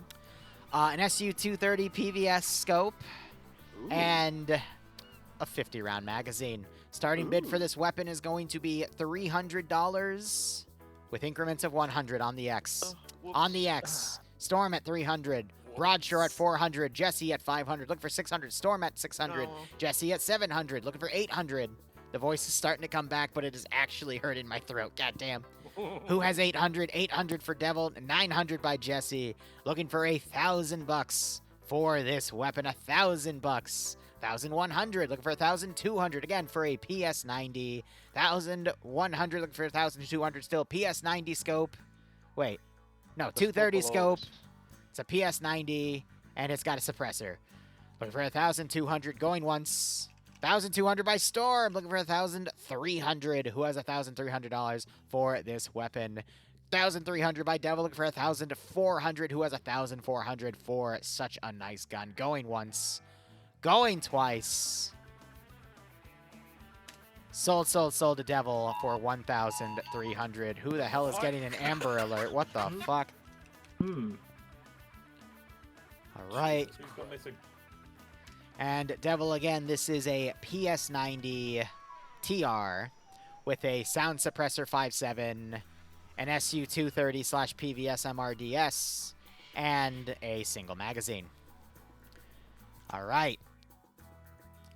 An SU-230 PVS scope. And a 50-round magazine. Starting bid for this weapon is going to be $300 with increments of 100 on the X. On the X. Storm at 300. Broadshore at 400, Jesse at 500, looking for 600, Storm at 600, Jesse at 700, looking for 800. The voice is starting to come back, but it is actually hurting my throat. Goddamn. Who has 800? 800 for Devil, 900 by Jesse. Looking for $1,000 for this weapon. $1,000. 1,100. Looking for 1,200 again for a PS90. 1,100. Looking for 1,200 still. PS90 scope. Wait. No, 230 scope. It's a PS90, and it's got a suppressor. Looking for 1,200, going once. 1,200 by Storm, looking for 1,300. Who has $1,300 for this weapon? 1,300 by Devil, looking for 1,400. Who has 1,400 for such a nice gun? Going once, going twice. Sold to Devil for 1,300. Who the hell is getting an Amber Alert? What the fuck? All right. And Devil again, this is a PS90 TR with a sound suppressor 5.7, an SU-230/PVS MRDS, and a single magazine. All right.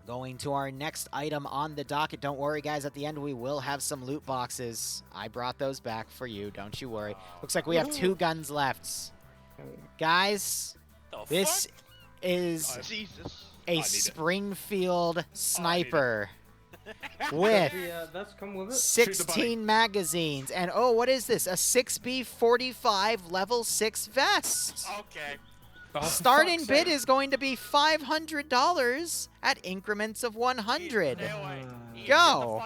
Going to our next item on the docket. Don't worry, guys. At the end, we will have some loot boxes. I brought those back for you. Don't you worry. Looks like we have 2 guns left. Guys, this is a Springfield sniper with 16 magazines. And, oh, what is this? A 6B45 level 6 vest. Okay. Starting bid is going to be $500 at increments of 100. Go.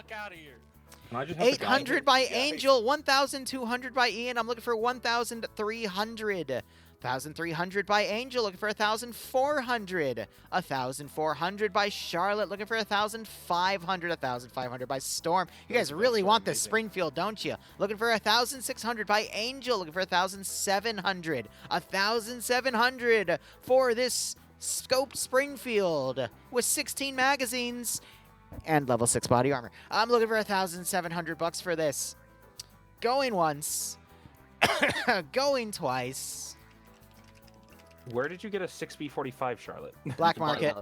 800 by Angel, 1,200 by Ian. I'm looking for 1,300. 1,300 by Angel, looking for 1,400. 1,400 by Charlotte, looking for 1,500. 1,500 by Storm. You guys really want this Springfield, don't you? Looking for 1,600 by Angel, looking for 1,700. 1,700 for this scoped Springfield with 16 magazines and level 6 body armor. I'm looking for 1,700 bucks for this. Going once, going twice. Where did you get a 6B45, Charlotte? Black market.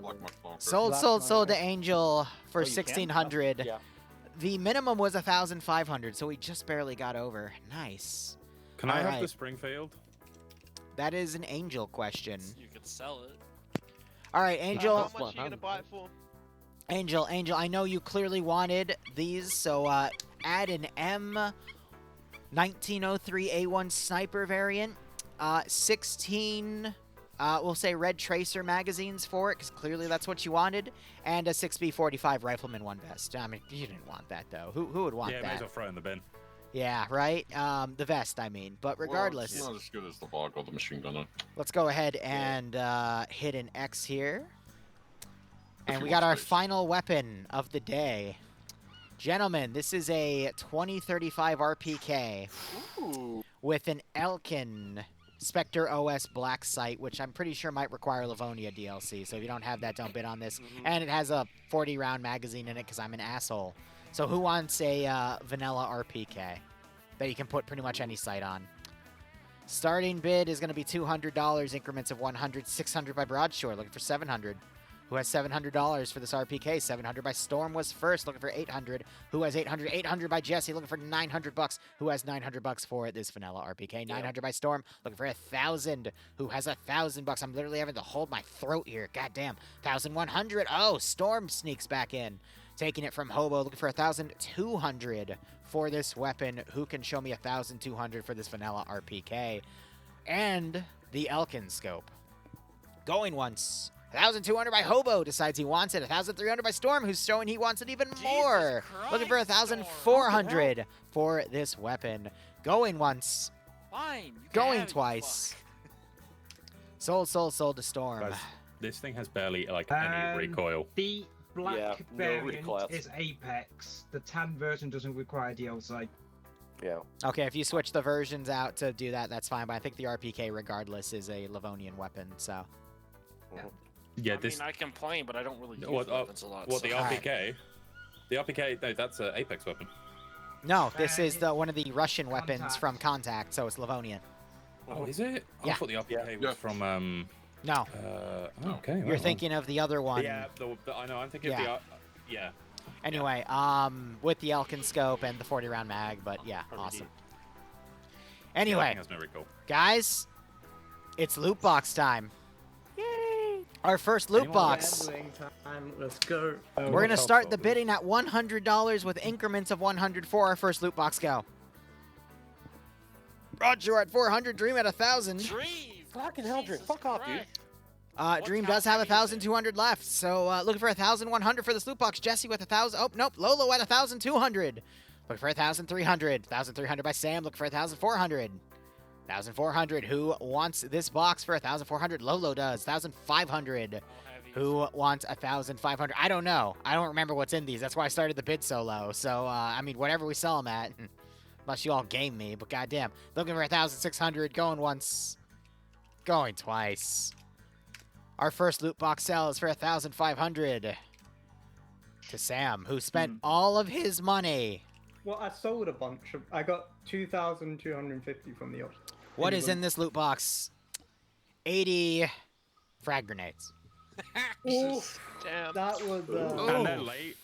Sold to Angel for 1,600. Yeah. The minimum was 1,500, so we just barely got over. Nice. Can I have the Springfield? That is an Angel question. You could sell it. All right, Angel. How much are you gonna buy it for? Angel, I know you clearly wanted these, so add an M1903A1 sniper variant. 16, we'll say red tracer magazines for it, because clearly that's what you wanted, and a 6B45 rifleman 1 vest. I mean, you didn't want that, though. Who would want that? Yeah, may as well throw it in the bin. Yeah, right? The vest, I mean. But regardless. Well, it's not as good as the Varg or the machine gunner. Let's go ahead and hit an X here. And we got our final weapon of the day. Gentlemen, this is a 2035 RPK with an Elkin Spectre OS Black Sight, which I'm pretty sure might require Livonia DLC. So if you don't have that, don't bid on this. And it has a 40-round magazine in it because I'm an asshole. So who wants a vanilla RPK that you can put pretty much any sight on? Starting bid is going to be $200, increments of 100, 600 by Broadshore, looking for 700. Who has $700 for this RPK? 700 by Storm was first, looking for 800. Who has 800? 800 by Jesse, looking for 900 bucks. Who has 900 bucks for this vanilla RPK? 900 by Storm, looking for 1,000. Who has 1,000 bucks? I'm literally having to hold my throat here. Goddamn. 1,100. Oh, Storm sneaks back in, taking it from Hobo, looking for 1,200 for this weapon. Who can show me 1,200 for this vanilla RPK? And the Elkin scope. Going once. 1,200 by Hobo, decides he wants it. 1,300 by Storm, who's showing he wants it even more. Looking for 1,400 for this weapon. Going once. Fine. Going twice. Sold to Storm. Guys, this thing has barely like any recoil. The black no variant recoil. is Apex. The tan version doesn't require DLC. Yeah. Okay, if you switch the versions out to do that, that's fine. But I think the RPK, regardless, is a Livonian weapon. So. Yeah, I mean, I complain, but I don't really use What, weapons a lot. what so. the RPK? The RPK, no, that's an Apex weapon. No, this is one of the Russian weapons from Contact, so it's Livonian. Oh, is it? Yeah. I thought the RPK was from No. Okay. You're thinking of the other one. Yeah, I know. I'm thinking of the. Yeah. Anyway, with the Elkin scope and the 40-round mag, but yeah, awesome. Anyway, has no recoil. guys, it's loot box time. Our first loot box. Time. Let's go. We're gonna start the bidding at $100 with increments of 100 for our first loot box. Go. Roger at 400. Dream at 1,000. Dream. Fucking hell, Dream. Fuck off, dude. Dream does have 1,200 left, so looking for 1,100 for this loot box. Jesse with 1,000. Oh nope, Lolo at 1,200. Looking for 1,300. 1,300 by Sam. Looking for 1,400. 1,400. Who wants this box for 1,400? Lolo does. 1,500. Who wants 1,500? I don't know. I don't remember what's in these. That's why I started the bid so low. So I mean, whatever we sell them at, unless you all game me. But goddamn, looking for 1,600. Going once. Going twice. Our first loot box sell is for 1,500 to Sam, who spent all of his money. Well, I sold a bunch. I got 2,250 from the option. What is in this loot box? 80 frag grenades. Oof, that was. And they're late.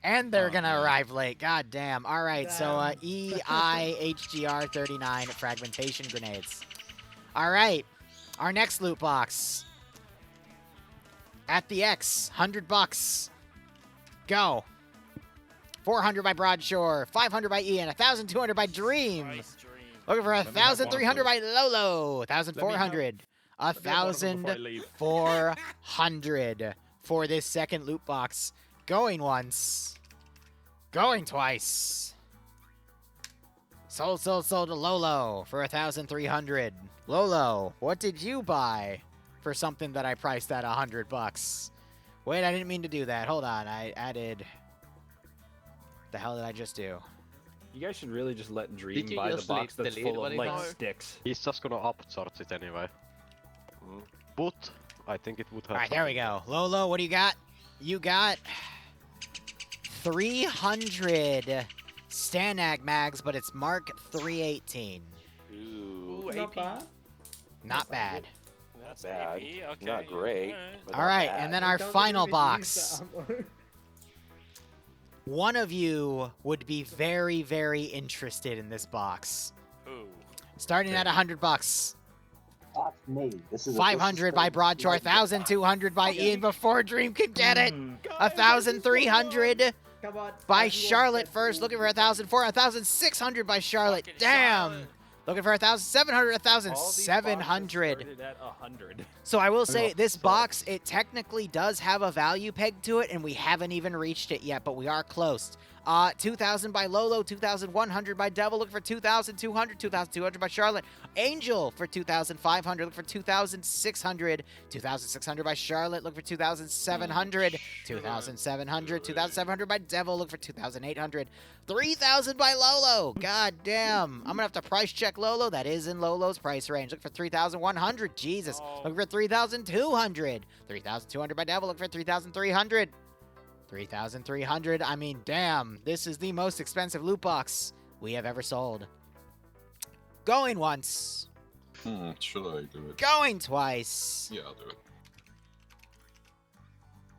And they're gonna arrive late. God damn. All right, so EIHGR 39 fragmentation grenades. All right, our next loot box. At the X, $100. Go. 400 by Broadshore, 500 by Ian, 1,200 by Dream. Looking for 1,300 by Lolo, 1,400. 1,400 for this second loot box. Going once. Going twice. Sold to Lolo for 1,300. Lolo, what did you buy for something that I priced at $100? Wait, I didn't mean to do that. Hold on, I added... The hell did I just do? You guys should really just let Dream buy the box that's full of, like, sticks. He's just gonna upcharge it anyway. But I think it would have... Alright, there we go. Lolo, what do you got? You got 300 Stanag mags, but it's Mark 318. Ooh, Not bad. Not bad. Not bad. Okay. Not great. but All not right, bad. and then our Don't final even use box. that ammo. One of you would be very, very interested in this box. Ooh. Starting at $100. That's me. This is 500 by Broadshore, 1,200 by Ian before Dream could get it. 1,300 Come on. by everyone. Charlotte first, looking for 1,400, 1,600 by Charlotte. Fucking Damn. Charlotte. Looking for 1,700, All these boxes 1,700. started at 100. So I will say, this box, it technically does have a value peg to it, and we haven't even reached it yet, but we are close. 2,000 by Lolo, 2,100 by Devil, looking for 2,200, 2,200 by Charlotte. Angel for 2,500, looking for 2,600, 2,600 by Charlotte, looking for 2,700, 2,700, 2,700 by Devil, looking for 2,800, 3,000 by Lolo. God damn. I'm gonna have to price check Lolo. That is in Lolo's price range. Looking for 3,100. Jesus. Looking for 3,200. 3,200 by Devil. Looking for 3,300. 3,300. I mean, damn. This is the most expensive loot box we have ever sold. Going once. Should I do it? Going twice. Yeah, I'll do it.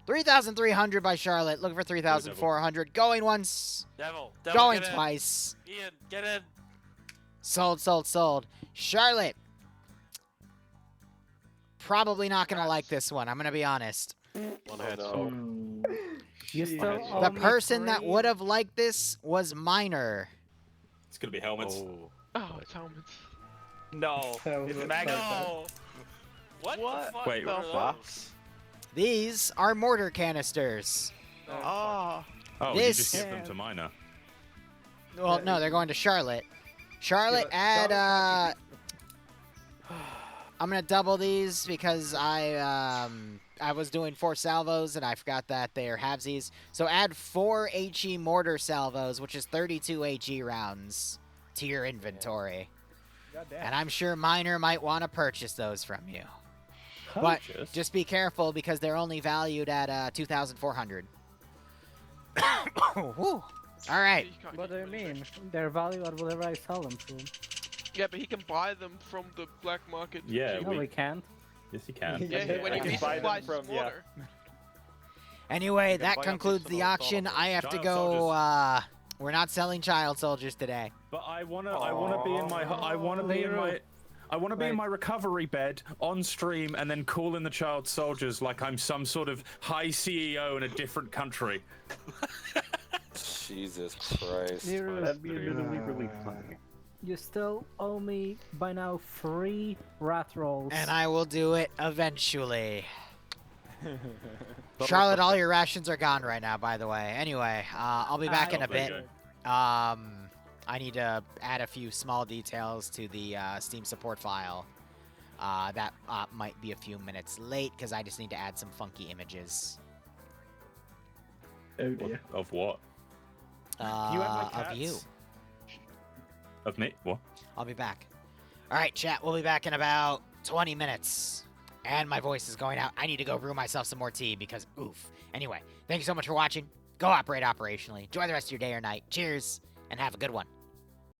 3,300 by Charlotte. Looking for 3,400. Going once. Devil, Going get in. twice. Ian, get in. Sold, sold, sold. Charlotte. Probably not going to like this one. I'm going to be honest. One head sold. You still owe The me person that 3. would have liked this was Minor. It's gonna be helmets. Oh, it's helmets. No. It's Magnus. No. What? The fuck? Wait, are what? those? These are mortar canisters. Ah. Oh, you This- just give them to Minor. Well, no, they're going to Charlotte. Charlotte, add, I'm gonna double these because I was doing 4 salvos and I forgot that they're halvesies. So add 4 HE mortar salvos, which is 32 HE rounds, to your inventory. And I'm sure Minor might want to purchase those from you. But just be careful because they're only valued at 2,400. Whew. All right. What do you mean? They're valued at whatever I sell them to. Yeah, but he can buy them from the black market. Yeah, No, we can't. Yes, you can. Yeah, when he resupplies his mortar. Anyway, that buy up concludes this the little auction. soldier. I have to Child go. We're not selling child soldiers today. But I wanna be in my recovery bed on stream and then call in the child soldiers like I'm some sort of high CEO in a different country. Jesus Christ. That'd be really funny. You still owe me by now 3 rat rolls. And I will do it eventually. Charlotte, all your rations are gone right now, by the way. Anyway, I'll be back in a bit. I need to add a few small details to the Steam support file. That might be a few minutes late because I just need to add some funky images. Oh dear. Of what? Of you. Of me? What? I'll be back. All right, chat. We'll be back in about 20 minutes. And my voice is going out. I need to go brew myself some more tea because oof. Anyway, thank you so much for watching. Go operate operationally. Enjoy the rest of your day or night. Cheers, and have a good one.